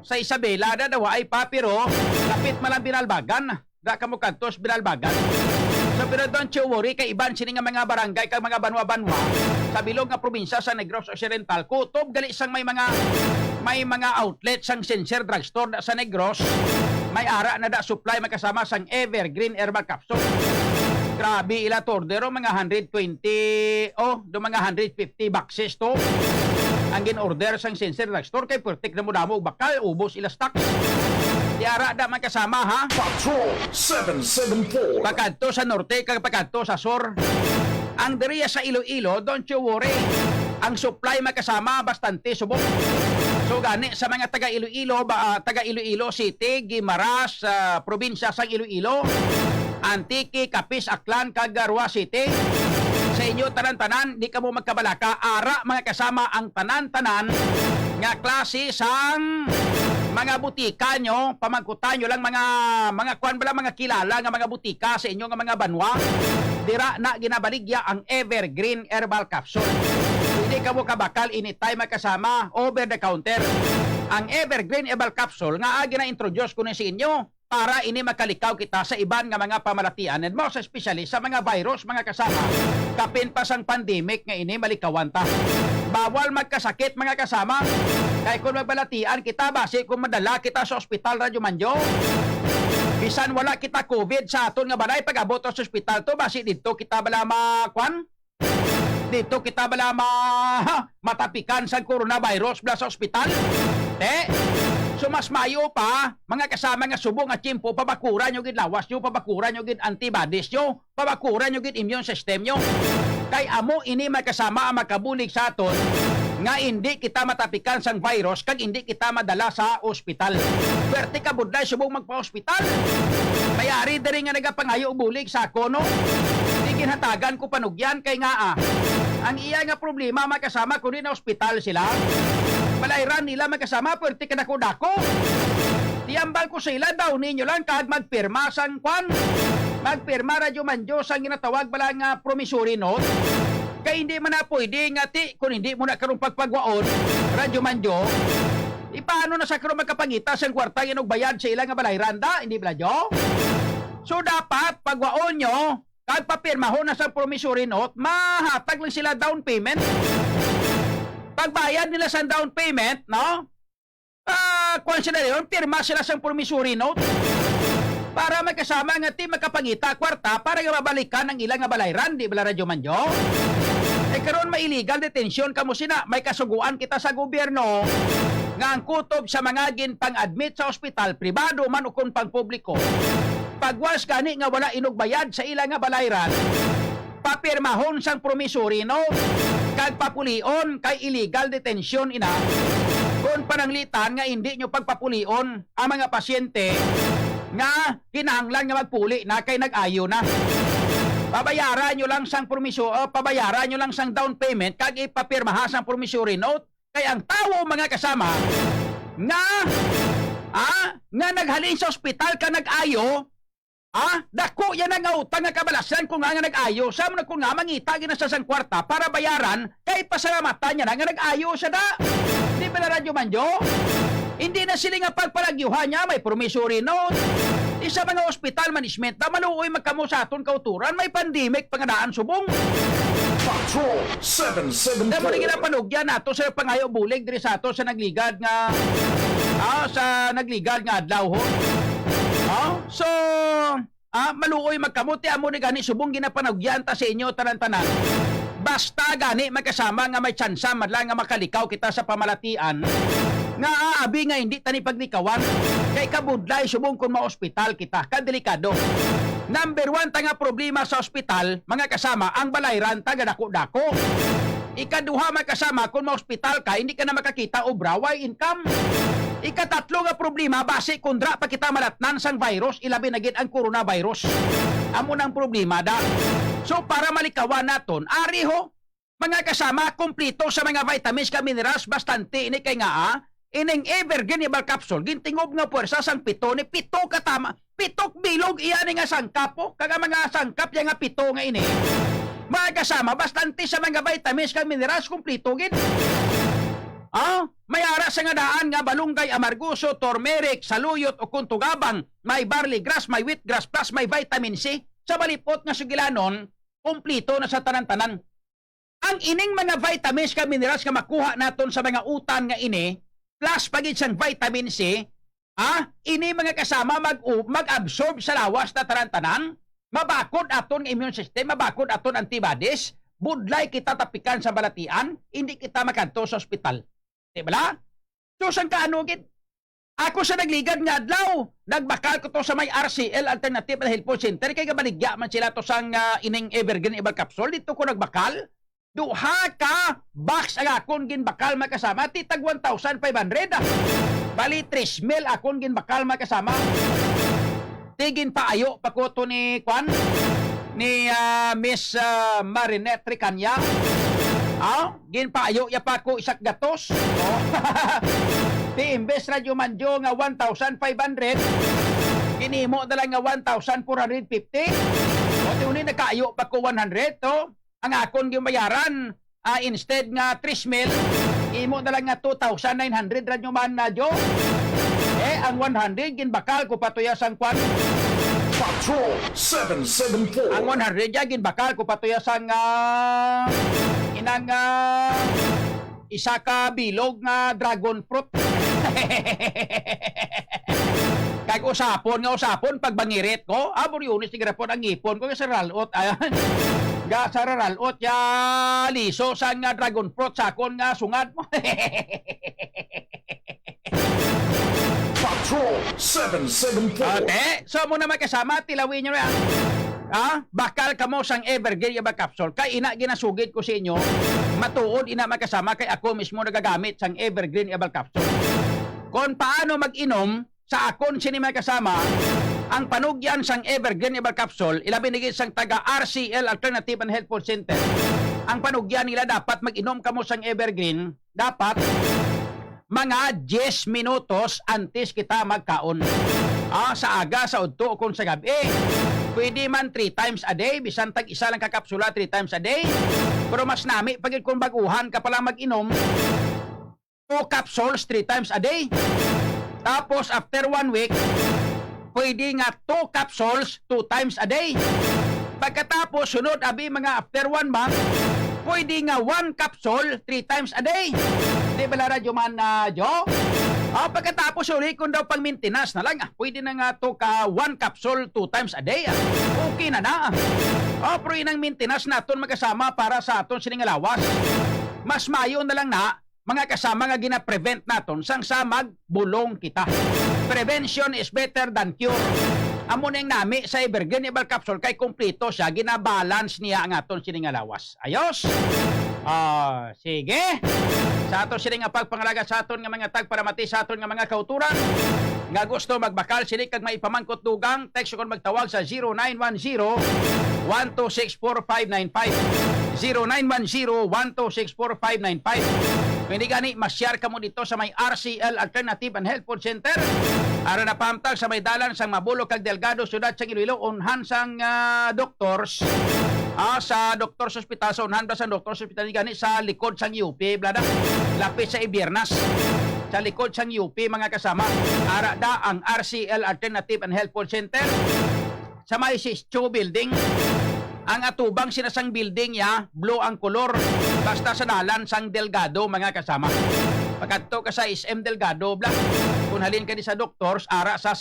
sa Isabela, daw ay pa, pero kapit malang Binalbagan. Da ka mo kantos Binalbagan. So, pero don't you worry, kay iban sini nga mga barangay, kay mga banwa-banwa, sa bilog nga probinsya sa Negros Occidental, kutob gali sang may mga outlet sang Sincere Drugstore sa Negros. May ara na da supply makasama sang Evergreen Herbal Capsule. Grabe ila tordero mga 120 do mga 150 boxes to. Ang gin-order sang Sincere Drugstore kay pertik na mo damo bakal ubos ila stocks. Di ara da makasama ha. Patrol 774. Pagkadto sa norte kag pagkadto sa sur. Ang diriya sa Iloilo, don't you worry. Ang supply makasama bastante subok. So gani sa mga taga Iloilo City, Guimaras, probinsya sa Iloilo, Antique, Capiz, Aklan, Cagarwa City. Sa inyo tanan-tanan, di ka mo magkabalaka, ara mga kasama ang tanan-tanan nga klase sang mga butika nyo, pamangkutan nyo lang mga kwan bala mga kilala nga mga butika sa inyo nga mga banwa. Dira na ginabaligya ang Evergreen Herbal Capsule. Hindi ka mo kabakal anytime makasama over the counter. Ang Evergreen Herbal Capsule nga gina-introduce ko na sa inyo para ini makalikaw kita sa iban nga mga pamalatian and most especially sa mga virus mga kasama. Kapin pa sang pandemic nga ini malikawan ta. Bawal magkasakit mga kasama. Kaya kung magbalatian kita base kung madala kita sa ospital Radyo Manjo. Bisan wala kita COVID sa aton nga balay pag-abot sa ospital to base dito kita bala makwan. Dito kita bala matapikan sa coronavirus bala sa ospital. So mas mayo pa, mga kasama nga subong at chimpo, pabakuran nyo gid lawas nyo, pabakuran nyo gid antibodies nyo, pabakuran nyo gid immune system nyo. Kay amo ini may kasama ang makabulig sa aton nga hindi kita matapikan sang virus kag hindi kita madala sa ospital. Pwerte ka budlay subong magpa-ospital. Mayari diri nga nagapangayo bulig sa kono. Di ginhatagan ko panugyan kay nga ang iya nga problema makasama kundi na ospital sila. Balayran nila magkasama, pwerte ka dako-dako. Tiambal ko sa ila daw ninyo lang kag magpirma sang kwan. Magpirma Radyo Manjo sang ginatawag bala nga promissory note. Kay hindi man na pwede nga kung hindi mo na karong pagpagwaon Radyo Manjo. Paano na sa karong magkapangita sang kwarta yung bayad sa ilang nga balayran da? Hindi ba jo? So dapat pagwaon nyo kag papirmahon na sa promissory note, mahatag lang sila down payment. Pagbayad nila sa down payment, no? Kung sila yun, pirma sila sa promissory note para magkasama nga ti makapangita kwarta para nga mabalikan ang ilang nga balayran, di ba Radyo Manjo? Karon may illegal detention kamo sina, may kasuguan kita sa gobyerno nga ang kutob sa mga ginpang-admit sa ospital, pribado man o kung pang-publiko, pagwas gani nga wala inugbayad sa ilang nga balayran, papirmahon sang promissory note kag papulion kay illegal detention ina kung pananglitan nga hindi nyo pagpapulion ang mga pasyente nga kinahanglan nga magpuli na kay nag-ayo na. Pabayaran nyo lang sang pabayaran nyo lang sang down payment kag ipapirmaha sang promissory note kay ang tawo mga kasama nga naghalin sa ospital ka nag-ayo Dako yan ang utang nga kabalasan kung nga nag-ayo sa mo kung nga mangita gina sa sang kwarta para bayaran kay pasalamatan niya na nga nag-ayo sa da. Di ba na radyo manjo? Hindi na sila nga pagpalagyuhan niya, may promissory note. Isa mga hospital management na maluoy magkamo sa aton kauturan, may pandemic pangadaan subong. Patrol Damo na 774. ginapanugyan nato sa pangayo bulig diri sa ato sa nagligad nga sa nagligad nga adlaw ho. So maluoy magkamuti amo ni gani subong ginapanugyan ta sa inyo tanan-tanan. Basta gani magkasama nga may tsansa madlang nga makalikaw kita sa pamalatian nga aabi nga hindi tani pagnikawan kay kabudlay subong kun ma-ospital kita kadelikado. Number 1 ta nga problema sa ospital mga kasama ang balayran taga dako-dako. Ikaduha mga kasama kung ma-ospital ka hindi ka na makakita o braway income. Ikatatlo nga problema base kundra pa kita malatnan sang virus ilabi na gid ang coronavirus. Amo nang problema da. So para malikawan naton ari ho mga kasama kumpleto sa mga vitamins ka minerals bastante ini kay nga ining Evergreen Herbal Capsule gintingob nga puwersa sang pito ni pito katama pitok bilog iya ni nga sangkap po kaga mga sangkap ya nga pito nga ini mga kasama bastante sa mga vitamins kag minerals kumpleto gid mayara sa nga daan nga balunggay amarguso turmeric saluyot o kuntugabang may barley grass may wheatgrass plus may vitamin C sa balipot nga sugilanon kumpleto na sa tanan-tanan ang ining mga vitamins kag minerals nga makuha naton sa mga utan nga ini plus pagid sang vitamin C, ini mga kasama mag-absorb sa lawas na tanan-tanan, mabakod aton immune system, mabakod aton antibodies, budlay kita tapikan sa balatian, hindi kita makanto sa ospital. Di ba? So, sang kaano gid? Ako sa nagligad nga adlaw, nagbakal ko to sa may RCL Alternative Health Center, kay kabaligya man sila to sang ining Evergreen Herbal Capsule, dito ko nagbakal. Duha ka box ang akon ginbakal makasama titag 1,500 bali 3,000 akon ginbakal makasama tigin paayo pa ko to ni Kwan ni Miss Marinette Ricanya ginpaayo ya pa ko isak gatos ti imbes radyo manjo nga 1,500 ginimo na lang nga 1,450 o ti uni nakaayo pa ko 100 to ang akon gibayaran instead nga 3,000 imo na lang nga 2,900 radyo man na jo ang 100 ginbakal ko patuya sang Kwan Patrol 774. ang 100 ya ginbakal ko patuya sang inang isa ka bilog nga dragon fruit kag usapon pagbangirit ko aburyunis ti grapon ang ipon ko sa ralot ga sa ralot ya liso sang dragon fruit sakon nga sungad mo Patrol 774. ate so mo na makasama tilawin nyo na bakal kamo sang Evergreen Herbal Capsule kay ina ginasugid ko sa inyo matuod ina makasama kay ako mismo nagagamit sang Evergreen Herbal Capsule kung paano mag-inom sa akon sinima kasama ang panugyan sang Evergreen Herbal Capsule ilabi nigit sang taga RCL Alternative and Health Food Center ang panugyan nila dapat mag-inom kamo sang Evergreen dapat mga 10 minutos antes kita magkaon sa aga sa udto kung sa gabi pwede man 3 times a day bisan tag isa lang kakapsula 3 times a day pero mas nami pagid kung baguhan ka pala mag-inom 2 capsules 3 times a day tapos after 1 week pwede nga 2 capsules 2 times a day. Pagkatapos sunod abi mga after 1 month pwede nga 1 capsule 3 times a day. Di ba la radyo man Jo? Pagkatapos uli kung daw pang maintenance na lang pwede na nga to ka 1 capsule 2 times a day. Okay na na. Pero inang maintenance naton magkasama para sa aton sining lawas. Mas mayo na lang na mga kasama nga gina-prevent naton sang sa magbulong kita. Prevention is better than cure. Amo ning nami sa Evergreen Herbal Capsule kay kompleto siya, gina-balance niya ang aton sining lawas. Ayos. Sige. Sa aton sining pagpangalaga sa aton nga mga tag para mati sa aton nga mga kauturan. Nga gusto magbakal sini kag maipamangkot dugang, text kon magtawag sa 0910-1264595. 0910-1264595. Pwede gani, ma-share ka mo dito sa may RCL Alternative and Health Food Center. Ara na pamtag sa may dalan sang Mabulok kag Delgado, syudad sa Iloilo, unhan sang doctors. Sa Doctors Hospital, sa unhan ba sa Doctors Hospital gani sa likod sang UP, blada. Lapit sa Ibiernas. Sa likod sang UP, mga kasama. Ara da ang RCL Alternative and Health Food Center sa may Sischo Building. Ang atubang sinasang building ya, blue ang kolor. Basta sa dalan sang Delgado, mga kasama. Pagkadto ka sa SM Delgado, bla. Kung halin ka di sa doctors, ara sa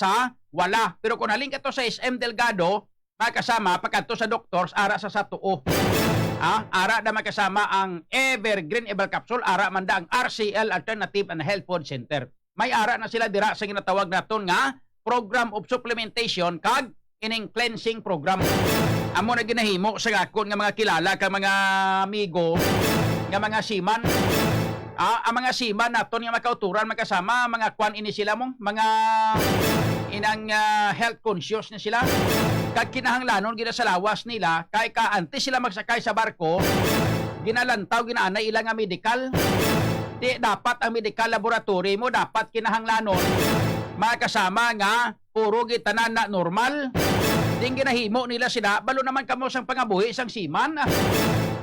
wala. Pero kung halin ka to sa SM Delgado, mga kasama, pagkadto sa doctors, ara sa tuo. Ara na makasama ang Evergreen Ebal Capsule, ara manda ang RCL Alternative and Health Food Center. May ara na sila dira sa ginatawag naton nga Program of Supplementation kag ining cleansing program. Amo na ginahimo sa gakon nga mga kilala ka mga amigo nga mga siman. Ang mga siman naton nga makauturan magkasama, mga kwan ini sila mong mga inang health conscious na sila. Kag kinahanglanon gina sa lawas nila kay ka antes sila magsakay sa barko, ginalantaw ginaanay ilang nga medical. Di dapat ang medical laboratory mo dapat kinahanglanon makasama nga puro gitanan na normal. Ding ginahimo nila sila, balo naman kamo sang pangabuhi sang siman.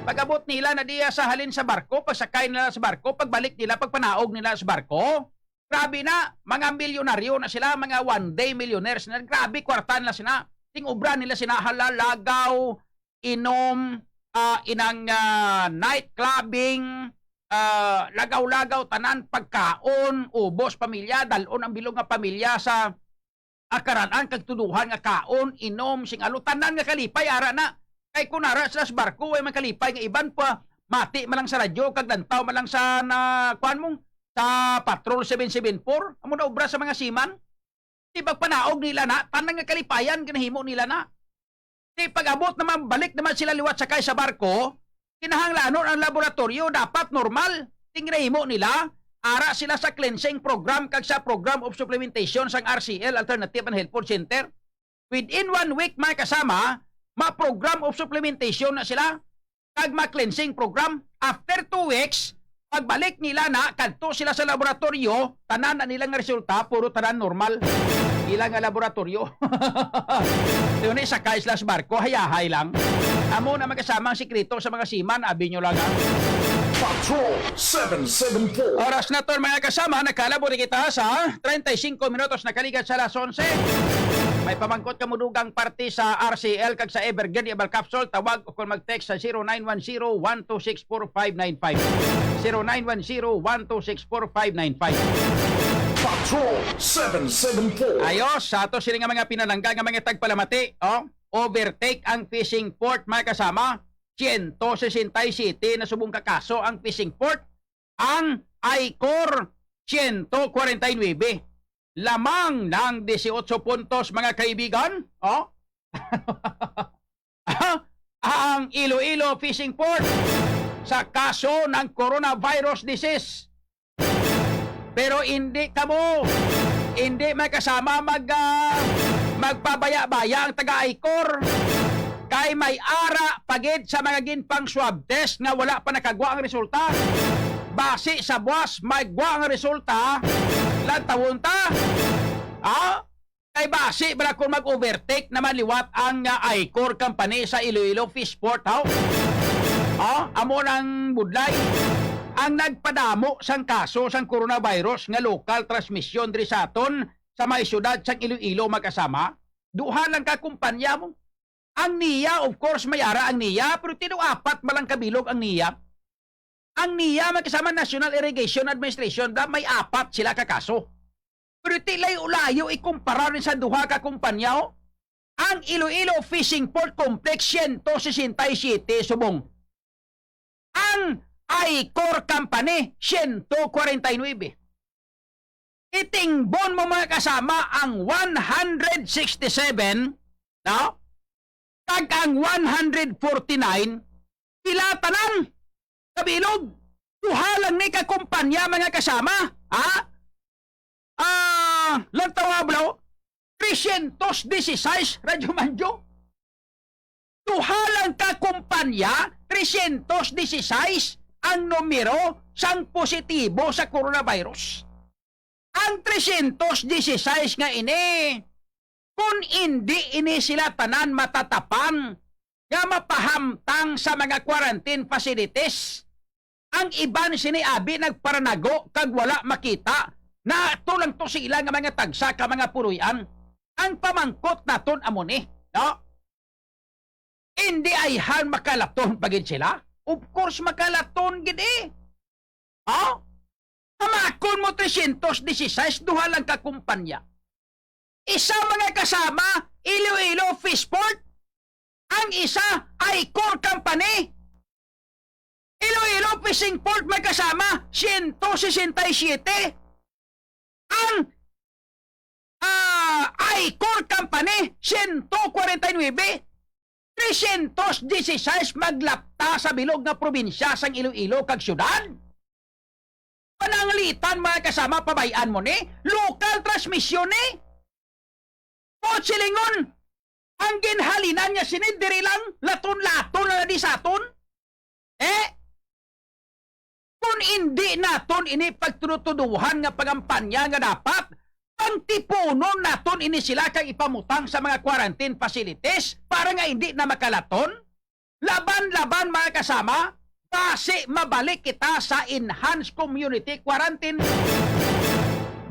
Pag-abot nila na diya sa halin sa barko, pagsakay nila sa barko, pagbalik nila, pagpanaog nila sa barko, grabe na, mga milyonaryo na sila, mga one-day millionaires na, grabe, kwartan na sila. Ting ubra nila sila, halalagaw, inom, inang night clubbing, lagaw-lagaw, tanan, pagkaon, ubos, pamilya, dalon ang bilog nga pamilya sa akaranaan kag tuduhan nga kaon, inom, singalo, tanan nga kalipay ara na. Kay kunara sila sa barko ay makalipay nga iban pa mati malang sa radyo kag lantaw malang sa kuan mong sa Patrol 774 amo na obra sa mga siman. Di panaog nila na tanan nga kalipayan ginahimo nila na. Di pag-abot naman balik naman sila liwat sakay sa barko, kinahanglanon ang laboratorio dapat normal. Ginahimo nila ara sila sa cleansing program kag sa program of supplementation sang RCL Alternative and Health Food Center. Within 1 week mga kasama, ma-program of supplementation na sila kag ma-cleansing program. After 2 weeks, pagbalik nila na kadto sila sa laboratorio, tanan na nilang resulta puro tanan normal. Ilang nga laboratorio. Yun ay sakay sila sa barko, hayahay lang. Amo na magkasama ang sikreto sa mga siman, abi nyo lang. Patrol 774. Oras na to mga kasama, nakalabori kita sa 35 minutos nakaligat sa alas 11. May pamangkot ka mudugang party sa RCL kag sa Evergreen Ebal Capsule, tawag o kung mag-text sa 0910-1264595. 0910-1264595. Patrol 774. Ayos, sa to sila nga mga pinalangga nga mga tagpalamati, overtake ang fishing port mga kasama. 167 na subong kakaso ang fishing port. Ang ICOR 149. Lamang ng 18 puntos mga kaibigan. Ang Iloilo Fishing Port sa kaso ng coronavirus disease. Pero hindi may kasama magpabaya-baya ang taga-ICOR. Kay may ara pagid sa mga ginpang swab test nga wala pa nakagwa ang resulta. Base sa buwas, magwa ang resulta, lantawon ta. Kay base, bala kung mag-overtake naman liwat ang ICOR company sa Iloilo Fish Port, amo ng budlay. Ang nagpadamo sang kaso sang coronavirus nga local transmission diri sa aton sa may syudad sang Iloilo magkasama, duha lang ka kumpanya mo. Ang NIA, of course, may ara ang NIA, pero tino-apat malang kabilog ang NIA. Ang NIA, magkasama National Irrigation Administration, may 4 sila kakaso. Pero tilay-ulayo ikumpara rin sa duha ka kumpanya. Ang Iloilo Fishing Port Complex 167 subong. Ang ICOR Company 149. Itingbon mo mga kasama ang 167, no? Tag ang 149, pila tanan kabilog. Duha lang ni ka kumpanya mga kasama. Lantawa bro, 316 Radyo Manjo. Duha lang ka kumpanya, 316 ang numero sang positibo sa coronavirus. Ang 316 nga ini, kung hindi ini sila tanan matatapan nga mapahamtang sa mga quarantine facilities, ang iban siniabi nagparanago kag wala makita na tulang to sila nga mga tagsa ka mga puruyan. Ang pamangkot naton amo ni, no? Hindi ay han makalaton pagid sila. Of course makalaton gid eh. Ha? Hamakon mo 316 duha lang ka kumpanya. Isa mga kasama Iloilo Fishport. Ang isa ay core company. Iloilo Fishing Port may kasama 167. Ang ay core company 149. 316 maglapta sa bilog nga probinsya sang Iloilo kag syudad. Pananglitan mga kasama pabayan mo ni local transmission ni. Silingon ang ginhalinan niya sinidiri lang laton-laton na di saton. Kung hindi naton ini pagtunutuduhan nga pagampanya nga dapat pangtipunon naton ini sila kay ipamutang sa mga quarantine facilities para nga hindi na makalaton. Laban-laban mga kasama, base mabalik kita sa enhanced community quarantine.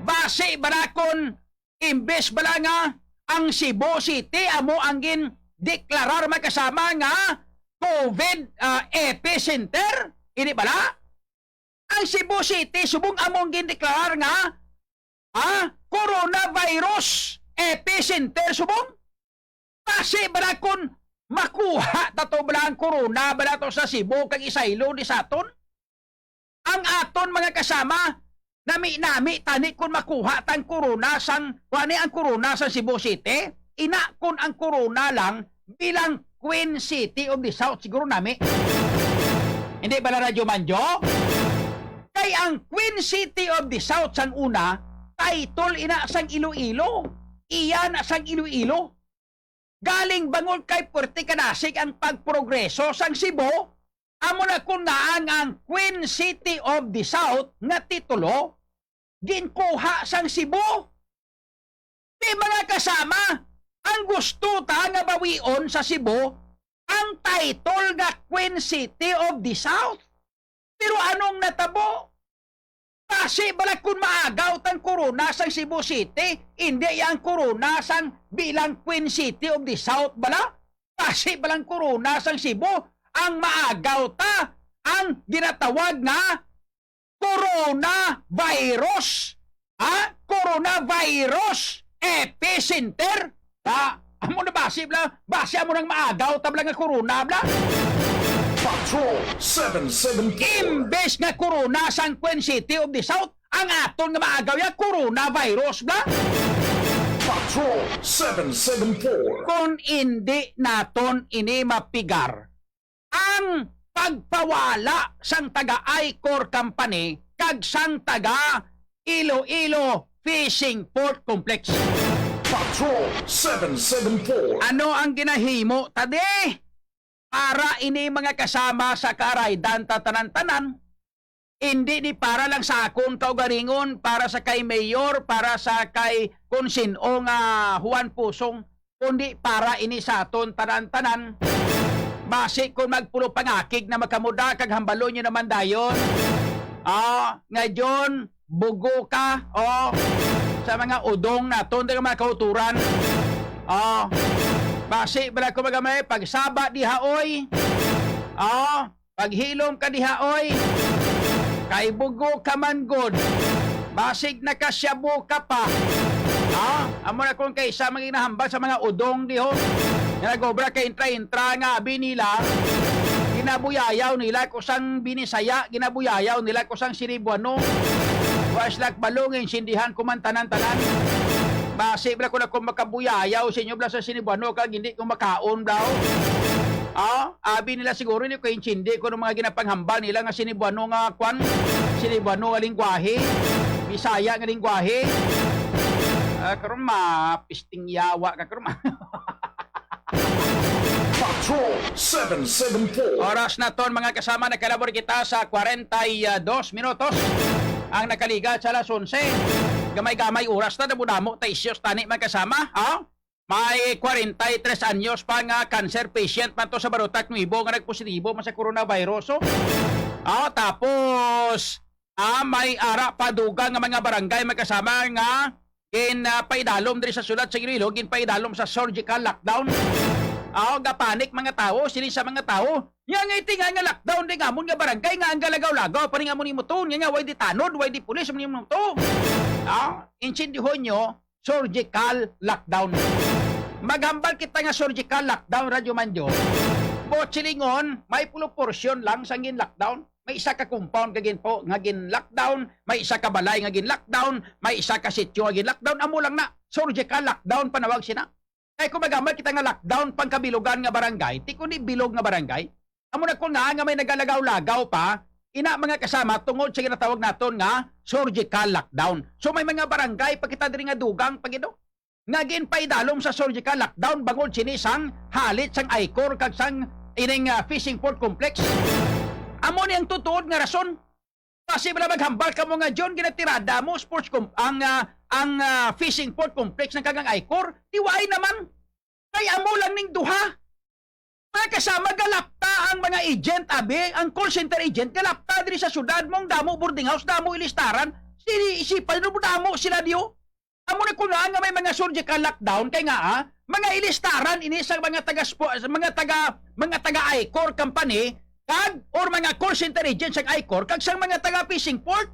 Base balakon imbes bala nga ang Cebu City amo ang gin deklarar mga kasama nga COVID epicenter. Ini bala? Ang Cebu City subong among gin deklarar nga coronavirus epicenter subong. Kasi bala kung makuha tato bala ang corona bala to sa Cebu kag Isaylo di saton. Ang aton mga kasama nami tani kung makuha tang corona sang wani ang corona sa Cebu City, ina kun ang corona lang bilang Queen City of the South siguro nami. Hindi bala Radyo Manjo? Kay ang Queen City of the South sang una, title ina sang Iloilo. Iyan sang Iloilo. Galing bangol kay Puerto Canasig ang pagprogreso sang Cebu. Amo na kung naang ang Queen City of the South nga titulo, ginkuha sang Cebu. Di mga kasama, ang gusto ta nga bawion sa Cebu, ang title nga Queen City of the South. Pero anong natabo? Kasi bala kung maagaw tang corona sang Cebu City, hindi yang corona sang bilang Queen City of the South bala. Kasi balang corona sang Cebu, ang maagaw ta ang ginatawag na coronavirus. Coronavirus epicenter. Amo na base amo nang maagaw ta bala nga corona bala. Patrol 774. Imbes nga corona sang Queen City of the South, ang aton nga maagaw ya coronavirus bala. Patrol 774. Kung hindi naton ini mapigar ang pagpawala sang taga Icor Company kag sang taga Iloilo Fishing Port Complex. Patrol 774. Ano ang ginahimo tadi? Para ini mga kasama sa karaydan tatanan-tanan. Hindi ni para lang sa akon kaugalingon, para sa kay Mayor, para sa kay konsino nga Juan Pusong, kundi para ini sa aton tanan-tanan. Base kung magpulo pangakig na makamuda kag hambalo nyo naman dayon. Ngayon bugo ka sa mga udong naton nga mga kauturan. Base bala ko magamay pagsaba diha oy. Paghilom ka diha oy. Kay bugo ka man god. Basig na kasyabo ka pa. Amo na kung kaysa maginahambal sa mga udong diho. Nagobra kay intra nga abi nila, ginabuyayaw nila kusang binisaya, ginabuyayaw nila kusang Sinibuano. Waslak balungin sindihan kumantanan-tanan. Base bla ko na kung makabuyayaw sa inyo bla sa Sinibuano kag hindi ko makaon daw. Abi nila siguro ni ko insindi ko ng mga ginapanghambal nila nga Sinibuano nga kwan, Sinibuano nga lingwahe, Bisaya nga lingwahe. Karon mapisting yawa ka karon. Patrol 774. Oras na ton mga kasama, nagkalabor kita sa 42 minutos. Ang nakaliga sa alas 11. Gamay-gamay oras na nabudamo ta isyos tani mga kasama. May 43 anyos pa nga cancer patient man to sa Barutak Nuevo nga nagpositibo man sa coronavirus. Tapos may ara padugang nga mga barangay mga kasama nga paidalom diri sa sulat sa Iloilo, paidalom sa surgical lockdown. Gapanik mga tao, sili sa mga tao. Nga itinga nga lockdown di nga amon nga barangay nga ang galagaw-lagaw pa rin nga mo ni muton. Nga way di tanod, way di pulis mo ni muto. Insindihon nyo, surgical lockdown. Maghambal kita nga surgical lockdown, Radyo Manjo. Botsilingon, may pulo porsyon lang sa ngin lockdown. May isa ka compound kagin po nga gin lockdown, may isa ka balay nga gin lockdown, may isa ka sityo nga gin lockdown. Amo lang na, surgical lockdown panawag sina. Kaya kung magamal kita nga lockdown pangkabilugan nga barangay, ti kundi bilog nga barangay, amo na kung nga may nagalagaw-lagaw pa, ina mga kasama tungod sa ginatawag naton nga surgical lockdown. So may mga barangay pagkita diri nga dugang pagido. Nga paidalom sa surgical lockdown bangod sini sang halit sang Icor kag sang ining fishing port complex. Amo ni ang tutuod nga rason. Kasi bala maghambal ka mo nga John ginatirada mo sports ang fishing port complex ng kagang Icor, tiwai naman. Kay amo lang ning duha. Mga kasama galapta ang mga agent abi, ang call center agent galapta diri sa syudad mong damo boarding house, damo ilistaran. Isipan mo damo sila diyo. Amo na ko nga may mga surgical lockdown kay nga mga ilistaran ini sa mga taga Icor company kag or mga call center agents sa Icor kag sang mga taga fishing port.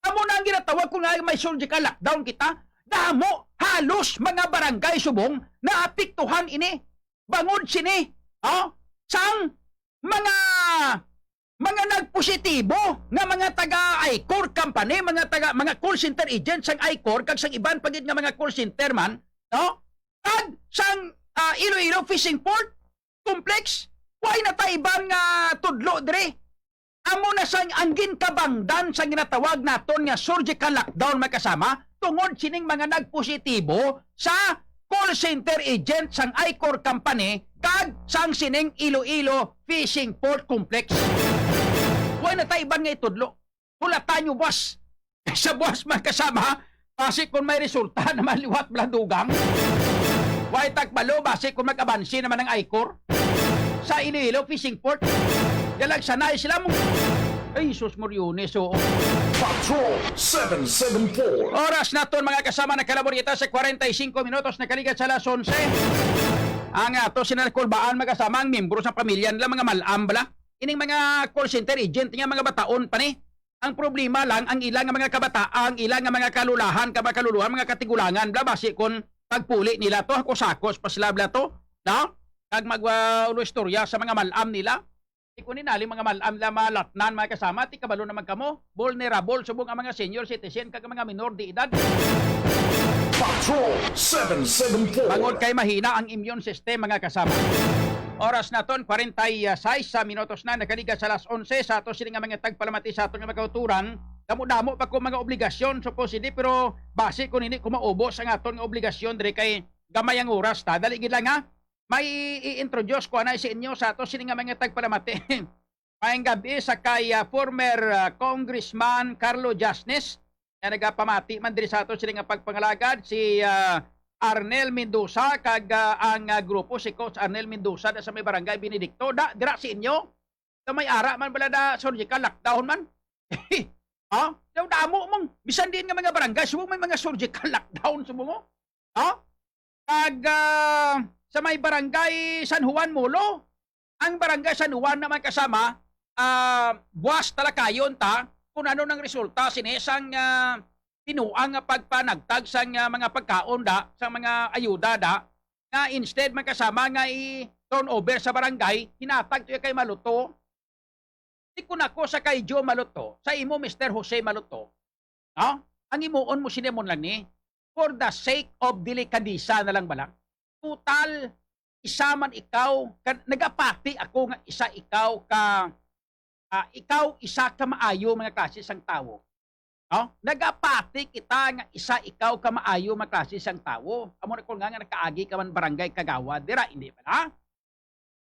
Amo na ang ginatawag ko nga may surgical lockdown kita. Damo halos mga barangay subong na apektuhan ini. Bangod sini. Sang mga nagpositibo nga mga taga Icor company, mga call center agents sang Icor kag sang iban pagid nga mga call center man, kag sang Iloilo fishing port complex. Why na ta ibang tudlo dire? Amo na sang anggin kabangdan sa ginatawag naton nga surgical lockdown mga kasama tungod sining mga nagpositibo sa call center agent sang Icor company kag sang sining Iloilo fishing port complex. Why na ta ibang nga itudlo? Hulatan nyo boss. Sa boss mga kasama, basi kung may resulta naman liwat blandugang. Why takbalo basi kung mag-abansi naman ng Icor sa Iloilo fishing port. Dalag sanay sila mo. Ay, sus Moriones, Patrol 774. Oras na ton mga kasama, nakalabor kita sa 45 minutos, nakaligat sa alas 11. Ang to sinalkulbaan mga kasama, ang membro sa pamilya nila, mga malambla. Ining mga call center agent, nga mga bataon pa ni. Ang problema lang, ang ilang mga kabataan, ilang mga kalulahan, kabakaluluhan, mga katigulangan, bla, basi kung pagpuli nila to, kusakos pa sila bla to, kag magwa istorya sa mga malam nila. Ikunin nali mga malam na malatnan mga kasama, ti kabalo naman kamo, vulnerable subong ang mga senior citizen kag mga minor de edad. Patrol 774. Bangod kay mahina ang immune system mga kasama. Oras na ton 46 minutos na nakaliga sa alas 11 sa ato sila nga mga tagpalamati sa ato nga magkauturan. Damo-damo pa ko mga obligasyon supposedly pero base ko nini ko maubos ang aton nga obligasyon dire kay gamay ang oras ta. Dali gid lang may i-introduce ko na sa inyo sa ato sila nga mga tagpalamati. Maayong gabi sa kay former Congressman Carlo Jasnes na nagapamati man diri sa ato sila nga pagpangalagad si Arnel Mendoza kag ang grupo si Coach Arnel Mendoza sa may barangay Benedicto dira si inyo sa may ara man bala da surgical lockdown man. Daw damo mong bisan din nga mga barangay subong may mga surgical lockdown subong mo. Kag sa may barangay San Juan Molo, ang barangay San Juan naman kasama buwas talakayon ta kung ano nang resulta sinesang tinuang nga pagpanagtag sa mga pagkaon sa mga ayuda nga instead man kasama nga i-turn over sa barangay, hinatag to kay Maluto. Di ko nako sa kay Joe Maluto, sa imo Mr. Jose Maluto. Ang imuon mo sinemon lang ni for the sake of delikadisa na lang bala. Total isa man ikaw nagapati ako nga isa ikaw ka maayo mga klase sang tawo. Nagapati kita nga isa ikaw ka maayo mga klase sang tawo. Amo na ko nga nakaagi ka man barangay Kagawad dira hindi ba?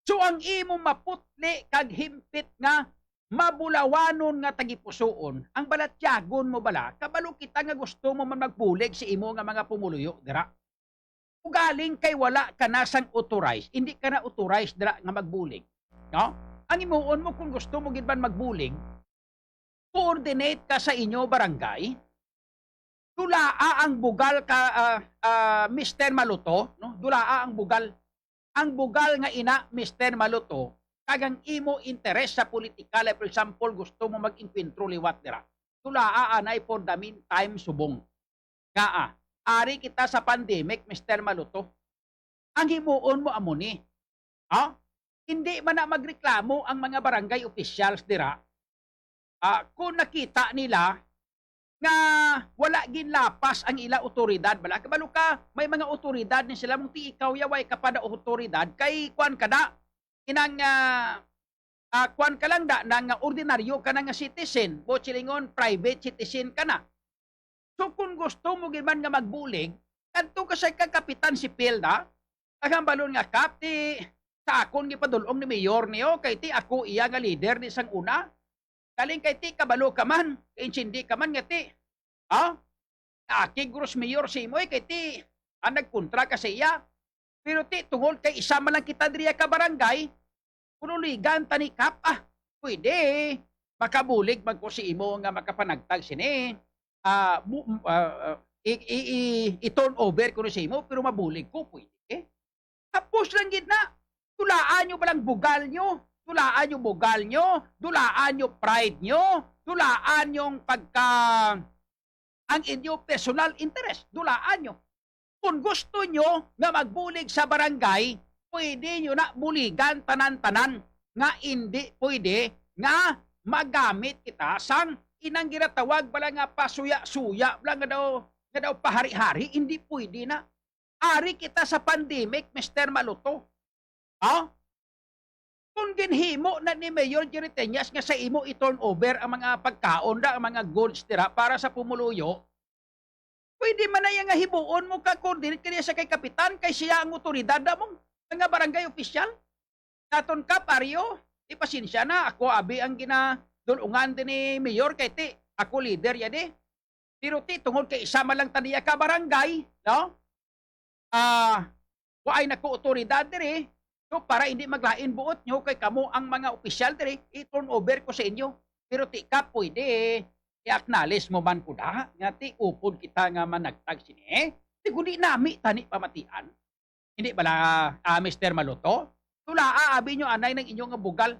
So ang imo maputli kag himpit nga mabulawanon nga tagipusoon, ang balatyagon mo bala, kabalo kita nga gusto mo man magbulig sa imo nga mga pumuluyo, dira. Ugaling kay wala ka na sang authorized, hindi ka na authorized dira nga magbulig. No? Ang imuon mo kung gusto mo gid man magbulig, coordinate ka sa inyo barangay, dulaa ang bugal ka Mr. Maluto, no? Dulaa ang bugal. Ang bugal nga ina Mr. Maluto, kagang imo interes sa politika, like for example, gusto mo mag-inkwentro liwat dira. Dulaa anay for the meantime subong. Nga ari kita sa pandemic, Mr. Maluto. Ang himuon mo amo ni. Ha? Hindi man na magreklamo ang mga barangay officials dira. Kung nakita nila nga wala ginlapas ang ila otoridad bala kabalo ka may mga otoridad ni sila mong ti ikaw yaway ka pa da otoridad kay kwan ka da inang kwan ka lang da nang ordinaryo ka na nga citizen bo chilingon private citizen ka na. So kung gusto mo gid man nga magbulig kadto ka sa kapitan si Pilda agang balon nga kapti sa akon gipadulong ni mayor niyo kay ti ako iya nga leader ni sang una. Kaling kay ti kabalo ka man, insindi ka man nga ti. Aki gros mayor si Imoy kay ti ang nagkontra ka sa iya. Pero ti tungol kay isa man lang kita diriya ka barangay, punuligan tani kap pwede makabulig magko si imo nga makapanagtag sini. I-turn over ko si imo pero mabulig ko pwede. Tapos lang gid na. Tulaan nyo balang bugal nyo. Tulaan yung bugal nyo, tulaan yung pride nyo, tulaan yung ang inyong personal interest, tulaan nyo. Kung gusto nyo nga magbulig sa barangay, pwede nyo na buligan tanan-tanan nga hindi pwede nga magamit kita sang inang ginatawag bala nga pasuya-suya, bala nga daw pahari-hari, hindi pwede na. Ari kita sa pandemic, Mr. Maluto. Kung ginhimo na ni Mayor Jerry Teñas nga sa imo i-turn over ang mga pagkaon da, ang mga goods tira para sa pumuluyo, pwede man na nga hibuon mo ka coordinate kaniya sa kay kapitan kay siya ang otoridad da mong mga barangay official. Katon ka pario, di pasensya na ako abi ang ginadulungan din ni Mayor kay ti ako leader ya di. Pero ti tungod kay isa man lang taniya ka barangay, no? Waay nako otoridad diri. So para hindi maglain buot nyo kay kamo ang mga opisyal diri, i-turn over ko sa inyo. Pero ti ka pwede i-acknowledge mo man ko da nga ti upod kita nga managtag sini. Ti kundi nami tani pamatian. Hindi bala Mr. Maluto? Tula abi nyo anay ng inyong bugal.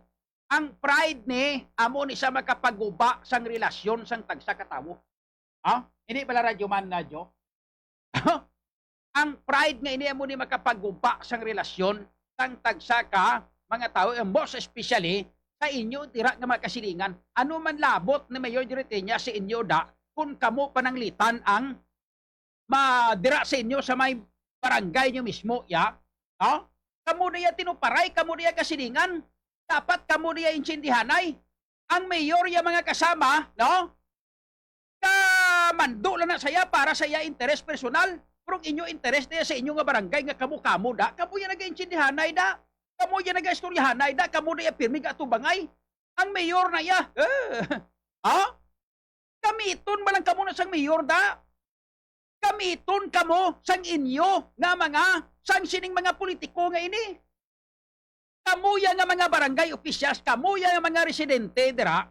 Ang pride ni amo ni sa makapaguba sang relasyon sang tagsa katawo. Hindi bala radyo man na jo? Ang pride nga ini amo ni makapaguba sang relasyon sang tagsa ka, mga tao, most especially, sa inyo, tira nga makasilingan. Ano man labot na Mayor Diriteña sa inyo da, kung kamo pananglitan ang madira sa inyo sa may barangay nyo mismo, ya? Kamo na ya tinuparay, kamo na ya kasilingan, dapat kamo na ya insindihanay. Ang mayor ya mga kasama, no? Kamando lang na saya para sa iya interes personal. Pero inyo interes na sa inyo nga barangay nga kamo-kamo da, kamo yan nag-insindihanay da, kamo yan nag-istoryahanay da, kamo na pirmi ka tubangay. Ang mayor na ya, Kamiton malang kamo na sang mayor da. Kamiton kamo sang inyo nga mga, sang sining mga politiko nga ini. Kamo yan nga mga barangay officials, kamo yan nga mga residente dira,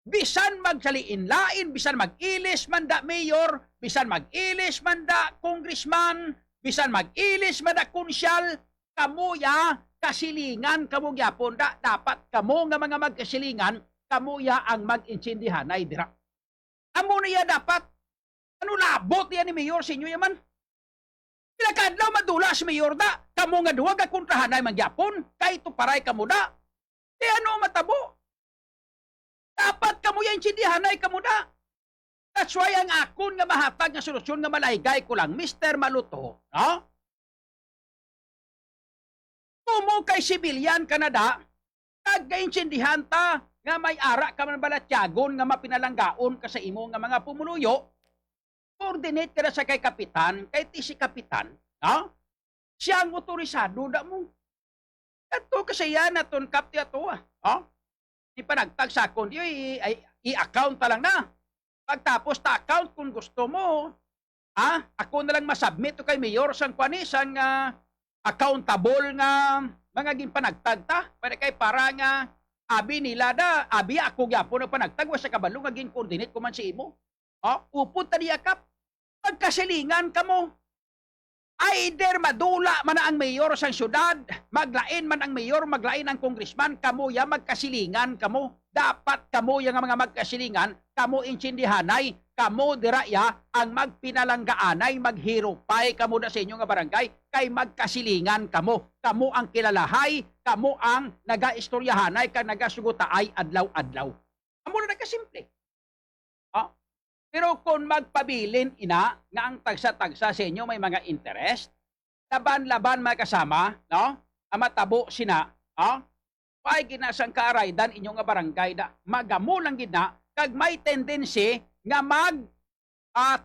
bisan magsaliin-lain, bisan mag-ilis man da mayor, bisan mag-ilis man da congressman, bisan mag-ilis man da konsyal, kamuya kasilingan kamo gyapon da, dapat kamo nga mga magkasilingan, kamuya ang mag-insindihanay dira. Amo niya dapat, ano labot yan ni mayor sa inyo yaman? Pinakadlaw madula si mayor da, kamo nga duwag akontrahanay man gyapon, kay tuparay kamo da. Ano matabo? Dapat kamo yan insindihanay kamo da. That's why ang akon nga mahatag nga solusyon nga malaygay ko lang, Mr. Maluto, Kumo kay sibilyan Canada, nag-insindihan ta nga may ara ka man balatyagon nga mapinalanggaon ka sa imo nga mga pumuluyo, coordinate ka na sa kay kapitan, kay ti si kapitan, siya ang otorisado da mo. Ato kasi yan aton kap ti ato ah. Oh? Ipanagtag sa akon i-account ta lang na. Pagtapos ta account kung gusto mo, ako na lang masubmit to kay mayor sang kwani sang accountable nga mga ginpanagtag ta para nga abi nila da abi ako gyapon ang panagtag wa sa kabalo nga gin-coordinate ko man si imo. Upod ta niya kap. Pagkasilingan ka mo. Either madula man ang mayor sang syudad, maglain man ang mayor, maglain ang congressman, kamo ya magkasilingan kamo. Dapat kamo yang mga magkasilingan, kamo intindihanay, kamo dira ya ang magpinalanggaanay, maghirupay kamo da sa inyo nga barangay, kay magkasilingan kamo. Kamo ang kilalahay, kamo ang nagaistoryahanay, kag nagasugutaay adlaw-adlaw. Amo na nagkasimple. Pero kung magpabilin ina nga ang tagsa-tagsa sa inyo may mga interest, laban-laban mga kasama, no? Ang matabo sina, pay ginasang kaaraydan inyong nga barangay da, magamo lang gina, kag may tendency nga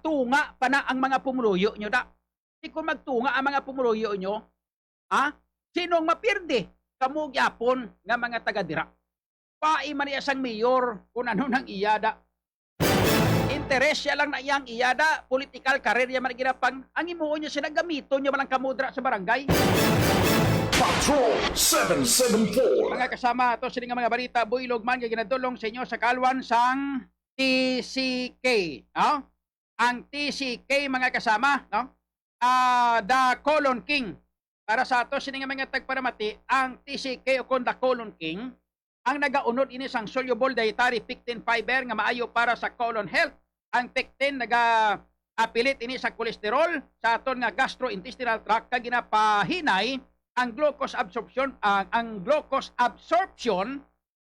tunga pa na ang mga pumuluyo nyo da. Di kung magtunga ang mga pumuluyo nyo, sinong mapirde? Kamu gyapon nga mga taga-dira. Pai man iya sang mayor kung ano nang iyada. Interes siya lang na iyang iyada, political career niya man ginapang, ang imuon niya sila gamito niya malang kamudra sa barangay. Patrol 774. Mga kasama, ito sila nga mga balita, builog man, ginadulong sa inyo sa kalwan sang TCK. No? Ang TCK, mga kasama, no? The Colon King. Para sa ito, sila nga mga tagparamati, ang TCK o kung The Colon King, ang nagaunod ini sang soluble dietary pectin fiber nga maayo para sa colon health. Ang pectin nag-apilit ini sa kolesterol sa aton nga gastrointestinal tract kag ginapahinay ang glucose absorption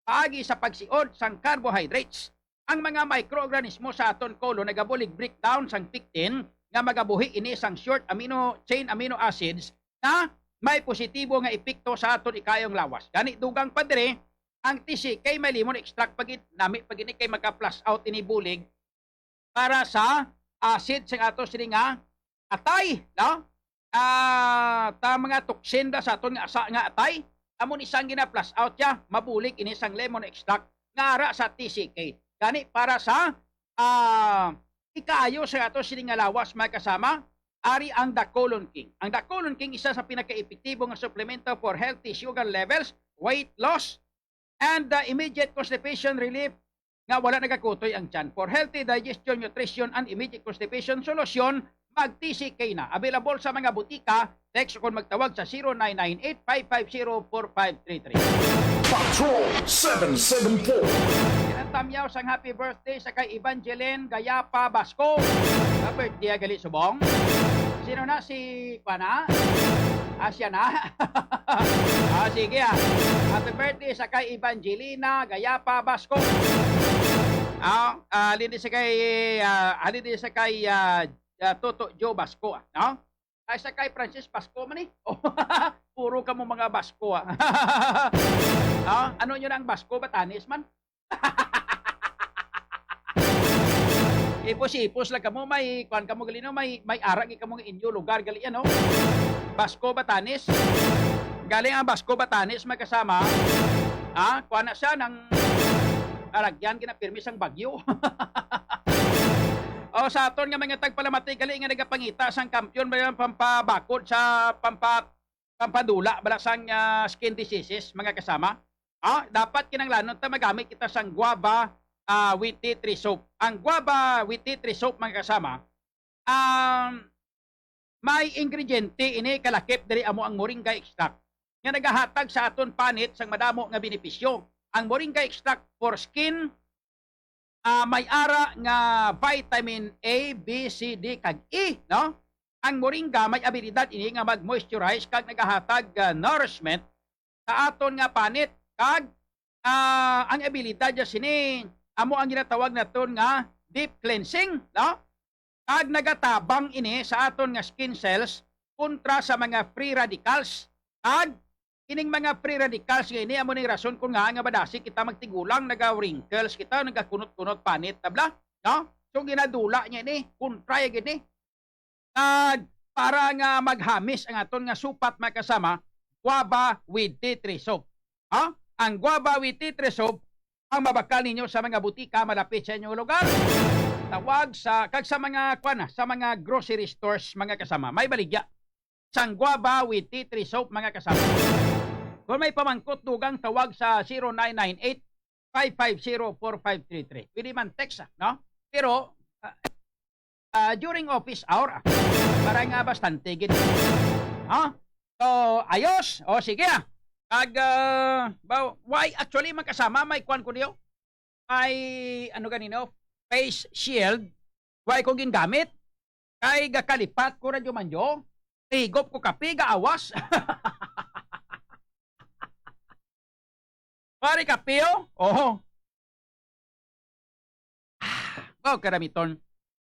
paagi sa pagsiod sang carbohydrates. Ang mga microorganismo sa aton colon nagabulig breakdown sang pectin nga magabuhi ini sang short chain amino acids na may positibo nga epekto sa aton ikayong lawas. Gani dugang padre ang TCK may limon extract pagit nami pagini kay maka-flush out ini bulig para sa acid sa ato sini nga atay, no? Ta mga toxin da sa aton nga asa nga atay, amon isang gina-flush out ya, mabulig ini sang lemon extract nga ara sa TCK. Gani para sa ikaayo sa ato sini nga lawas mga kasama, ari ang The Colon King. Ang The Colon King isa sa pinaka-epektibo nga suplemento for healthy sugar levels, weight loss, and the immediate constipation relief nga wala nagakutoy ang tiyan. For healthy digestion, nutrition, and immediate constipation solution, mag-TCK na. Available sa mga butika. Text kung magtawag sa 0998-550-4533. Patrol 774. Tinatamyaw sang happy birthday sa kay Evangeline Gayapa Basco. Sa birthday gali subong. Sino na si Pana? Siya na. Sige Happy birthday sa kay Evangelina Gayapa Basco. Halin sa kay Toto Joe Basco. No? Ay sa kay Francis Basco man puro ka mo mga Basco. Ano nyo na ang Basco? Batanes man? Ipos-ipos lang kamo, may kuan kamo gali no, may arag kamo inyo lugar gali ano. Basco Batanes. Galing ang Basco Batanes magkasama. Kuan na siya ng aragyan kinapirmi sang bagyo. Sa aton nga mga tagpalamati gali nga nagapangita sang kampiyon ba pampabakod sa pampadula balasang skin diseases mga kasama. Dapat kinanglanon ta magamit kita sang guava with tea tree soap. Ang guava with tea tree soap mga kasama, may ingrediente ini kalakip diri amo ang moringa extract nga nagahatag sa aton panit sang madamo nga benepisyo. Ang moringa extract for skin may ara nga vitamin A, B, C, D kag E, no? Ang moringa may abilidad ini nga mag-moisturize kag nagahatag nourishment sa aton nga panit kag ang abilidad niya sini amo ang ginatawag naton nga deep cleansing, no? Kag nagatabang ini sa aton nga skin cells kontra sa mga free radicals. Kag kining mga free radicals nga ini amo ning rason kung nga badasi kita magtigulang naga-wrinkles kita nagakunot-kunot panit tabla, no? So ginadula niya ini kontra gini. Kag para nga maghamis ang aton nga supat mga kasama, guava with tea tree soap. Ha? Ang guava with tea tree soap ang mabakal ninyo sa mga butika malapit sa inyong lugar. Tawag sa sa mga sa mga grocery stores mga kasama. May baligya. Sang guava with tea tree soap mga kasama. Kung may pamangkot dugang tawag sa 0998-550-4533. Pwede man text no? Pero during office hour para nga bastante gid. Ha? So ayos. O sige why actually magkasama may kwan ko niyo? May ano ganino? Face shield. Why ko gingamit? Kay gakalipat ko radyo manjo. Higop ko kape gaawas. Pare kape oh. Oh, karamiton.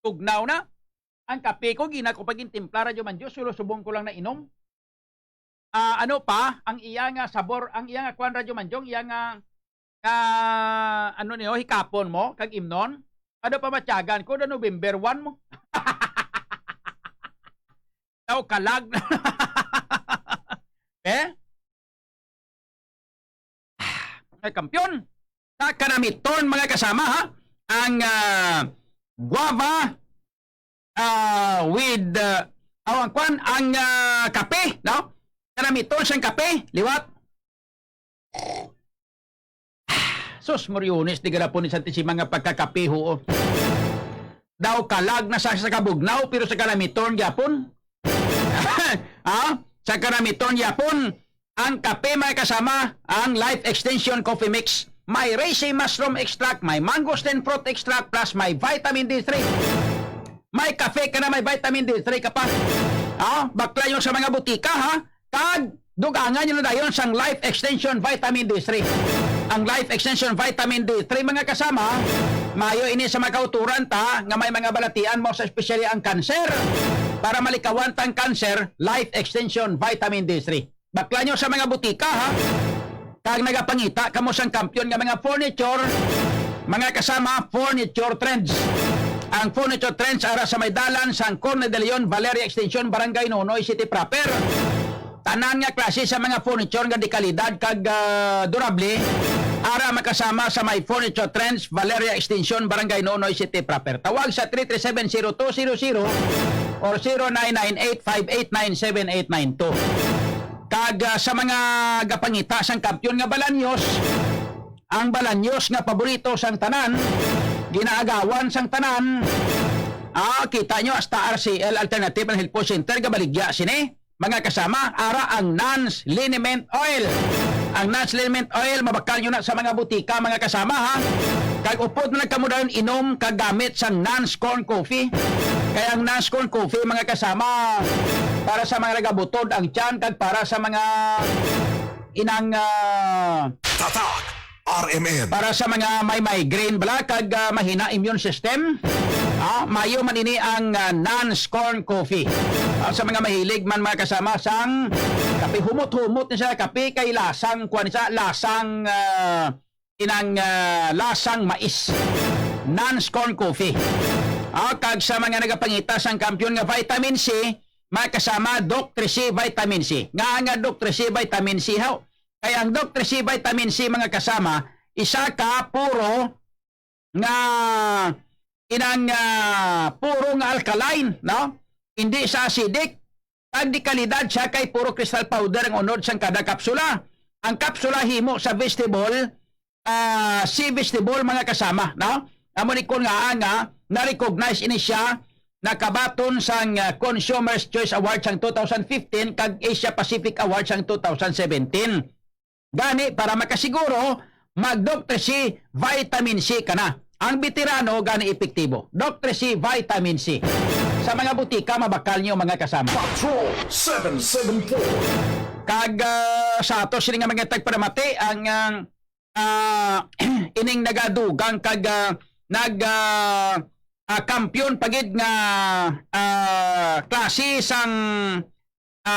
Tugnaw na. Ang kape ko gina ko pagin timpla radyo manjo sulo-subong ko lang na inom. Ano pa ang iya nga sabor, ang iya nga kwan radyo manjong, iya nga ano niyo hikapon mo kag imnon. Ano pa matyagan ko na November 1 mo. Daw kalag. Ay kampiyon. Sa kanamiton mga kasama ha. Ang guava with ang kwan ang kape, no? Kanamiton siyang kape, liwat. Sus, Moriones, di gana po ni Santi si mga pagkakape ho. Daw kalag na sa kabugnaw, pero sa kanamiton yapon. Ha? Sa kanamiton yapon, ang kape may kasama, ang Life Extension Coffee Mix. May reishi mushroom extract, may mangosteen fruit extract, plus may vitamin D3. May kape ka na may vitamin D3 ka pa. Bakla yung sa mga butika ha. Kag dugangan nyo na dayon sang Life Extension Vitamin D3. Ang Life Extension Vitamin D3 mga kasama, mayo ini sa makauturan ta nga may mga balatian mo sa especially ang cancer. Para malikawan tang cancer, Life Extension Vitamin D3. Bakla nyo sa mga butika ha. Kag nagapangita kamo sang kampiyon nga mga furniture, mga kasama furniture trends. Ang furniture trends ara sa may dalan sang Corne de Leon, Valeria Extension, Barangay Nonoy City proper. Tanan nga klase sa mga furniture nga di kalidad kag durable ara makasama sa may furniture trends, Valeria Extension, Barangay Nonoy City proper. Tawag sa 3370200 or 0998-589-7892. Kag sa mga gapangita sang kampiyon nga balanyos, ang balanyos nga paborito sang tanan, ginaagawan sang tanan. Kita nyo hasta RCL Alternative and Health Food Center gabaligya sini. Mga kasama, ara ang Nance Liniment Oil. Ang Nance Liniment Oil, mabakal nyo na sa mga butika, mga kasama ha. Kag upod na nagkamudayon inom kagamit sa Nance Corn Coffee. Kaya ang Nance Corn Coffee, mga kasama, para sa mga nagabutod ang tiyan, kag para sa mga inang Tatak RMN. para sa mga may migraine bala kag mahina immune system. Mayo man ini ang Nance Corn Coffee. Sa mga mahilig man mga kasama sang kape, humot-humot ni siya kape kay lasang kuan siya, lasang lasang mais. Nance Corn Coffee. Kag sa mga nagapangita sang kampiyon nga vitamin C, mga kasama Dr. C vitamin C. Nga Dr. C vitamin C how. Kaya ang Dr. C vitamin C mga kasama, isa ka puro nga puro nga alkaline, no? Hindi sa acidic. Kag di kalidad siya kay puro crystal powder ang unod sang kada kapsula. Ang kapsula himo sa vegetable, C vegetable mga kasama, no? Amo ni kon nga na-recognize ini siya nakabaton sang Consumer's Choice Award sang 2015 kag Asia Pacific Award sang 2017. Gani para makasiguro mag Dr. C vitamin C ka na. Ang veterano gani epektibo. Dr. C vitamin C. Sa mga butika mabakal niyo mga kasama. Patrol 774. Kag sa ato sini nga mga tagparamati ang ining nagadugang kag kampiyon pagid nga klase sang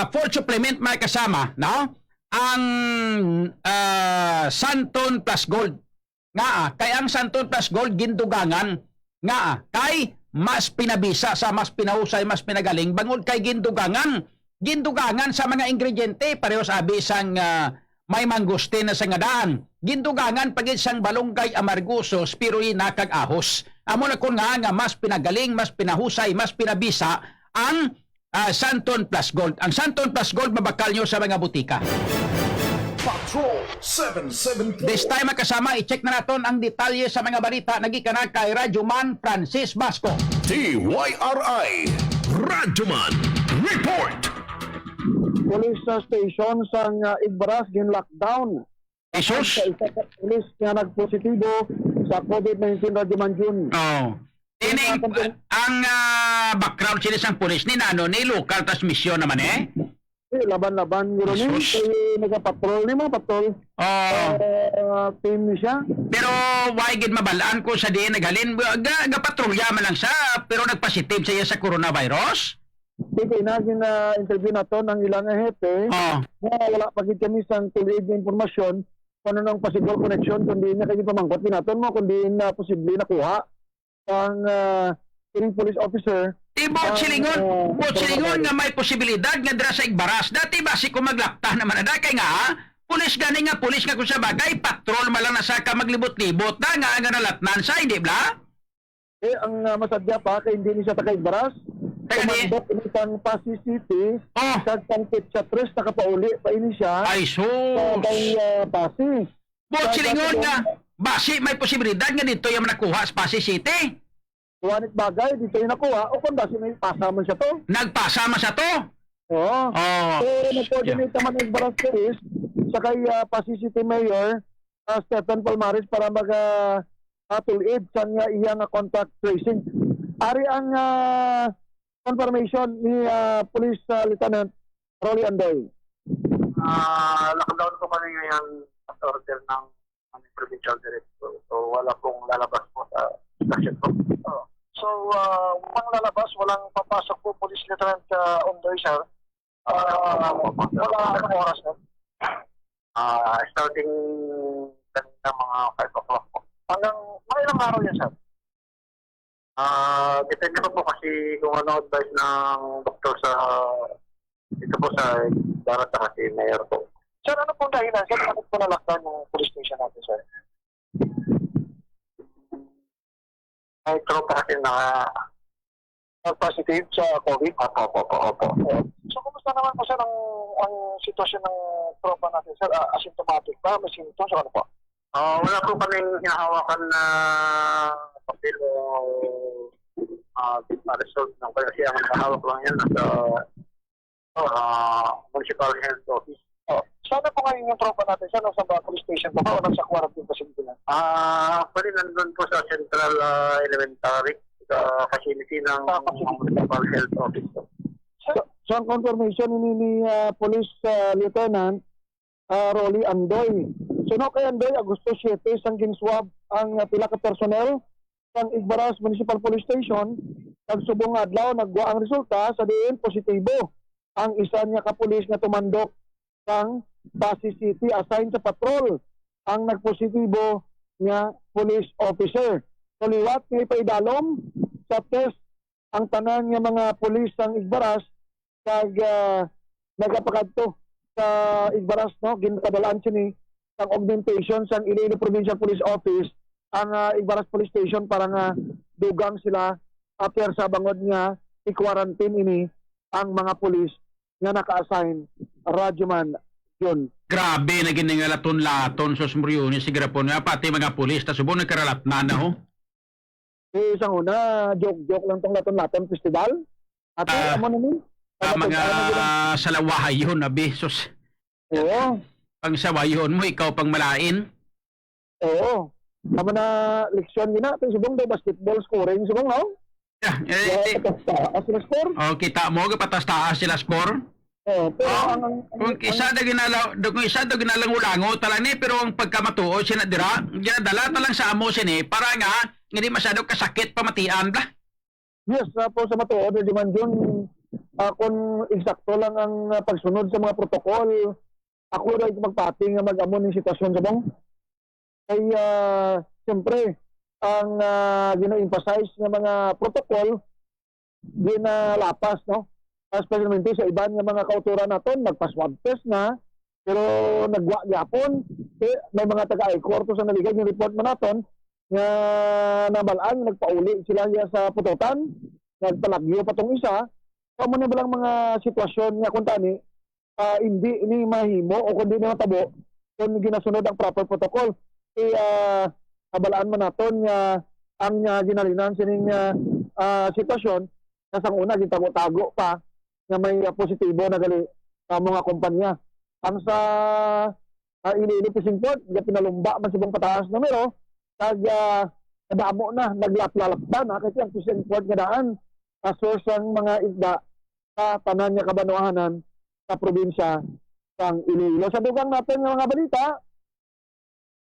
food supplement mga kasama, no? Ang Santon Plus Gold. Kay ang Santon Plus Gold gindugangan kay mas pinabisa sa mas pinahusay, mas pinagaling bangod kay gindugangan gindugangan sa mga ingrediente pareho sabi sang may mangustin na sa ngadaan. Gindugangan pagit sang balunggay amargusos pero inakag ahos. Amo na kun nga mas pinagaling, mas pinahusay, mas pinabisa ang Santon Plus Gold. Ang Santon Plus Gold mabakal nyo sa mga butika. Patrol 774. This time makasama, i-check na naton ang detalye sa mga balita nagikana kay Radyoman Francis Basco. TYRI Radyoman Report. Police station sa Igbaras gin-lockdown. Jesus? Sa isa ka police nga nagpositibo sa COVID-19 Radyoman June. Oh. Ining, ang background sila sang pulis ni Nano ni local transmission naman eh. Laban-laban yun rin. Jesus. Nagpa-patrol ni mga patrol. Oh. Team ni siya. Pero why gid mabalaan ko sa diin naghalin gapatrolya man lang siya pero nagpositive siya sa coronavirus. Sige na interview na to ng ilang hepe. Oh. Wala pa gid kami sang tulig na impormasyon kung ano nang possible connection kundi na kayo pamangkot naton mo kundi na posible na kuha ang police officer. Bot silingon nga may posibilidad nga dira sa Igbaras. Dati basi ko maglakta naman ada kay nga pulis gani nga pulis nga kung sa bagay patrol malang na sa ka maglibot-libot na nga nalatnan sa hindi bla? Ang masadya pa kay hindi ni siya takay Igbaras. Kumandok isang Pasig City, sa Tangkit sa Tres, nakapauli pa ini siya. Ay sus! Sa Pasig. Bot silingon nga basi may posibilidad nga dito yung nakuha sa Pasig City. Tuwanit bagay, dito yung nakuha. O kung basi may pasama siya to. Nagpasama sa to? Oo. Oh. So, nag-coordinate naman ng Igbaras Police sa kay Pasig City Mayor, Stephen Palmares, para mag-tulid sa iyang contact tracing. Ari ang confirmation ni Police Lieutenant Rolly Andoy. Lockdown po kami ngayon at order ng provincial director. So wala pong lalabas po sa station po. So walang lalabas, walang papasok po Police Lieutenant Andoy, sir. Wala anong oras na? Starting kanina mga 5 o'clock po. Hanggang mga ilang araw yan, sir? Depende po kasi kung ano advice ng doktor sa ito po sa Barata kasi mayor po. Sir, ano pong dahilan? Sir, bakit po nalaktan yung police station natin, sir? May tropa kasi na positive sa COVID? Opo. So, kumusta naman po, sir, ang sitwasyon ng tropa natin, sir? Asymptomatic ba? May symptoms o ano po? Wala po kaming hinahawakan na papel o result ng kaya siya ang nahawak lang yan nasa municipal health office. Sana po ngayon yung tropa natin, sir, nasa police station po o nasa quarantine facility na? Actually, nandun po sa Central Elementary facility ng municipal health office. So, ang confirmation ni Police Lieutenant Rolly Andoy. So, no kay Andoy, Agosto 7, sang ginswab ang pila ka personnel ng Igbaras Municipal Police Station. Nagsubong adlaw, nagwa ang resulta sa diin positibo. Ang isa niya kapulis na tumandok ng Pasig City assigned sa patrol. Ang nagpositibo niya police officer. So, liwat nga ipaidalom sa test ang tanan niya mga pulis ng Igbaras nagapakadto sa Igbaras, no? Ginpadalaan siya ni ang augmentation sa Iloilo Provincial Police Office ang Igbaras Police Station para nga dugang sila after sa bangod nga i-quarantine ini ang mga pulis nga naka-assign Radyoman yun. Grabe na giningalaton-laton sa Smuryones si Grapon nga pati mga pulis ta subong nagkaralat na ho. Isang una, joke lang tong laton-laton festival. At amo na ni? Mga salawahayon abi sus. Oo. Pang sawayon mo ikaw pang malain. Oo. Amo na leksyon gina, subong daw basketball scoring subong no? As na score? Oh, kita mo patas-taas sila score. Pero kung isa daw ginalang ulango talang ni pero ang pagkamatuo siya na dira, ginadala talang sa amo siya ni para nga hindi masyado kasakit pamatian ba. Yes, po sa matuod di man yun kung eksakto lang ang pagsunod sa mga protokol, ako rin magpating nga mag-amon ng sitwasyon sa bang. Kaya siyempre ang gina-emphasize ng mga protocol ginalapas, no? especially sa iban nga mga kauturan naton nagpa-swab test na pero nagwa gyapon may mga taga-ICOR to sa naligay yung report man naton nga nabalaan nagpauli sila sa pututan nagtalagyo pa tong isa so mo na balang mga sitwasyon nga kung tani hindi ini mahimo o kundi na matabo kung ginasunod ang proper protocol kabalaan man naton nga ang ginalinan sining sitwasyon kasang una gitago-tago pa nga may positibo na gali sa mga kumpanya ang sa Iloilo Fishing Port nga pinalumba man sibong pataas numero kag nadamo na naglalakda na kasi ang fishing port nga daan source ang mga isda sa tanan nga kabanohanan sa probinsya sang Iloilo. Sa dugang natin nga mga balita,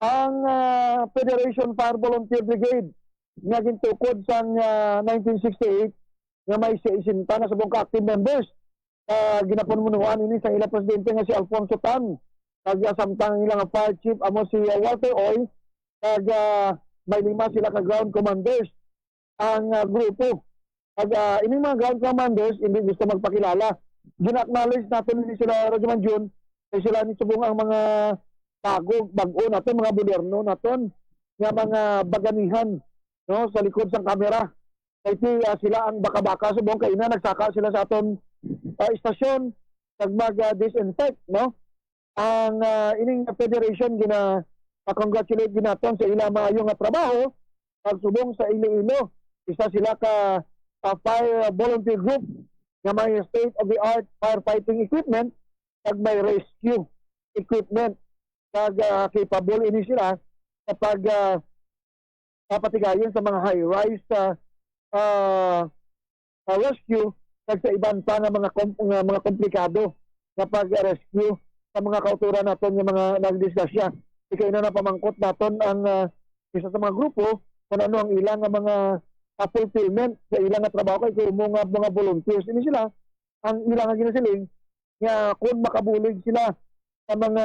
ang Federation Fire Volunteer Brigade nga gintukod sang 1968 nga may 60 na sa buong active members. Ginapunmunuan ini sa ilang presidente nga si Alfonso Tan. Kag samtang ilang fire chief amo si Walter Oy. Kag may 5 sila ka ground commanders ang grupo. Kag ini mga ground commanders hindi gusto magpakilala. Gina-acknowledge natin ni sila Rajaman Jun kay sila ni subong ang mga bago natin mga gobyerno naton nga mga baganihan no sa likod sang kamera. Kay sila ang baka-baka subong kay ina nagsaka sila sa aton istasyon kag mag-disinfect no. Ang ining federation congratulate ginaton sa ila maayo nga trabaho pagsubong sa Iloilo. Isa sila ka fire volunteer group nga may state-of-the-art firefighting equipment kag may rescue equipment kag capable ini sila kapag papatigayon sa mga high-rise rescue kag sa iban pa nga mga komplikado kapag rescue sa mga kauturan naton nga mga nagdiskusya. Ikay na napamangkot naton ang isa sa mga grupo kung ano ang ilang nga mga fulfillment sa ilang nga trabaho kay mga volunteers ini sila ang ilang nga ginasiling nga kung makabulig sila sa mga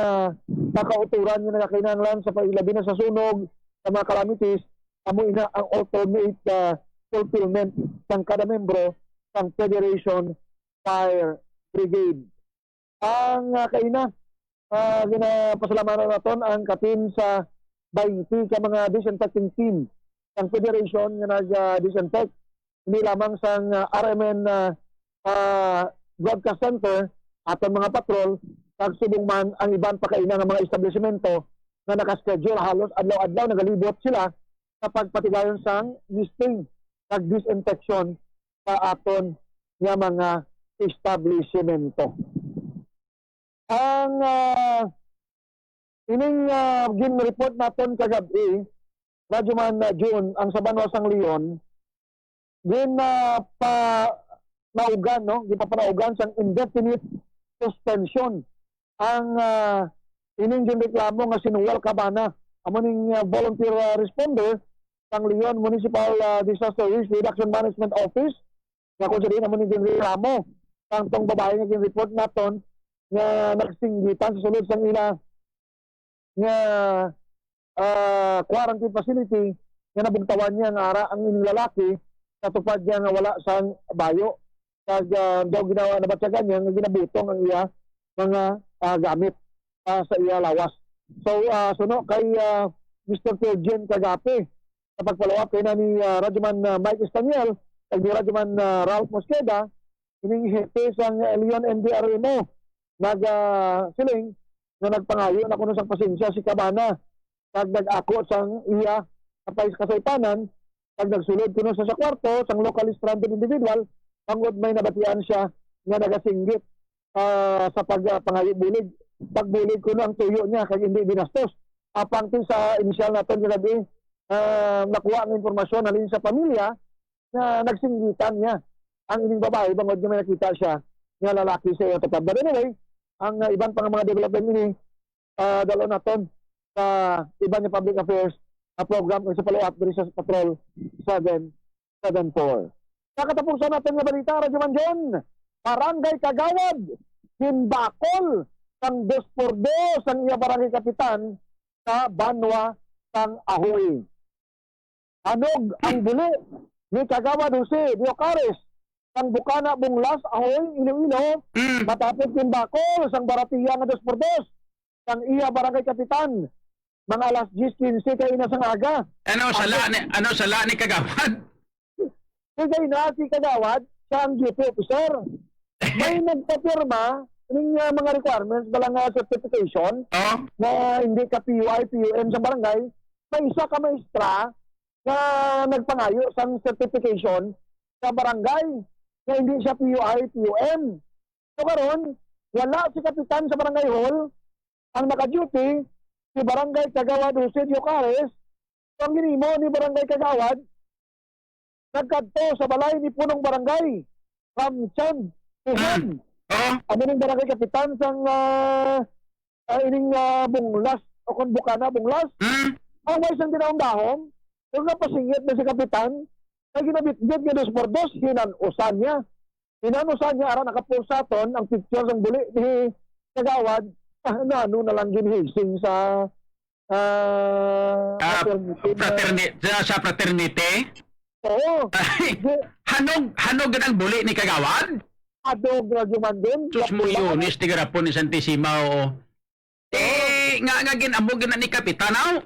nakauturan nga nakakinahanglan sa pailabi na sa sunog sa mga calamities amo ina ang alternate fulfillment ng kada membro ng Federation Fire Brigade. Ang kaina ginapasalamatan naton ang katin sa 20 ka mga disinfecting team ang federation nga nag-disinfect hindi lamang sa RMN broadcast center aton mga patrol pagsubong man ang iban pa kaina nga mga establishmento na nakaschedule halos adlaw-adlaw nagalibot sila sa pagpatigayon sang listing kag disinfection sa aton nga mga establishmento. Ang ining gin-report naton kagabi Radyo Man June ang sa Banwasang Leon din naugan no gipapanaugan sang indefinite suspension ang ining ginreklamo nga sinuwal kabana amo ning volunteer responder sang Leon Municipal Disaster Risk Reduction Management Office nga kung saan amo ning ginreklamo ang tong babae nga gin-report naton nga nagsinggitan sa sulod sang ila nga quarantine facility nga nabugtawan niya nga ara ang ining lalaki sa tupad niya nga wala sang bayo kag daw ginawa na batyagan niya nga ginabutong ang iya mga gamit sa iya lawas. So suno kay Mr. Terjen kagapi sa pagpalawak kay na ni Radyoman Mike Estaniel kag ni Radyoman Ralph Mosqueda ining hepe sang Leon NDRMO siling na nagpangayo na kuno sang pasensya si Cabana kag nag-ako sang iya kapay kasaypanan kag nagsulod kuno sa kwarto sang locally stranded individual pangod may nabatian siya nga nagasinggit sa pagpangayo-bulig pagbulig kuno ang tuyo niya kag hindi binastos apang sa inisyal naton nga gabi nakuha ang impormasyon halin sa pamilya na nagsinggitan niya ang ining babae bangod nga may nakita siya nga lalaki sa iyo tapad. But anyway, ang iban pang mga development ini dalo naton sa iban nga public affairs program sa follow-up diri sa Patrol 774. Sa katapusan natin nga balita, Radyo Man John, Barangay Kagawad, Hinbakol, sang 2x2 sang iya barangay kapitan sa Banwa sang Ahoy. Anog ang buli ni Kagawad Jose Diocares Ang Bukana, Bunglas, Ahoy, Iloilo, matapos yung Bacol, sang Baratiya nga 2x2, sang iya Barangay Kapitan, mga alas 10:15 kayo na sang aga. Ano sala ni kagawad? Kaya na si Kagawad, siya ang duty officer. May nagpapirma ng mga requirements, balang certification, Oh. na hindi ka PUI, PUM sa barangay, may isa ka maestra na nagpangayo sa certification sa barangay na hindi siya PUI, PUM. So karon, wala si kapitan sa barangay hall, ang naka-duty, si barangay Kagawad Jose Diocares, so ang ginimo ni barangay Kagawad, nagkadto sa balay ni punong barangay, from Chan, Ihan. Oh. Ano ng barangay kapitan sang ining Bunglas o kung Bukana Bunglas. Ang may isang dahom, yung napasingit na si kapitan, na ginabit-bit nga 2x2, hinanusan niya. Hinanusan niya, ara nakapulsaton, ang picture ng buli ni Kagawad, ano na lang ginhising sa Sa fraternity? Oo. Hanog ang buli ni kagawad? Adog radyoman din. Sus mo Yunis, tigarapon ni Santissima, oo. Nga ginambog na ni Kapitanaw?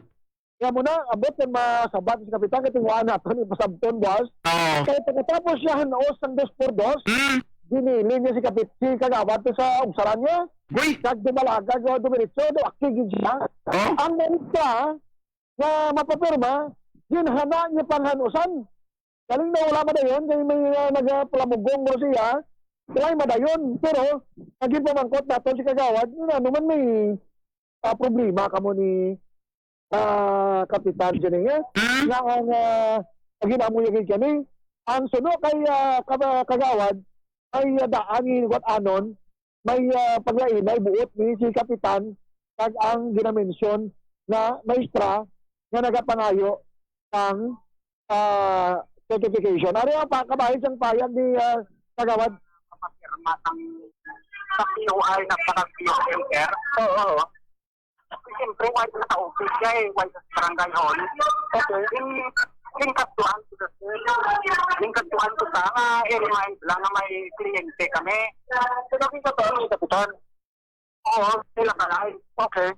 Kaya mo na, abot yung masabat si kapitan, katingwaan natin, yung pasabton, boss. Oo. Kaya pagkatapos siya hanaos ng 2x2, dinili niya si Kagawad sa umsaran niya. Uy! Nagdumalaga, dumiritso, aktigin siya. Oh? Ang nanita na mapapirma, ginhana niya panghanusan. Galing na wala madayon, kaya may nagpalamugong mo siya, kaya madayon. Pero, naging pamangkot natin si Kagawad, ano man may problema ka mo ni Kapitan dyan niya. Na ang ginamuyagin kami, ang suno kay Kagawad, ay daangin wat anon, may paglainay buot ni si Kapitan kag ang ginamensyon na maestra nga nagapangayo ng certification. Ano ang kabahin sang payag ni Kagawad? Mapirma ng sa POI na parang-POMR. Oo. Siyempre, why na sa office siya eh, why sa barangay hall. Okay. Lingkatuan ko sa lingkatuan ko sa i-remind lang na may kliyente kami. Pero lingkatuan mo kapitan. Oo, sila ka lang. Okay.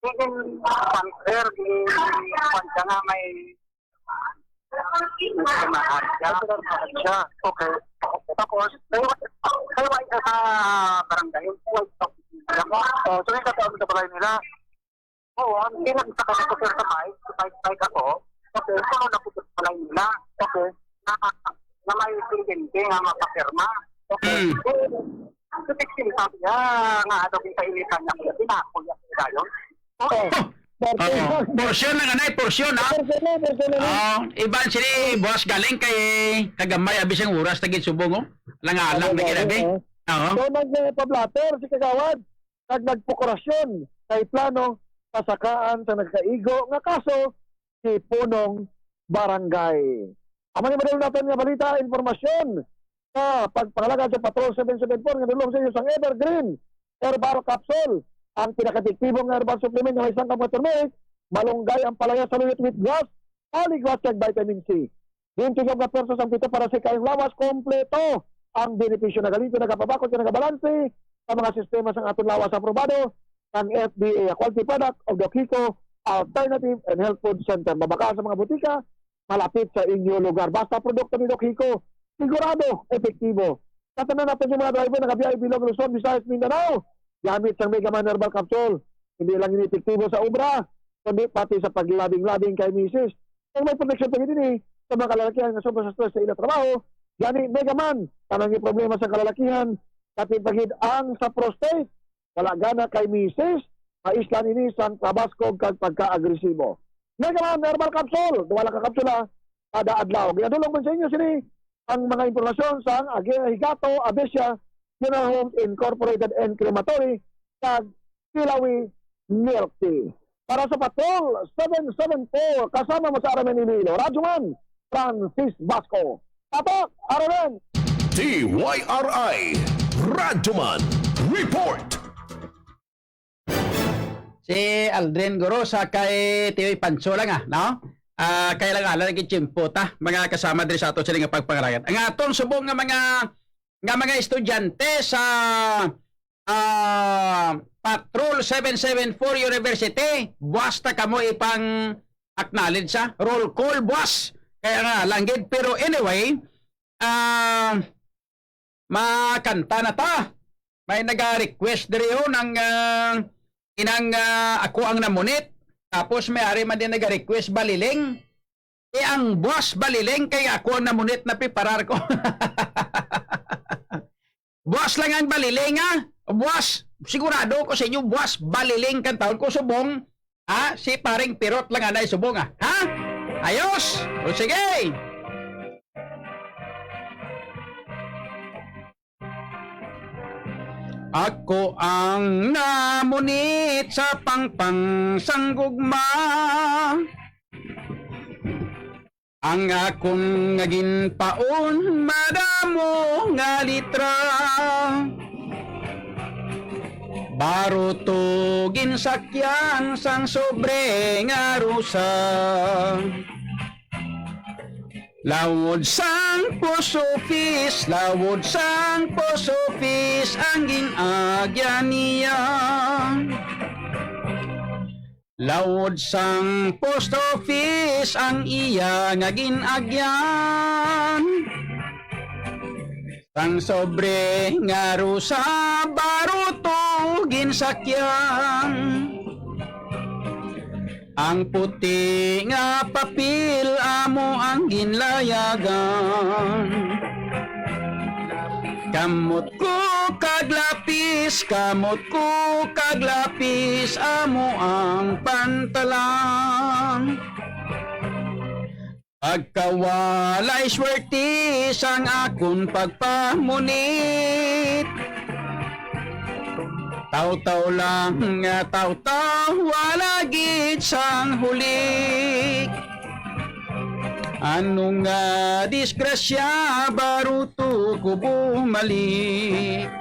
Even transfer, kanya nga may siya. Okay. Tapos, kayo ay sa barangay. So, lingkatuan mo sa barangay nila. Oo, hindi lang sa kasi sa bike ako. Okay, so naputos pala nila. Okay. Na may kliyente nga mapapirma. Okay. So, tiksin sabi niya, nga ano kung kainitan niya kaya pinakuya sila yun. Okay. Porsyon na ganay, porsyon ha? Iban sila, boss, galing kay kagamay, abis ang oras, tagit subong, oh. Lang-alang na kinabi. Oo. So, nagpablatter si Kagawad, nagpukurasyon kay plano, kasakaan sa nagkaigo, nga kaso, si Punong Barangay. Amang imadalo natin nga balita, informasyon sa pagpangalaga sa Patrol 774 nga dulong sa iyo sang Evergreen Herbal Capsule. Ang pinakatiktibong herbal supplement ng isang kamoy turmeric, malunggay ang palaya sa luyot with grass, polygrass kag vitamin C. Yung tigong na perso sang pito para sa kayong lawas, kompleto ang benepisyo na galito, nagkapabakot ka nagabalanse sa mga sistema sang aton lawas aprobado ng FDA, a quality product of the Kiko Alternative and Health Food Center. Mabaka sa mga butika, malapit sa inyo lugar. Basta produkto ni Doc Hico, sigurado, epektibo. Tatanan natin yung mga driver na kabiyahe Bilog, Luzon, Visayas, Mindanao. Gamit sa Mega Man Herbal Capsule. Hindi lang yung epektibo sa obra, kundi pati sa paglabing-labing kay misis. Kung may protection pa din sa mga kalalakihan na sobrang sa stress sa ilang trabaho, gani Mega Man, tanang yung problema sa kalalakihan, pati pagid ang sa prostate, wala gana kay misis, maislan ini sang tabasco kag pagka-agresibo. Mega Man Herbal Capsule, wala ka kapsula kada adlaw. Ginadulong man sa inyo sini ang mga impormasyon sa Higato, Abesia, Funeral Homes Incorporated and Crematory kag Silawi Milk Tea. Para sa Patrol 774, kasama mo sa Aramen Iloilo, Radyoman Francis Basco. Tatok, Aramen! TYRI Radyoman Report. Si Aldrin Gorosa kay Tioy Pancho lang no? kailangan lagi tiyempo ta mga kasama diri sa ato sila nga pagpangalagan. Ang atong subong nga mga estudyante sa Patrol 774 University, buwas ta kamo ipang acknowledge sa roll call buwas. Kaya nga langgit pero anyway, makanta na ta. May nag-request diri ng inang ako ang namunit. Tapos may ari man din nag-request baliling. Ang boss baliling kay ako ang namunit na piparar ko. Boss lang ang baliling ha. Boss, sigurado ko sa inyo boss baliling kan taon ko subong. Si paring pirot lang anay subong ha. Ayos. O sige. Ako ang namunit sa pangpang sanggugma. Ang akong ngagin paon madamo nga litra. Baruto ginsakyan sang sobre nga rusa. Lawod sang posofis, lawod sang posofis ang ginagyan niya. Lawod sang post office ang iya nga ginagyan. Sang sobre nga rusa baruto ginsakyan. Ang puti nga papil amo ang ginlayagan. Kamot ko kaglapis, kamot ko kaglapis amo ang pantalang. Pagkawalay swertis ang akon pagpamunit. Taw-taw lang nga taw-taw, wala gid sang hulik. Ano nga disgrasya, baruto ko bumalik.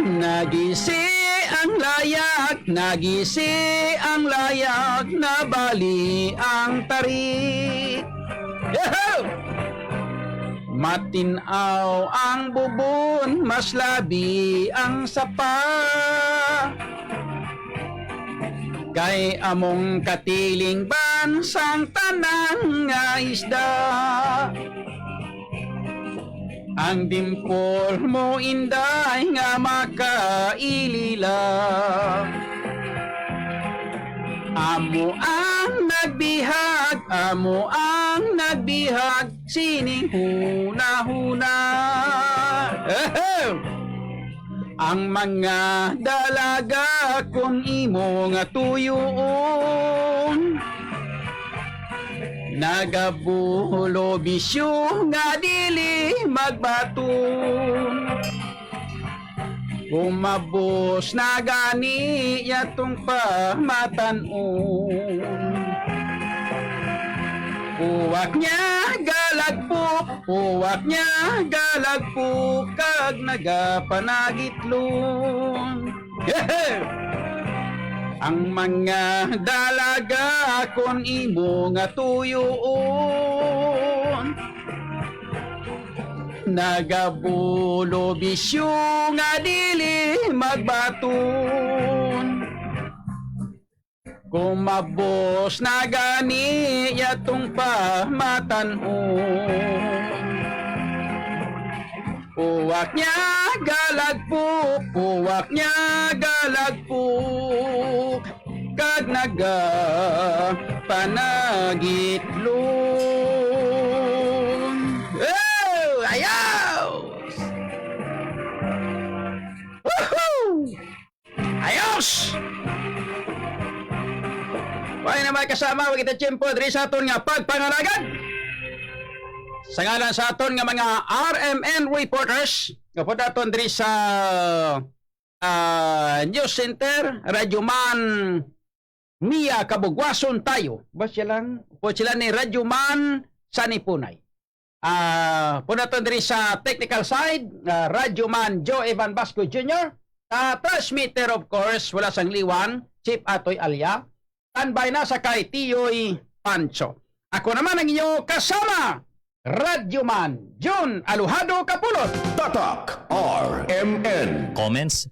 Nagisi ang layak, nagisi ang layak, nabali ang tarik. Yahoo! Matinaw ang bubon, mas labi ang sapa. Kay among katiling bansang tanang nga isda. Ang dimpol mo inday nga makailila. Amo ang nagbihag, amo ang nagbihag, sining huna-huna. Ang mga dalaga kung imo nga tuyuon. Nagabulo bisyo nga dili magbaton. Umabos na gani yatong pamatanon. Uwak niya galagpok, uwak niya galagpok, kag nagapanagitlon. Ang mga dalaga kon imo nga tuyuon. Nagabulo bisyo nga dili magbaton. Kumabos na gani yatong pamatanon. Uwak niya galagpok, uwak niya galagpok, kag nagapanagitlon. Ayaw! Woohoo! Ayos! Wala na may kasama, wag kita tiyempo, diri sa aton nga pagpangalagan. Sa ngalan sa aton nga mga RMN reporters, kapod aton diri sa News Center, Radyo Man, Mia Kabugwason tayo. Ba sila ni Radyo Man Sanipunay. Punaton diri sa technical side, Radyo Man Joe Evan Basco Jr. Transmitter of course, wala sang liwan, Chief Atoy Alya. Standby na sa kay Tiyoy Pancho. Ako naman ang inyo kasama, Radyoman Jun Alujado Kapulot. Tatak RMN. Comments?